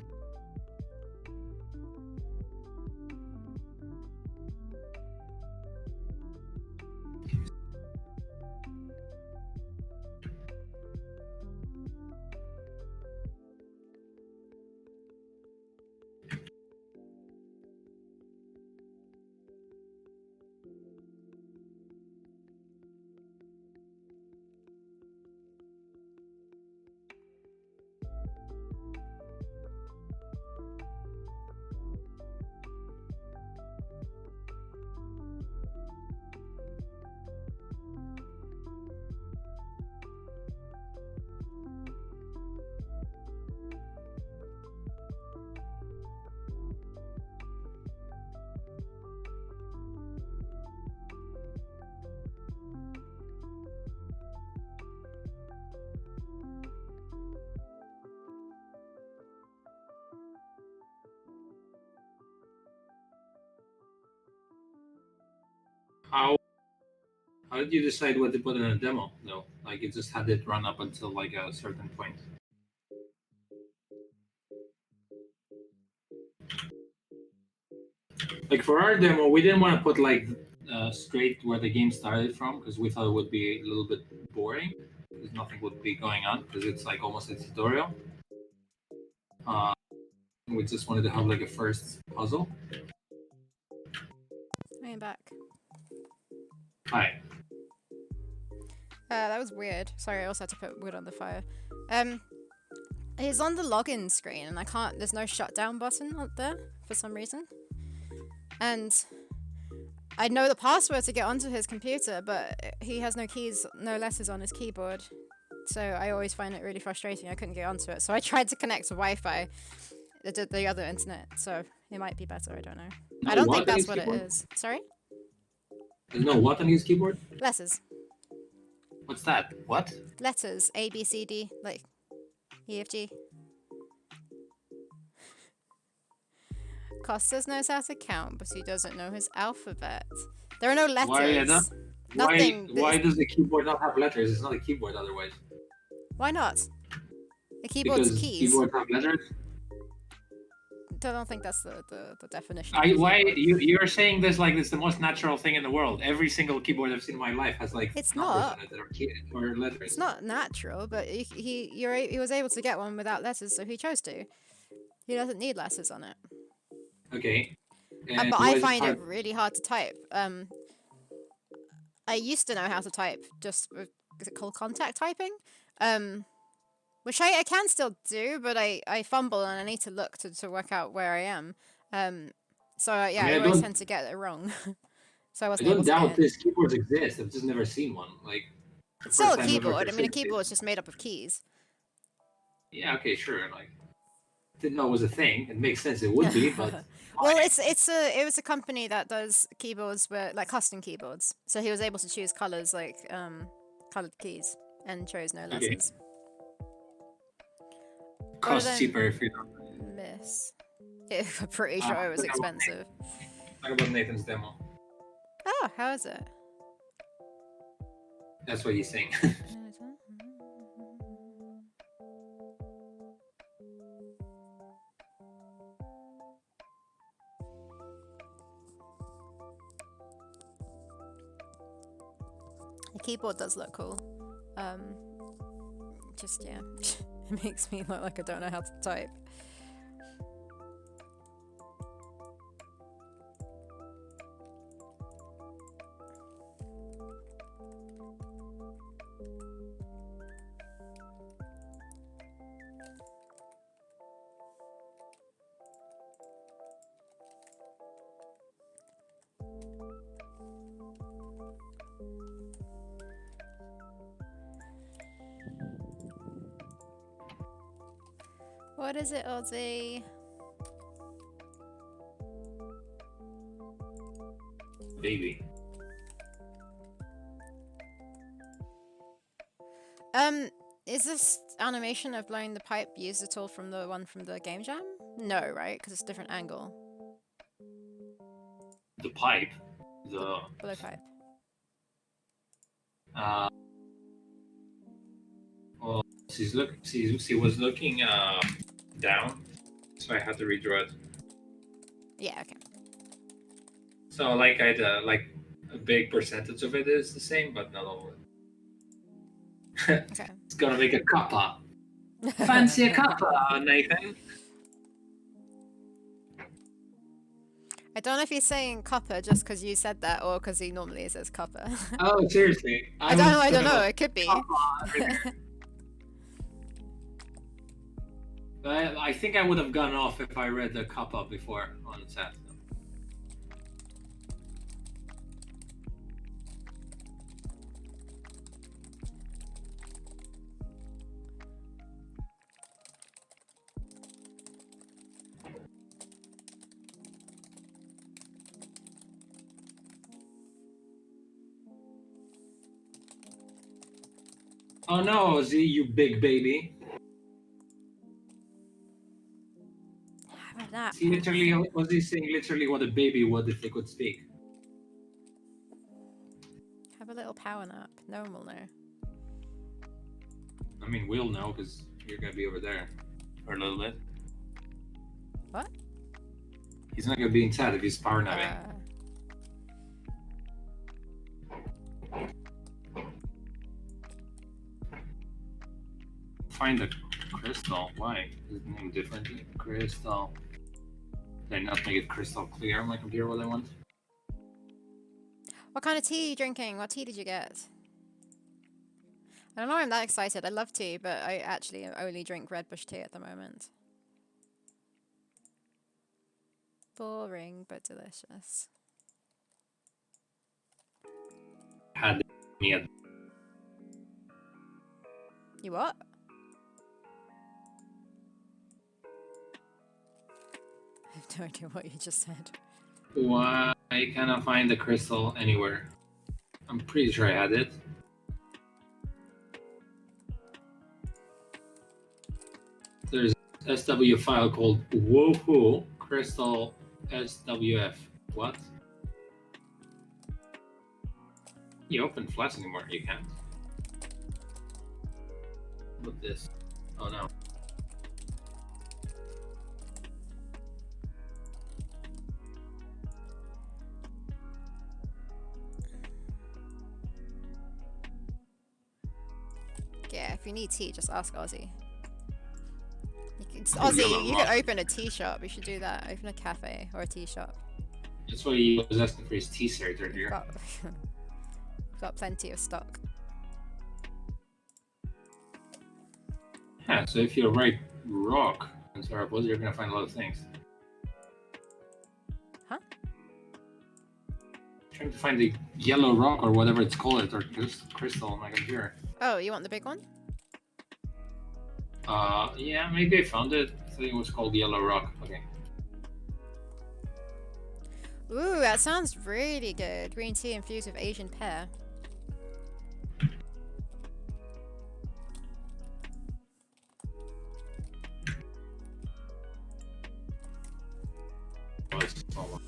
How did you decide what to put in a demo? No, like you just had it run up until like a certain point. Like for our demo, we didn't want to put like straight where the game started from because we thought it would be a little bit boring because nothing would be going on because it's like almost a tutorial. We just wanted to have like a first puzzle. I am back. Hi. That was weird. Sorry, I also had to put wood on the fire. He's on the login screen and I can't, there's no shutdown button up there for some reason. And I know the password to get onto his computer, but he has no keys, no letters on his keyboard. So I always find it really frustrating. I couldn't get onto it. So I tried to connect to Wi-Fi, the other internet. So it might be better, I don't know. No, I don't think that's what keyboard? it is. Sorry? There's no what on his keyboard? Letters. What's that? What? Letters. A, B, C, D. Like E, F, G. Costas knows how to count, but he doesn't know his alphabet. There are no letters. Why does the keyboard not have letters? It's not a keyboard otherwise. Why not? The keyboard's Because keys. keyboards have letters? I don't think that's the definition. You're saying this like it's the most natural thing in the world. Every single keyboard I've seen in my life has like It's numbers not. on it that are key or letters. It's not natural, but he was able to get one without letters, so he chose to. He doesn't need letters on it. Okay. But I find it really hard to type. I used to know how to type, just with, is it called contact typing? Which I can still do, but I fumble and I need to look to work out where I am. So yeah, I always tend to get it wrong. So I wasn't able to doubt these keyboards exist. I've just never seen one. Like it's still a keyboard. I mean, a keyboard's just made up of keys. Yeah. Okay. Sure. Like. didn't know it was a thing. It makes sense it would be, but well, it was a company that does keyboards with like custom keyboards. So he was able to choose colors like colored keys and chose no okay. letters. Costs cheaper if you don't. Miss. I'm pretty sure it was expensive. Talk about Nathan's demo. Oh, how is it? That's what he's saying. The keyboard does look cool. Just yeah, it makes me look like I don't know how to type. What is it, Ozzy? Baby. Is this animation of blowing the pipe used at all from the one from the game jam? No, right? Because it's a different angle. The pipe. The blowpipe. Well, she was looking down, so I had to redraw it. Yeah. Okay. So like like a big percentage of it is the same, but not all of it. Okay. It's gonna make a cuppa. Fancy a cuppa, Nathan. I don't know if he's saying copper just because you said that, or because he normally says copper. Oh, seriously? I don't know. It could be. I think I would have gone off if I read the cuppa before on the chat. Oh no, Z, you big baby. How about that? See, literally, was he saying literally what a baby would if they could speak? Have a little power nap. No one will know. I mean, we'll know because you're gonna be over there for a little bit. What? He's not gonna be inside if he's power napping. Find the crystal. Why? Is the name different? Crystal. Did I not make it crystal clear on my computer what I want? What kind of tea are you drinking? What tea did you get? I don't know why I'm that excited. I love tea, but I actually only drink red bush tea at the moment. Boring, but delicious. Had me at. You what? I have no idea what you just said. Why can't I find the crystal anywhere? I'm pretty sure I had it. There's a SW file called woohoo crystal SWF. What? You open Flash anymore? You can't. What this? Oh no. Yeah, if you need tea, just ask Ozzy. Ozzy, you could open a tea shop. You should do that. Open a cafe or a tea shop. That's what he was asking for his tea cert earlier. Got plenty of stock. Yeah, so if you write rock in Theropods, you're gonna find a lot of things. Huh? Trying to find the yellow rock or whatever it's called, or crystal on my computer. Oh, you want the big one? Yeah, maybe I found it. I think it was called Yellow Rock. Okay. Ooh, that sounds really good. Green tea infused with Asian pear. Oh, it's a small one.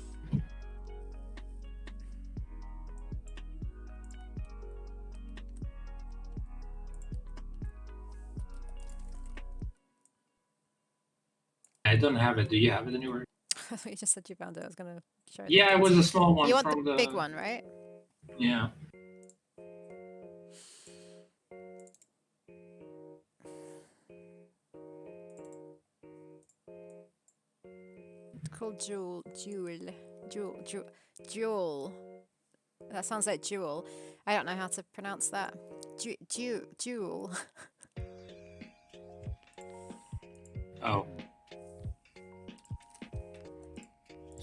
I don't have it. Do you have it anywhere? You just said you found it. I was gonna show it. Yeah, it was a small one. You want from the big one, right? Yeah. It's called Jewel. That sounds like jewel. I don't know how to pronounce that. Jewel. Oh.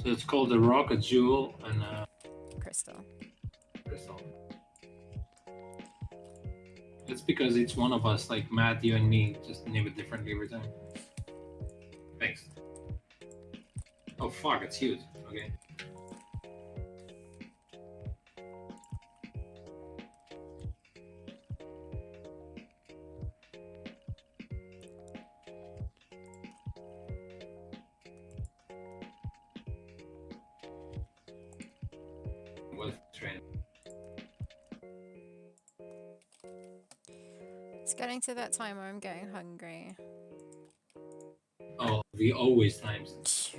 So it's called a rock, a jewel, and a Crystal. crystal. It's because each one of us, like Matt, you and me, just name it differently every time. Thanks. Oh fuck, it's huge. Okay. Train. It's getting to that time where I'm getting hungry. Oh, the always times.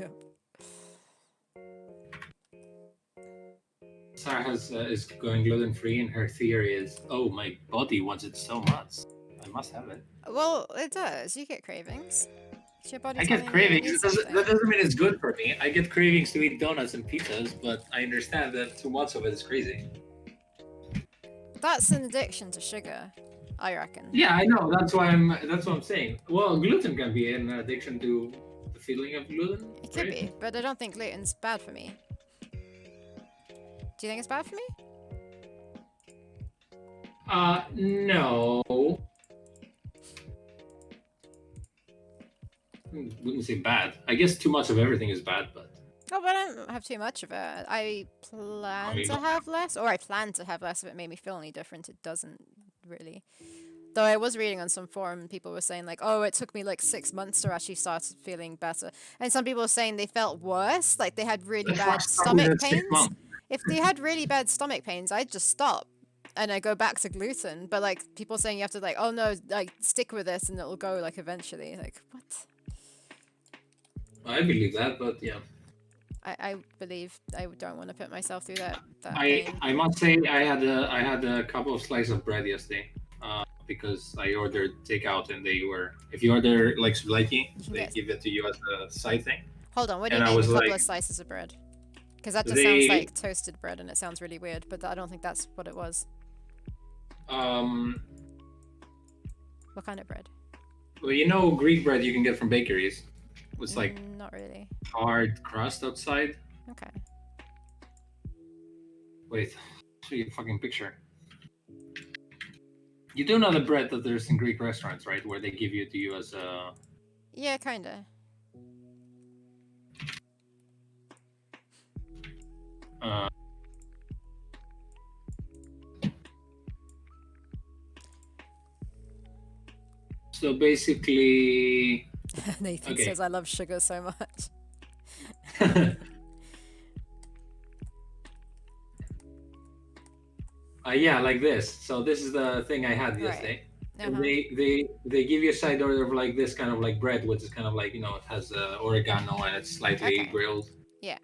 Sarah is going gluten free, and her theory is, oh, my body wants it so much, I must have it. Well, it does. You get cravings. It's your body. I get cravings. That doesn't mean it's good for me. I get cravings to eat donuts and pizzas, but I understand that too much of it is crazy. That's an addiction to sugar, I reckon. Yeah, I know. That's what I'm saying. Well, gluten can be an addiction to the feeling of gluten. It could be, but I don't think gluten's bad for me. Do you think it's bad for me? No. Wouldn't say bad. I guess too much of everything is bad, but. Oh, but I don't have too much of it. I plan to have less, or I plan to have less. If it made me feel any different, it doesn't really. Though I was reading on some forum, people were saying like, oh, it took me like 6 months to actually start feeling better. And some people were saying they felt worse, like they had really bad stomach pains. If they had really bad stomach pains, I'd just stop and I go back to gluten. But like people saying you have to like, oh no, like stick with this and it'll go like eventually. Like what? I believe that, but yeah. I believe I don't want to put myself through that. I must say I had a couple of slices of bread yesterday. Because I ordered takeout and they were, if you order like sublaki, they give it to you as a side thing. Hold on, what do you mean a couple of slices of bread? Because that just sounds like toasted bread and it sounds really weird, but I don't think that's what it was. What kind of bread? Well, you know Greek bread you can get from bakeries. It's like not really hard crust outside. Okay. Wait, show you a fucking picture. You do know the bread that there's in Greek restaurants, right? Where they give it to you as a... Yeah, kinda. So basically... Nathan says I love sugar so much. Yeah, like this. So this is the thing I had yesterday. Right. And they give you a side order of like this kind of like bread, which is kind of like, you know, it has oregano and it's slightly grilled. Yeah.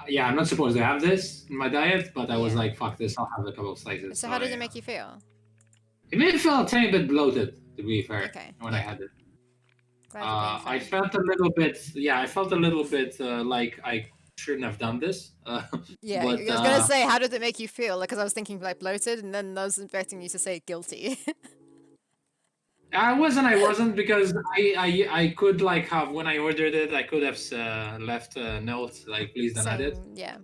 Yeah, I'm not supposed to have this in my diet, but I was like, fuck this, I'll have a couple of slices. So how did it make you feel? It made me feel a tiny bit bloated, to be fair, when I had it. I felt a little bit, I felt a little bit like I shouldn't have done this. Yeah, but, I was gonna say, how did it make you feel? Because I was thinking like bloated, and then I was expecting you to say guilty. I wasn't because I could like have, when I ordered it, I could have left a note like please don't add it. Yeah.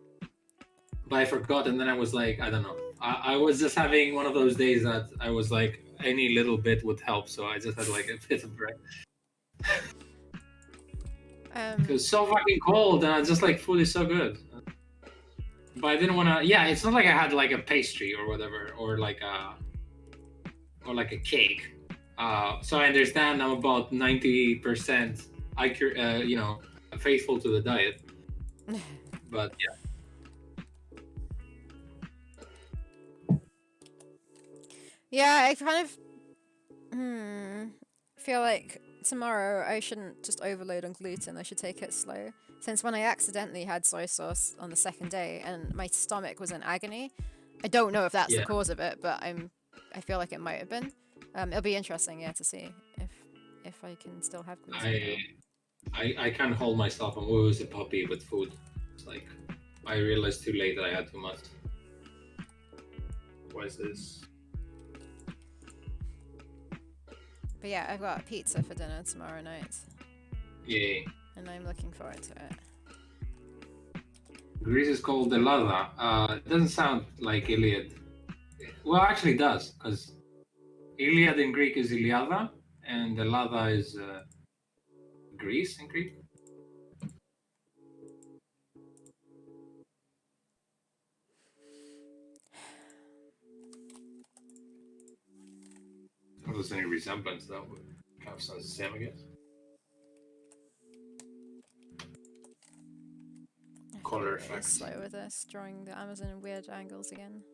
But I forgot, and then I was like, I don't know. I was just having one of those days that I was like, any little bit would help. So I just had like a bit of bread. It was so fucking cold, and I just like food is so good. But I didn't want to. Yeah, it's not like I had like a pastry or whatever, or like a cake. So I understand I'm about 90% faithful to the diet. But yeah. Yeah, I kind of feel like tomorrow I shouldn't just overload on gluten. I should take it slow. Since when I accidentally had soy sauce on the second day and my stomach was in agony, I don't know if that's the cause of it, but I feel like it might have been. It'll be interesting, to see if I can still have gluten. I can't hold myself. I'm always a puppy with food. It's like I realized too late that I had too much. What is this? But yeah, I've got pizza for dinner tomorrow night. Yay. And I'm looking forward to it. Greece is called Elada. It doesn't sound like Iliad. Well, actually it does, because Iliad in Greek is Iliada, and Elada is Greece in Greek. If there's any resemblance, that would kind of sounds the same, I guess. Color effects. Slow with this, drawing the Amazon in weird angles again.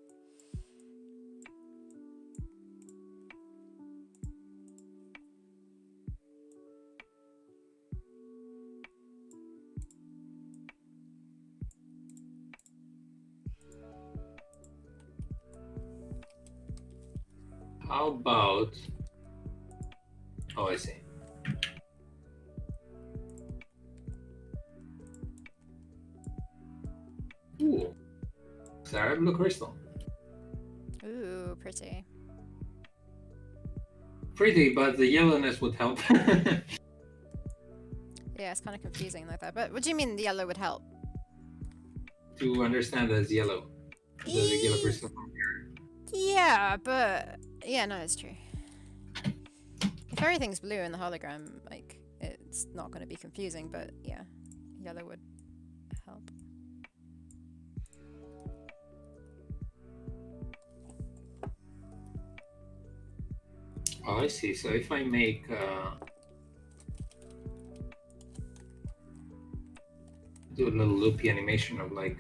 How about... Oh, I see. Ooh. Sarah Blue Crystal. Ooh, pretty. Pretty, but the yellowness would help. Yeah, it's kind of confusing like that. But what do you mean the yellow would help? To understand that it's yellow. The yellow crystal from here. Yeah, but... Yeah, no, it's true. If everything's blue in the hologram, like, it's not going to be confusing, but yeah, yellow would help. Oh, I see. So if I make... do a little loopy animation of like...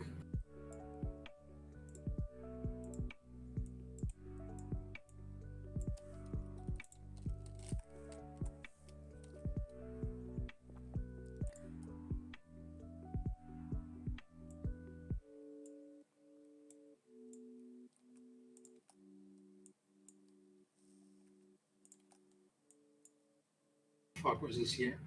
Fuck was this here?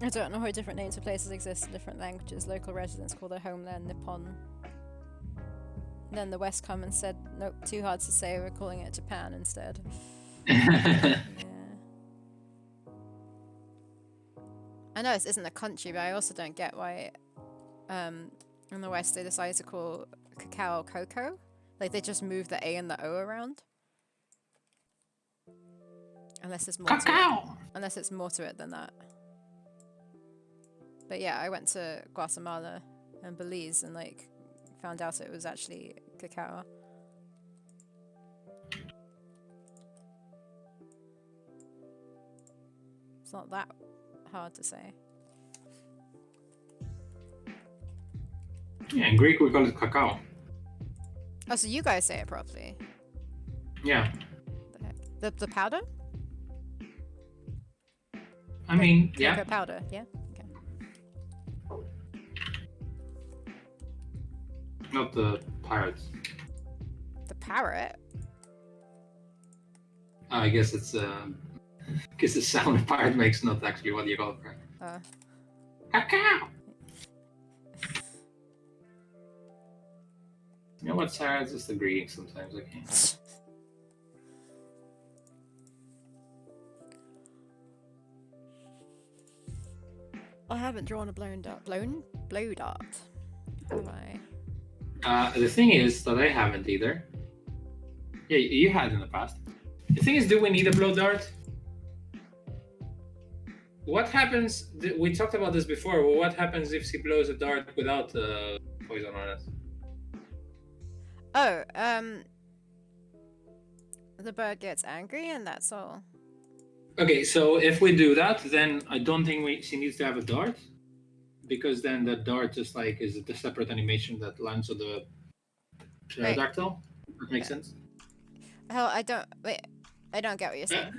I don't know how different names for places exist in different languages. Local residents call their homeland Nippon. Then the West come and said, nope, too hard to say, we're calling it Japan instead. Yeah. I know this isn't a country, but I also don't get why in the West they decided to call cacao cocoa. Like they just move the A and the O around. Unless it's more unless it's more to it than that. But yeah, I went to Guatemala and Belize and like found out it was actually cacao. It's not that hard to say. Yeah, in Greek we call it cacao. Oh, so you guys say it properly? Yeah. The powder? I mean, Cocoa yeah. powder, yeah? Okay. Not the pirates. The parrot? I guess it's because the sound a pirate makes, not actually what you call it. Cacao! You know what, Sarah? It's just a greeting sometimes, okay? I haven't drawn a blow dart. Have I? The thing is that I haven't either. Yeah, you had in the past. The thing is, do we need a blow dart? What happens? We talked about this before. Well, what happens if she blows a dart without poison on it? Oh, the bird gets angry and that's all. Okay, so if we do that, then I don't think she needs to have a dart, because then the dart just like is a separate animation that lands on the pterodactyl. That makes sense. Hell, I don't get what you're saying.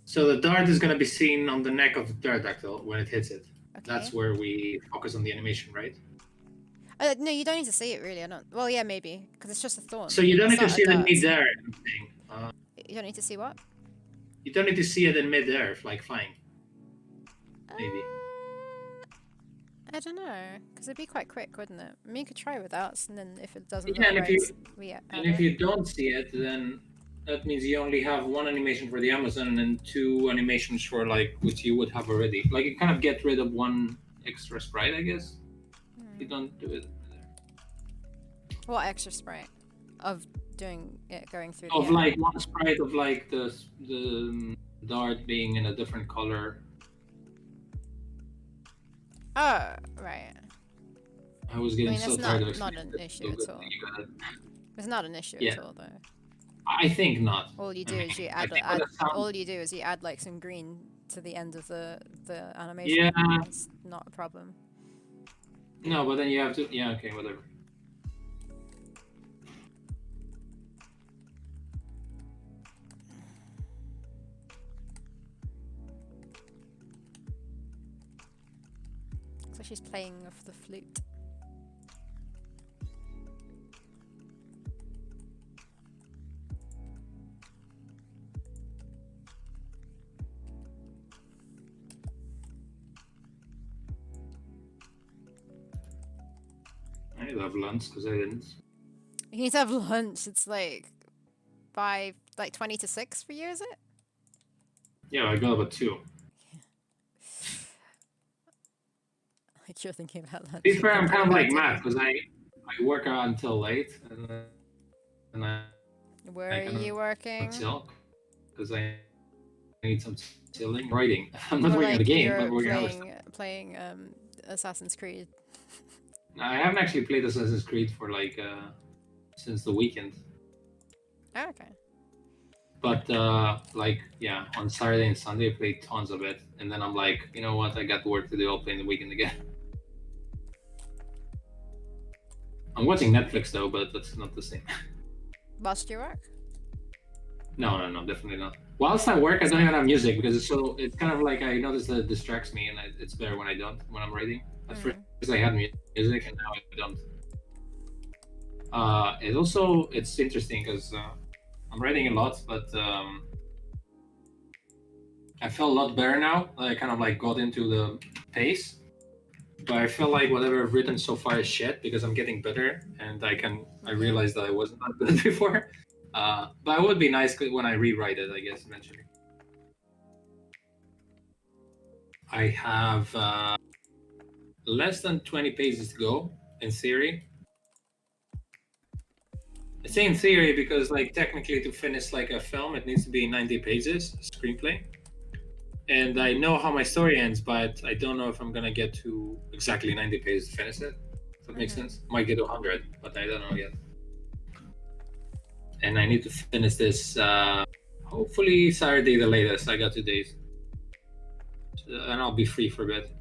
So the dart is going to be seen on the neck of the pterodactyl when it hits it. Okay. That's where we focus on the animation, right? No, you don't need to see it really. I don't. Well, yeah, maybe because it's just a thorn. So you don't It's need to not see a it in dart. midair. You don't need to see what? You don't need to see it in midair, like flying. Maybe. I don't know, because it'd be quite quick, wouldn't it? I mean, you could try without, and then if it doesn't Yeah, look and right, if you don't see it, then that means you only have one animation for the Amazon and two animations for like which you would have already. Like you kind of get rid of one extra sprite, I guess. You don't do it there. What extra sprite of doing it going through? Of like one sprite of like the dart being in a different color. Oh, right. I was getting so tired of not an issue at all. It's not an issue at all, though. I think not. All you do is you add like some green to the end of the animation. Yeah. It's not a problem. No, but then you have to. Yeah. Okay. Whatever. So she's playing with the flute. I need to have lunch because I didn't. You need to have lunch. It's like 20 to 6 for you, is it? Yeah, I got about 2. Like you're thinking about lunch. To be fair, I'm kind of like mad because I work until late and I. Where are you working? Because I need some chilling. Writing. I'm not working on the game, but working on playing Assassin's Creed. I haven't actually played Assassin's Creed for like since the weekend. Oh, okay. But like yeah, on Saturday and Sunday I played tons of it, and then I'm like, you know what? I got work to do. I'll play in the weekend again. I'm watching Netflix though, but that's not the same. Whilst you work? No, definitely not. Whilst I work, I don't even have music because it's kind of like I notice that it distracts me, and it's better when I'm writing. At first I had music, and now I don't. It's interesting because I'm writing a lot, but I feel a lot better now. I kind of like got into the pace, but I feel like whatever I've written so far is shit because I'm getting better, and I realized that I wasn't that good before. But it would be nice when I rewrite it, I guess, eventually. I have less than 20 pages to go in theory. I say in theory because, like, technically to finish like a film, it needs to be 90 pages screenplay. And I know how my story ends, but I don't know if I'm gonna get to exactly 90 pages to finish it. If that makes sense. Might get to 100, but I don't know yet. And I need to finish this hopefully Saturday the latest. I got 2 days. And I'll be free for a bit.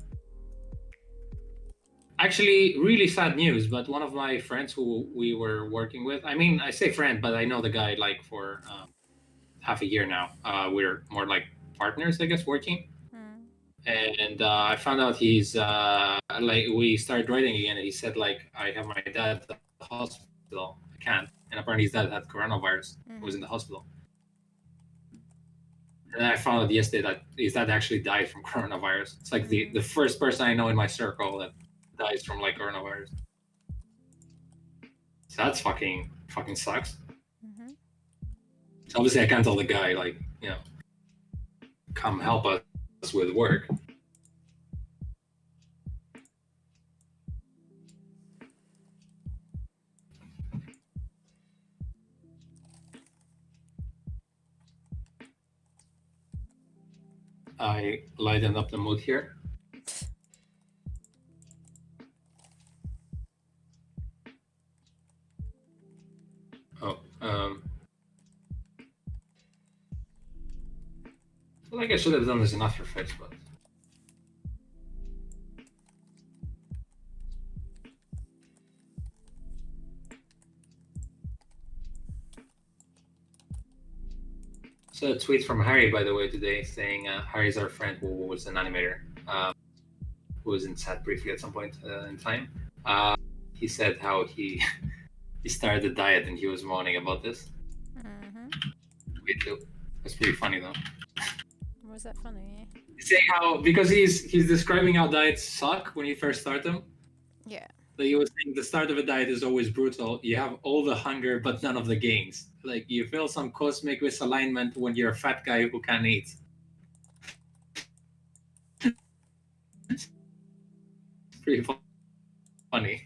Actually, really sad news, but one of my friends who we were working with, I mean, I say friend, but I know the guy like for half a year now. We're more like partners, I guess, working. And I found out he's like, we started writing again, and he said, like, I have my dad at the hospital. I can't. And apparently his dad had coronavirus. He was in the hospital. And then I found out yesterday that his dad actually died from coronavirus. It's like the first person I know in my circle that dies from like coronavirus. So that's fucking sucks. So obviously I can't tell the guy, like, you know, come help us with work. I lightened up the mood here. Oh, I feel like I should have done this in After Effects, but so a tweet from Harry, by the way, today saying Harry's our friend who was an animator, who was in chat briefly at some point in time. He said how he started a diet and he was moaning about this. Tweet too. That's pretty funny though. Was that funny? Saying how, because he's describing how diets suck when you first start them. Yeah. Like he was saying, the start of a diet is always brutal. You have all the hunger, but none of the gains. Like you feel some cosmic misalignment when you're a fat guy who can't eat. It's pretty funny.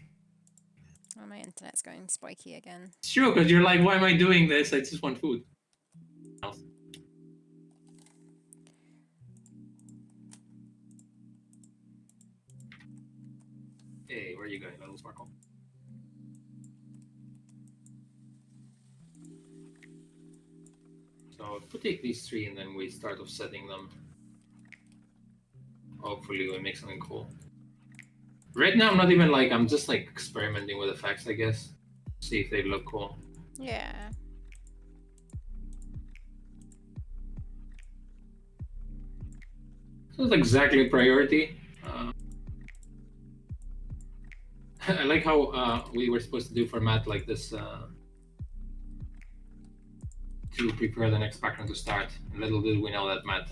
Oh, my internet's going spiky again. It's true, because you're like, why am I doing this? I just want food. Hey, where are you going, little sparkle? So we'll take these 3 and then we start offsetting them. Hopefully we make something cool. Right now I'm not even like, I'm just like experimenting with effects, I guess. See if they look cool. Yeah. So it's exactly a priority. I like how we were supposed to do for Matt like this to prepare the next background to start. Little did we know that Matt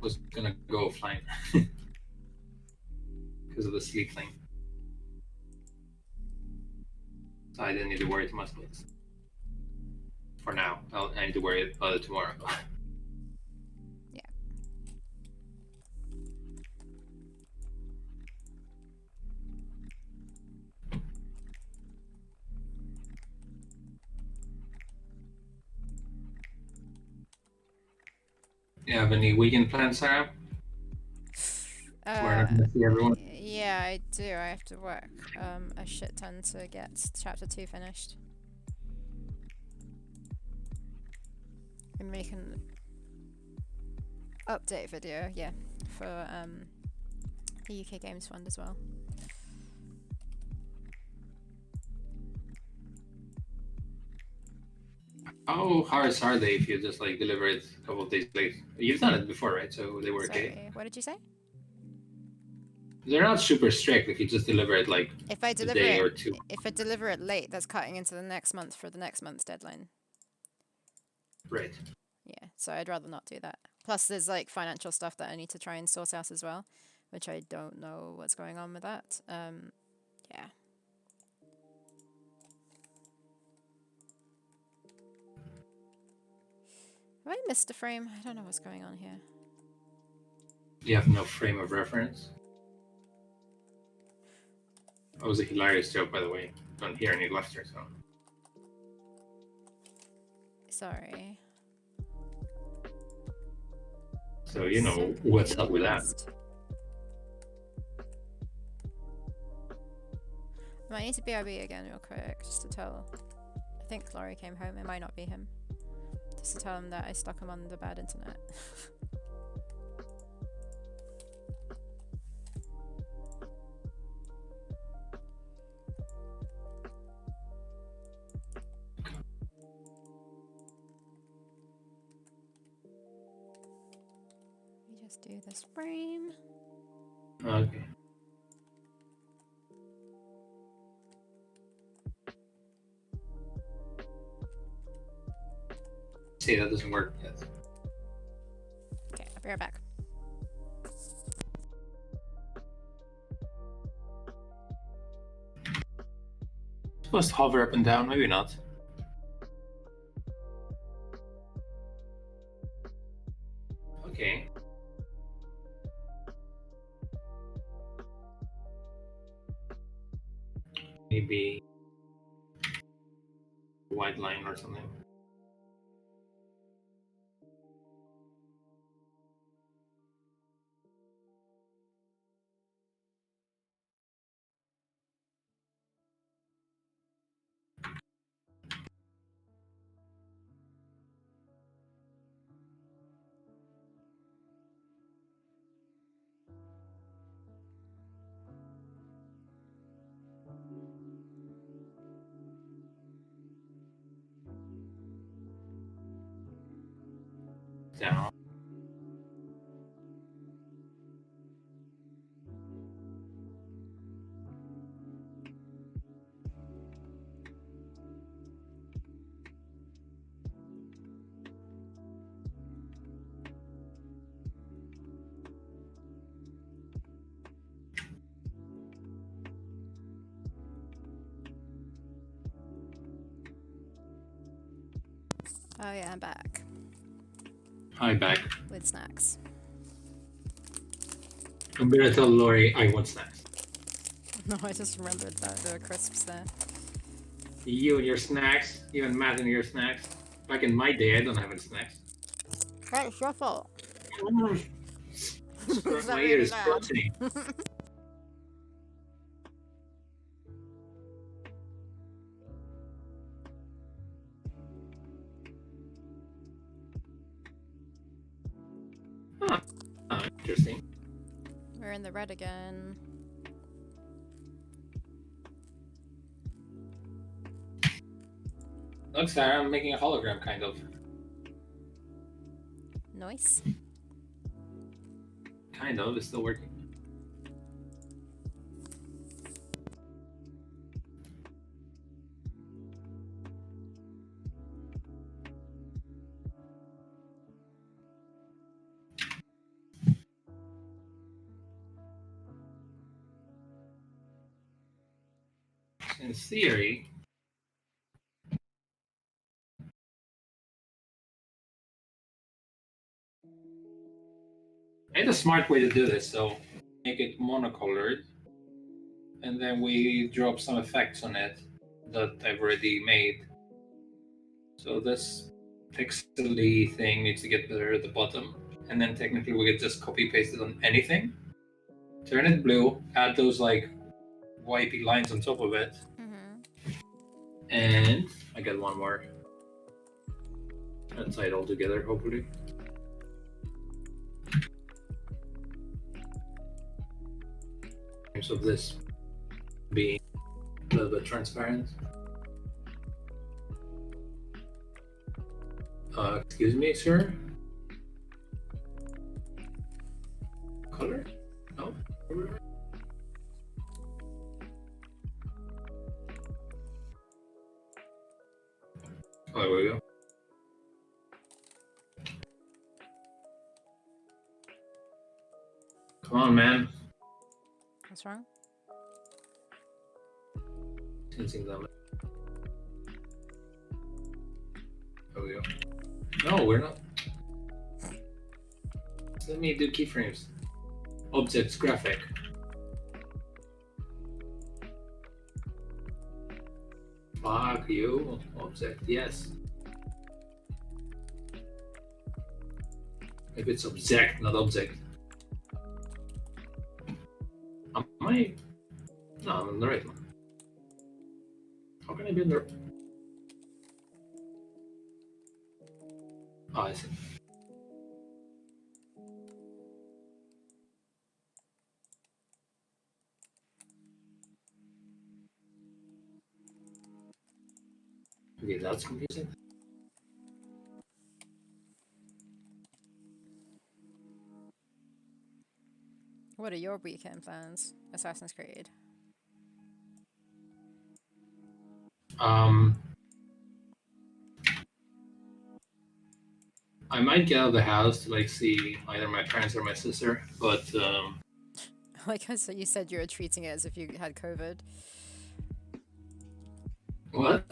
was gonna go offline because of the sleep thing. So I didn't need to worry too much about this. For now, I need to worry about it tomorrow. Yeah. You have any weekend plans, Sarah? We're not gonna see everyone. Yeah, I do. I have to work a shit ton to get chapter 2 finished. I'm making an update video, yeah, for the UK Games Fund as well. How hard are they if you just like deliver it a couple of days late? You've done it before, right? So they were okay. What did you say? They're not super strict if you just deliver it like if I deliver a day it, or 2. If I deliver it late, that's cutting into the next month for the next month's deadline. Right. Yeah, so I'd rather not do that. Plus, there's like financial stuff that I need to try and sort out as well, which I don't know what's going on with that. Yeah. Have I missed a frame? I don't know what's going on here. You have no frame of reference. That was a hilarious joke, by the way. Don't hear any laughter, so. Sorry. So you know what's up with that. I need to BRB again real quick, just to tell. I think Laurie came home. It might not be him. Just to tell him that I stuck him on the bad internet. Let me just do this frame. Okay. See, that doesn't work yet. Okay, I'll be right back. Supposed to hover up and down, maybe not. Okay. Maybe a wide line or something. Down. Oh yeah, I'm back. Hi, back. With snacks. I'm gonna tell Lori I want snacks. No, I just remembered that there were crisps there. You and your snacks, you and Matt and your snacks. Back in my day, I don't have any snacks. Hey, it's your fault. My ear is scratching. Interesting. We're in the red again. Look, Sarah, I'm making a hologram, kind of. Nice. Kind of, it's still working. In theory, I had a smart way to do this, so make it monocolored, and then we drop some effects on it that I've already made. So this pixely thing needs to get there at the bottom, and then technically we could just copy paste it on anything, turn it blue, add those like wipey lines on top of it, and I got one more. Let's tie it all together, hopefully. In terms of this being a little bit transparent. Excuse me, sir? Color? No? Oh, there we go. Come on, man. What's wrong? Sensing them. There we go. No, we're not. Let me do keyframes. Objects graphic. Fuck you. Object, yes. Maybe it's object, not object. Am I? No, I'm on the right one. How can I be on the... Oh, I see. Okay, that's confusing. What are your weekend plans? Assassin's Creed. I might get out of the house to like see either my parents or my sister, but Like so you said you were treating it as if you had COVID. what?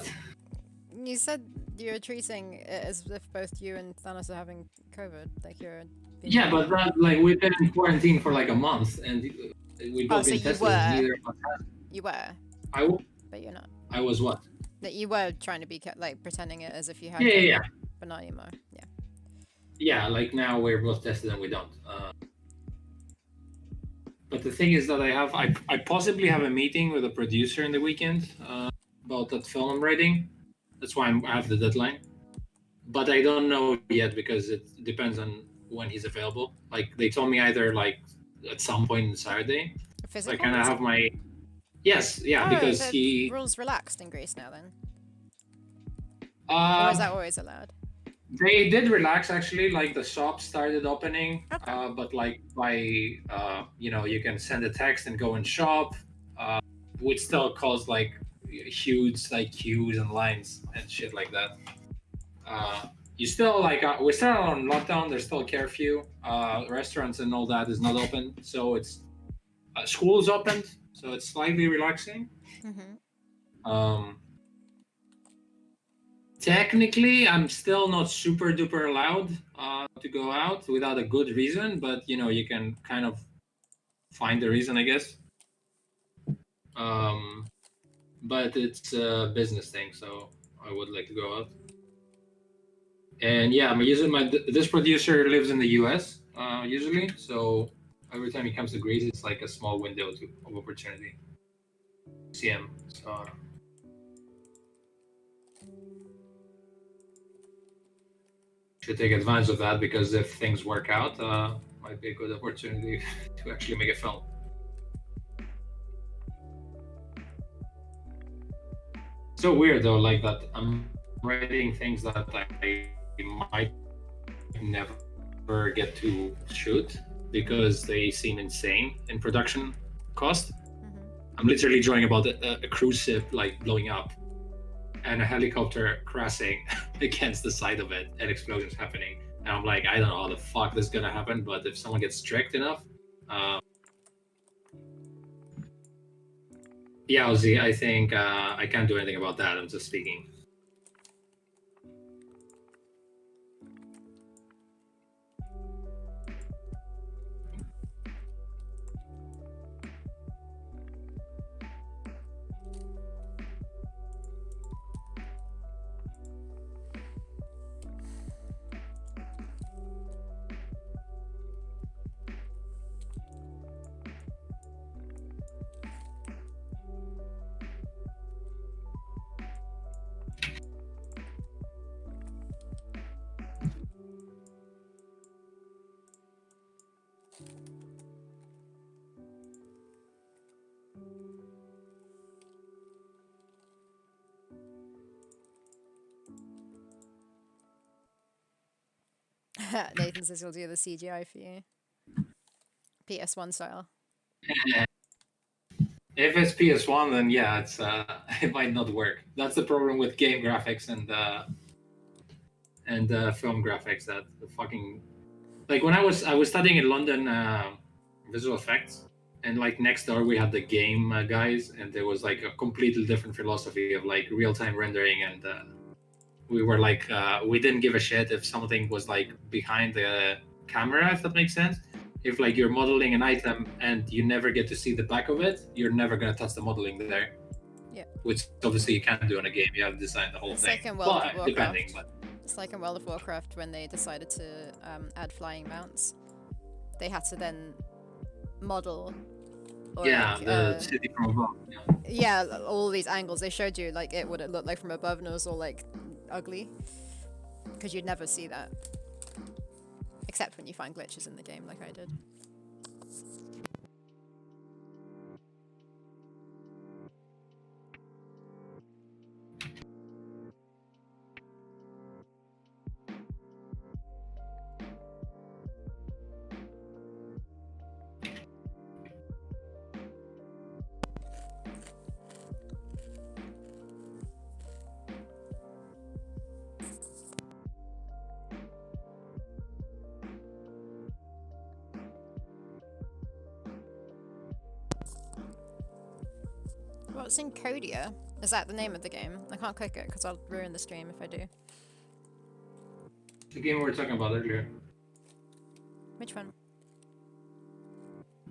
You said you were treating it as if both you and Thanos are having COVID. Like you're. Yeah, but that, like we've been in quarantine for like a month, and we've both been tested. Neither of us has. You were. But you're not. I was what? That you were trying to be like pretending it as if you had. Yeah. But not anymore. Yeah. Yeah, like now we're both tested and we don't. But the thing is that I possibly have a meeting with a producer in the weekend about that film I'm writing. That's why I have the deadline. But I don't know yet because it depends on when he's available. Like they told me either like at some point on Saturday. Physical, I kind of have my... Yes, yeah, because the rules relaxed in Greece now then. Or is that always allowed? They did relax actually. Like the shops started opening, okay. But like by you can send a text and go and shop, which still cause like huge like queues and lines and shit like that. You still like we're still on lockdown. There's still a curfew. Restaurants and all that is not open, so it's school's opened, so it's slightly relaxing. Mm-hmm. Technically, I'm still not super duper allowed to go out without a good reason, but you can kind of find the reason, I guess. But it's a business thing, so I would like to go out. And yeah, I'm using this producer lives in the US usually, so every time he comes to Greece, it's like a small window of opportunity. See him. So. Should take advantage of that because if things work out, might be a good opportunity to actually make a film. So weird though, like that I'm writing things that I might never get to shoot because they seem insane in production cost. Mm-hmm. I'm literally drawing about a cruise ship like blowing up and a helicopter crashing against the side of it and explosions happening. And I'm like, I don't know how the fuck this is gonna happen, but if someone gets strict enough, yeah, Ozzy, I think I can't do anything about that. I'm just speaking. Nathan says he'll do the CGI for you. PS1 style. If it's PS1, then yeah, it's it might not work. That's the problem with game graphics and film graphics. That the fucking like when I was studying in London visual effects, and like next door we had the game guys, and there was like a completely different philosophy of like real-time rendering, and we were like we didn't give a shit if something was like behind the camera, if that makes sense. If like you're modeling an item and you never get to see the back of it, you're never gonna touch the modeling there. Yeah. Which obviously you can't do in a game. You have to design the whole It's thing. like in World of Warcraft. Depending, but it's like in World of Warcraft when they decided to add flying mounts. They had to then model. Or yeah, like, the city from above. Yeah, all these angles. They showed you like what it looked like from above, and it was all like ugly, because you'd never see that, except when you find glitches in the game, like I did. What's in Codia? Is that the name of the game? I can't click it because I'll ruin the stream if I do. The game we were talking about earlier. Which one?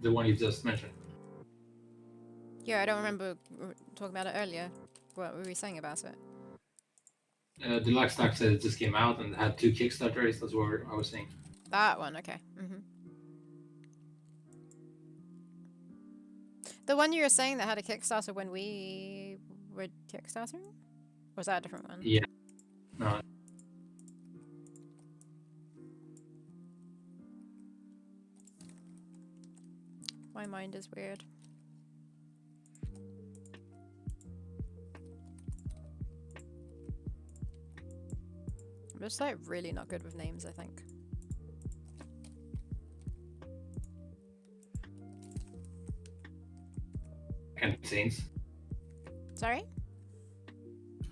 The one you just mentioned. Yeah, I don't remember talking about it earlier. What were we saying about it? Deluxe Stack said it just came out and had 2 Kickstarters. That's what I was saying. That one, okay. The one you were saying that had a Kickstarter when we were Kickstartering? Or was that a different one? Yeah. No. My mind is weird. I'm just like really not good with names, I think. Contains. Sorry?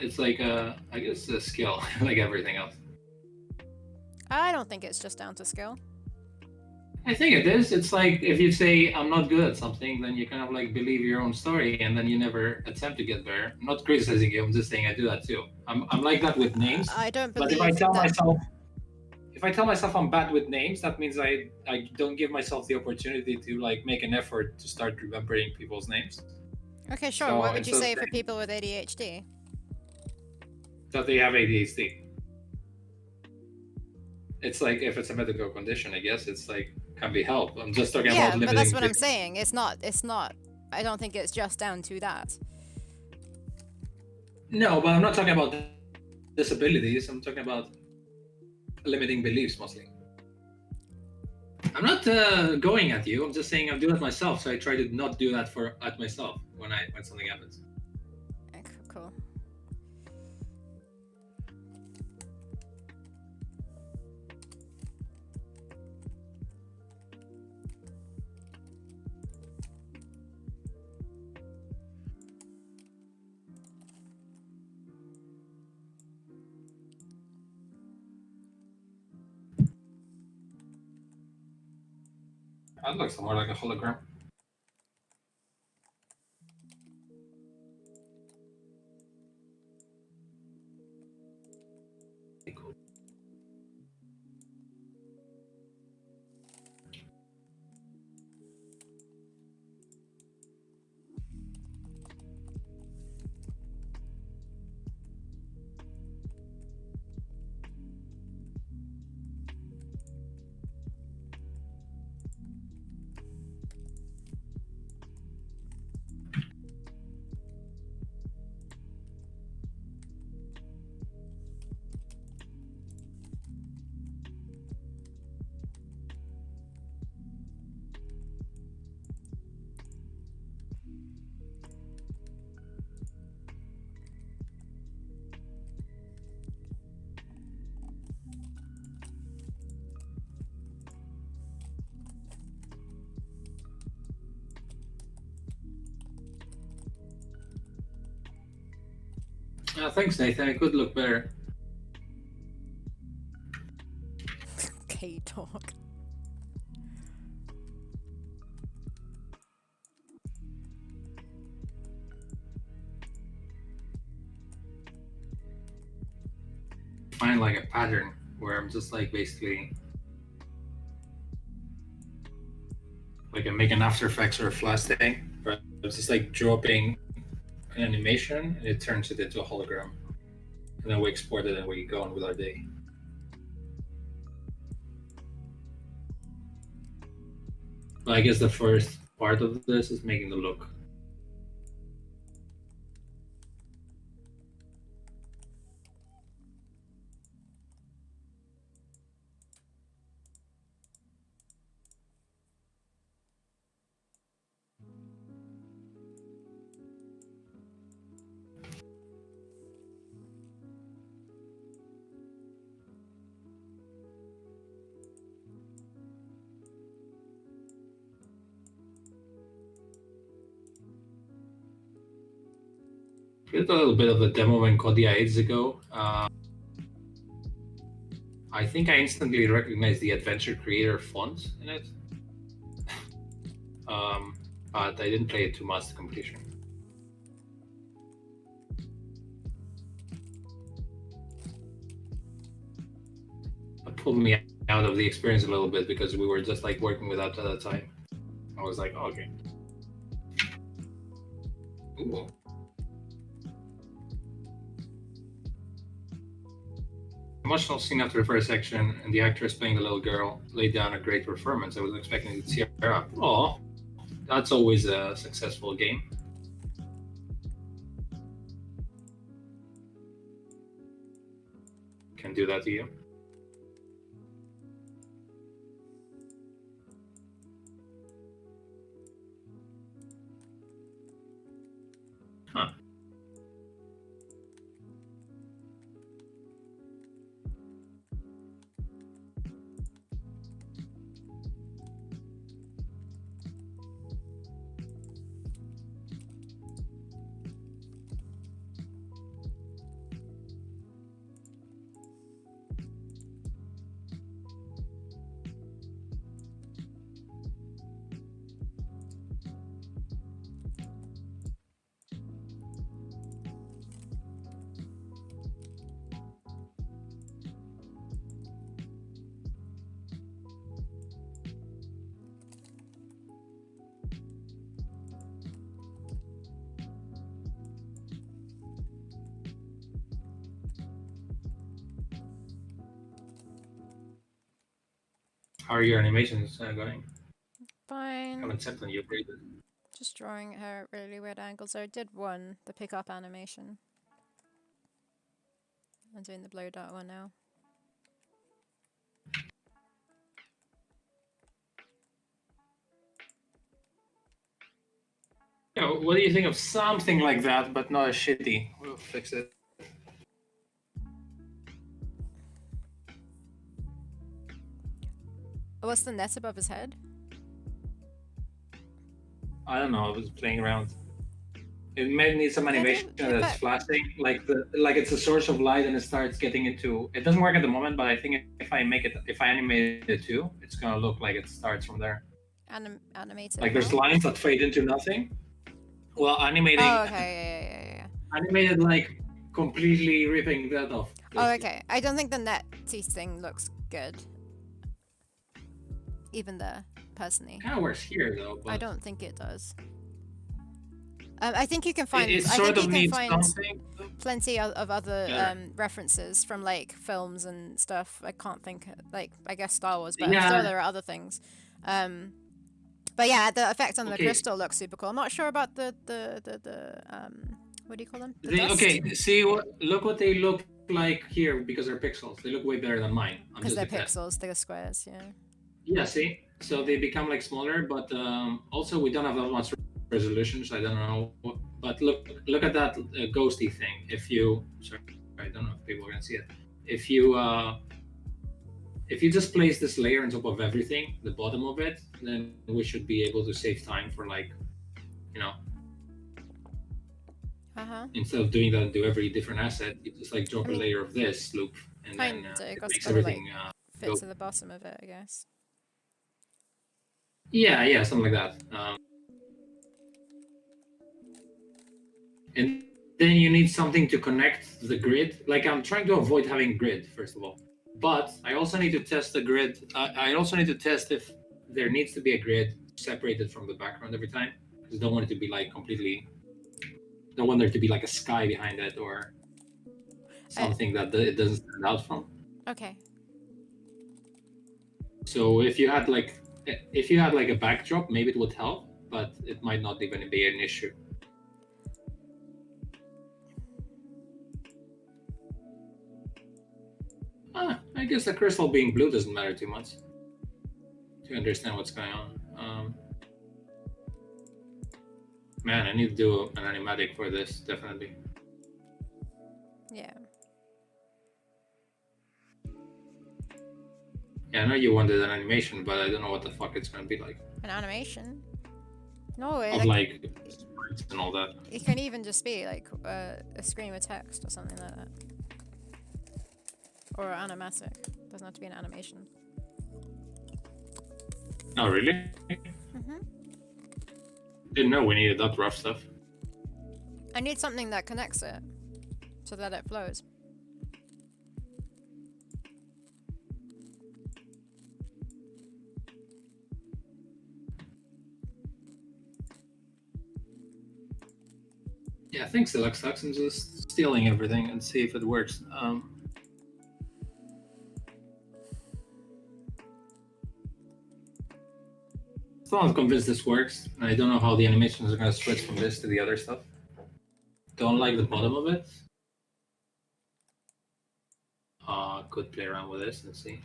It's like I guess a skill, like everything else. I don't think it's just down to skill. I think it is. It's like if you say I'm not good at something, then you kind of like believe your own story, and then you never attempt to get better. I'm not criticizing you. I'm just saying I do that too. I'm like that with names. I don't believe. But if I tell myself I'm bad with names, that means I don't give myself the opportunity to like make an effort to start remembering people's names. Okay, sure. So what would you say for people with ADHD? That they have ADHD. It's like if it's a medical condition, I guess it's like can be helped. I'm just talking about limiting. Yeah, but that's what I'm saying. It's not. I don't think it's just down to that. No, but I'm not talking about disabilities. I'm talking about limiting beliefs mostly. I'm not going at you. I'm just saying I'm doing it myself, so I try to not do that at myself when something happens. Okay, cool. That looks more like a hologram. Cool. Thanks, Nathan. It could look better. K-Talk. find like a pattern where I'm just like basically like I make an After Effects or a Flash thing, where I'm just like dropping an animation and it turns it into a hologram, and then we export it and we go on with our day. But I guess the first part of this is making the look. We did a little bit of a demo in Kodia ages ago. I think I instantly recognized the Adventure Creator font in it. But I didn't play it to master completion. It pulled me out of the experience a little bit because we were just like working with that at the time. I was like, oh, okay. Ooh. Emotional scene after the first section, and the actress playing the little girl laid down a great performance. I was expecting to see her up. Oh, that's always a successful game. Can do that to you. Huh. How are your animations going? Fine. I haven't sent on you upgraded. Just drawing her at really weird angles. I did one, the pickup animation. I'm doing the blow dart one now. Yeah, what do you think of something like that, but not as shitty? We'll fix it. What's the net above his head? I don't know. I was playing around. It may need some animation that's flashing, like it's a source of light, and it starts getting into. It doesn't work at the moment, but I think if I animate it too, it's gonna look like it starts from there. Animated. Like there's lines that fade into nothing. Well, animating. Oh, okay, yeah. Animated, like completely ripping that off. Basically. Oh, okay. I don't think the net teeth thing looks good. Even there, personally. Kind of works here though. But I don't think it does. I think you can find. It I sort think of you can needs find something. plenty of other references from like films and stuff. I can't think like I guess Star Wars, but I'm sure there are other things. But yeah, the effect on the crystal looks super cool. I'm not sure about the what do you call them? See look what they look like here because they're pixels. They look way better than mine. Because they're pixels, they're squares, yeah. Yeah, see, so they become like smaller, but also we don't have that much resolution, so I don't know. But look at that ghosty thing. If you, sorry, I don't know if people can see it. If you just place this layer on top of everything, the bottom of it, then we should be able to save time for like, you know. Instead of doing that into every different asset, you just like drop a layer of this loop, and then it makes everything fit to the bottom of it, I guess. Yeah, something like that. And then you need something to connect the grid. Like I'm trying to avoid having grid, first of all. But I also need to test the grid. I also need to test if there needs to be a grid separated from the background every time. Because I don't want it to be like completely... don't want there to be like a sky behind it or something that it doesn't stand out from. Okay. So if you had like a backdrop, maybe it would help, but it might not even be an issue. I guess the crystal being blue doesn't matter too much to understand what's going on. Man, I need to do an animatic for this, definitely. Yeah. Yeah, I know you wanted an animation, but I don't know what the fuck it's gonna be like. An animation? No, Of like sprites and all that. It can even just be like a screen with text or something like that. Or animatic. Doesn't have to be an animation. Oh, really? Mm-hmm. Didn't know we needed that rough stuff. I need something that connects it so that it flows. Yeah, thanks, Deluxe Sucks. I'm just stealing everything and see if it works. Still not convinced this works. I don't know how the animations are going to switch from this to the other stuff. Don't like the bottom of it. Could play around with this and see.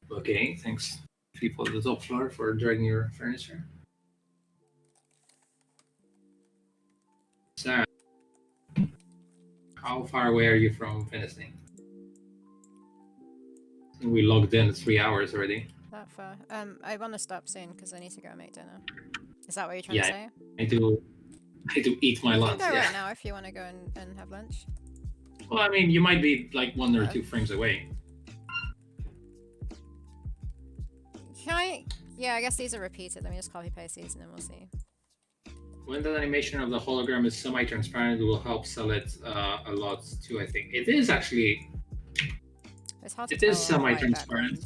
Okay, thanks people at the top floor for dragging your furniture. Sarah, how far away are you from finishing? We logged in 3 hours already. That far. I want to stop soon because I need to go make dinner. Is that what you're trying to say? I do eat my lunch. You can go right now if you want to go and have lunch. Well, I mean, you might be like 1 or 2 frames away. Can I? Yeah, I guess these are repeated. Let me just copy paste these and then we'll see. When the animation of the hologram is semi-transparent, it will help sell it a lot too, I think. It is actually... It's hard to it tell is semi-transparent.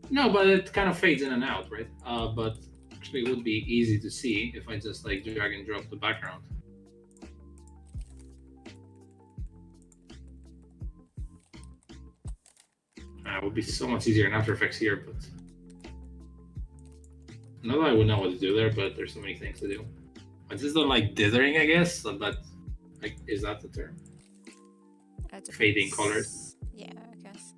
No, but it kind of fades in and out, right? But actually it would be easy to see if I just like drag and drop the background. It would be so much easier in After Effects here, but... not that I would know what to do there, but there's so many things to do. I just don't like dithering, I guess, but like, is that the term? Fading colors. Yeah, I guess.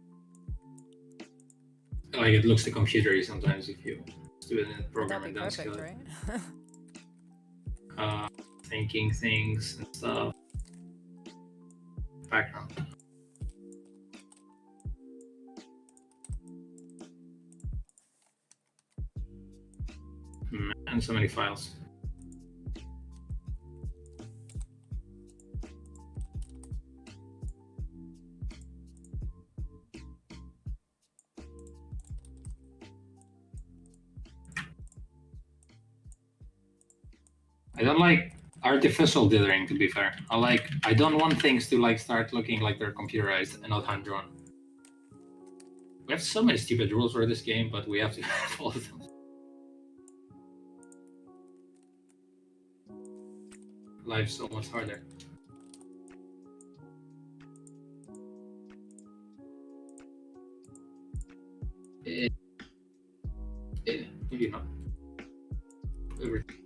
Like it looks the computery sometimes if you do it in a program and That'd be then perfect, scale it. right? Thinking things and stuff. Background. Man, so many files. I don't like artificial dithering, to be fair. I don't want things to like start looking like they're computerized and not hand-drawn. We have so many stupid rules for this game, but we have to follow them. Life's so much harder. Maybe not. Everything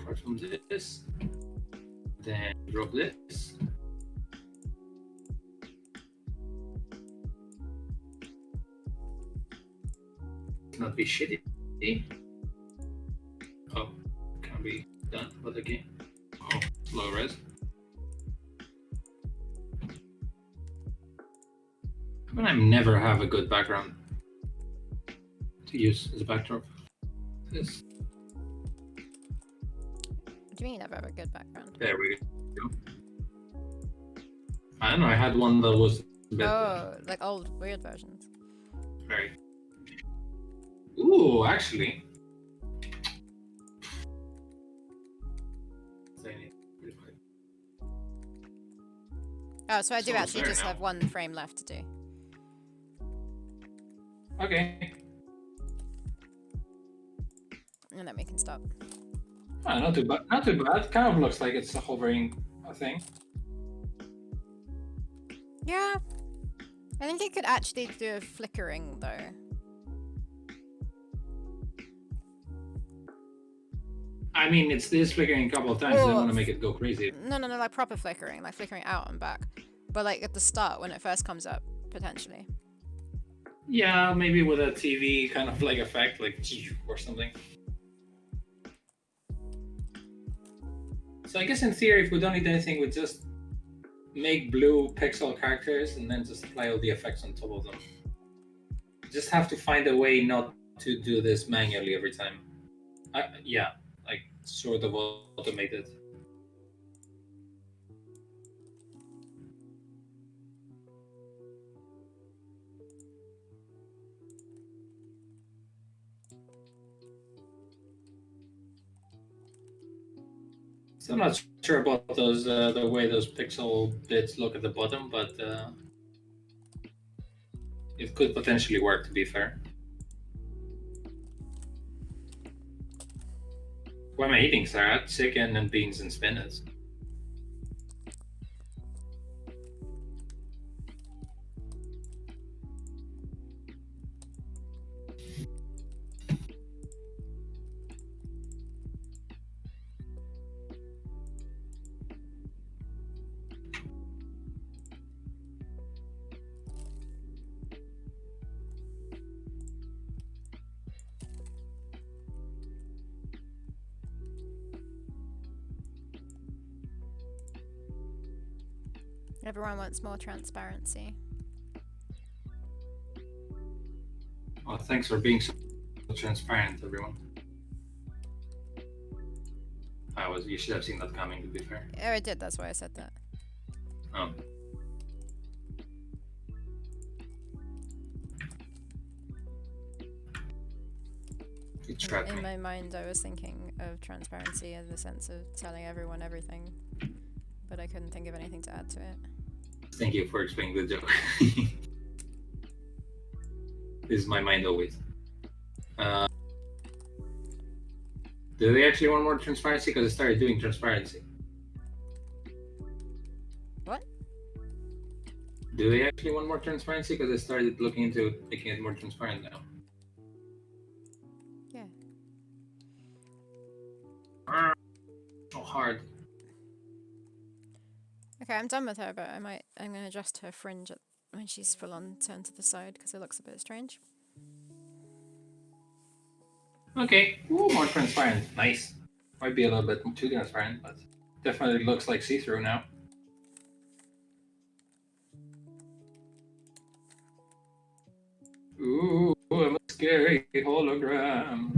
apart from this, then drop this. Not be shitty. Oh, can be done, but again. Oh, low res. But I never have a good background to use as a backdrop. This. What do you mean you never have a good background? There we go. I don't know, I had one that was a bit... oh, like old weird versions. Very. Ooh, actually. Oh, so I do So actually there just now. have 1 frame left to do. Okay. And then we can stop. Oh, not too bad. Not too bad. Kind of looks like it's a hovering thing. Yeah. I think it could actually do a flickering, though. I mean, it's this flickering a couple of times. I don't want to make it go crazy. No, like proper flickering. Like flickering out and back. But like at the start, when it first comes up, potentially. Yeah, maybe with a TV kind of like effect, like or something. So I guess in theory, if we don't need anything, we just make blue pixel characters and then just apply all the effects on top of them. Just have to find a way not to do this manually every time. Yeah, like sort of automated. So I'm not sure about those the way those pixel bits look at the bottom, but it could potentially work. To be fair. What am I eating, Sarah? Chicken and beans and spinach. Everyone wants more transparency. Well, thanks for being so transparent, everyone. You should have seen that coming, to be fair. Oh, I did. That's why I said that. Oh. In my mind, I was thinking of transparency in the sense of telling everyone everything, but I couldn't think of anything to add to it. Thank you for explaining the joke. This is my mind always. Do they actually want more transparency? Because I started doing transparency. What? Do they actually want more transparency? Because I started looking into making it more transparent now. Yeah. So hard. Okay, I'm done with her, but I'm gonna adjust her fringe when she's full on turned to the side because it looks a bit strange. Okay. Ooh, more transparent. Nice. Might be a little bit too transparent, but definitely looks like see-through now. Ooh, I'm a scary hologram.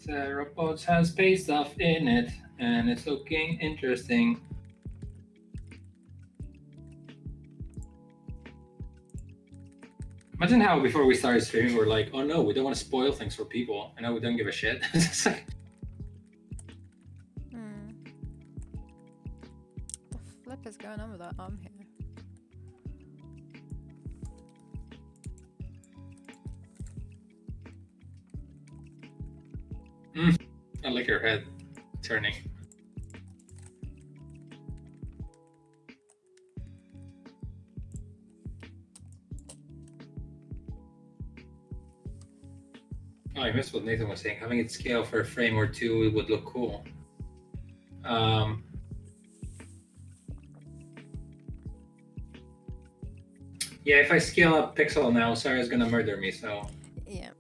Theropods has space stuff in it, and it's looking interesting. Imagine how before we started streaming, we're like, oh no, we don't want to spoil things for people. I know we don't give a shit. It's like... The flip is going on with that arm here? I like your head turning. Oh, I missed what Nathan was saying. Having it scale for a frame or two, it would look cool. Yeah, if I scale up Pixel now, Sarah's gonna murder me, so... Yeah.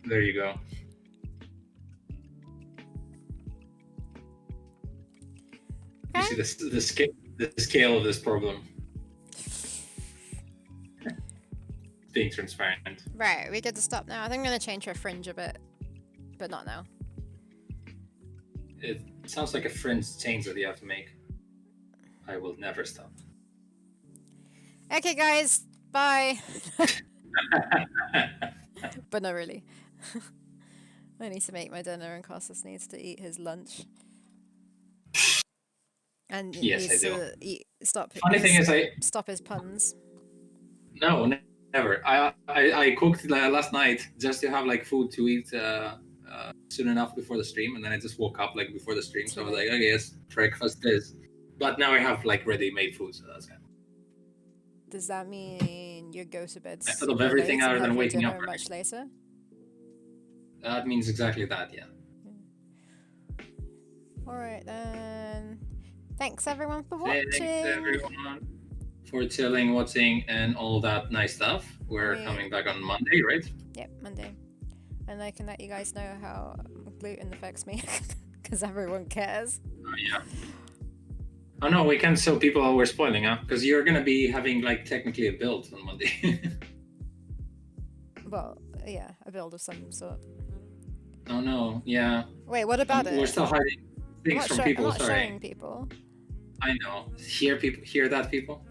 There you go. Okay. You see the scale of this problem. Being transparent. Right, we get to stop now. I think I'm gonna change her fringe a bit, but not now. It sounds like a fringe change that you have to make. I will never stop. Okay, guys, bye. But not really. I need to make my dinner, and Costas needs to eat his lunch. And Yes, I needs do. to stop Funny thing is, stop his puns. no, never. I cooked last night just to have like food to eat soon enough before the stream, and then I just woke up like before the stream, so I was like, okay, yes, breakfast is. But now I have like ready-made food, so that's kind of. Does that mean you go to bed I thought of everything other than waking up much later? That means exactly that, yeah. All right then. Thanks everyone for watching. Thanks everyone for chilling, watching, and all that nice stuff. We're coming back on Monday, right? Yep, Monday. And I can let you guys know how gluten affects me, because everyone cares. Oh yeah. Oh no, we can't tell people we're spoiling, huh? Because you're gonna be having like technically a build on Monday. Well, yeah, a build of some sort. Oh no, yeah. Wait, what about it? We're still hiding things from people. I'm not showing people. I know. Hear that, people?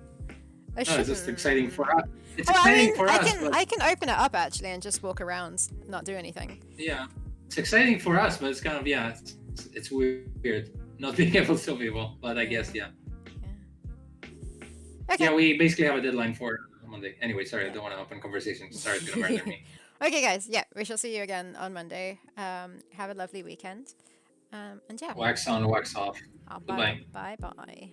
It's just exciting for us. It's exciting for us. I can open it up actually and just walk around, not do anything. Yeah, it's exciting for us, but it's kind of it's weird not being able to tell people. But I guess yeah. Okay. Yeah, we basically have a deadline for Monday. Anyway, sorry, I don't want to open conversation. Sorry, it's gonna murder me. Okay, guys. Yeah, we shall see you again on Monday. Have a lovely weekend. And yeah. Wax on, wax off. Bye. Bye.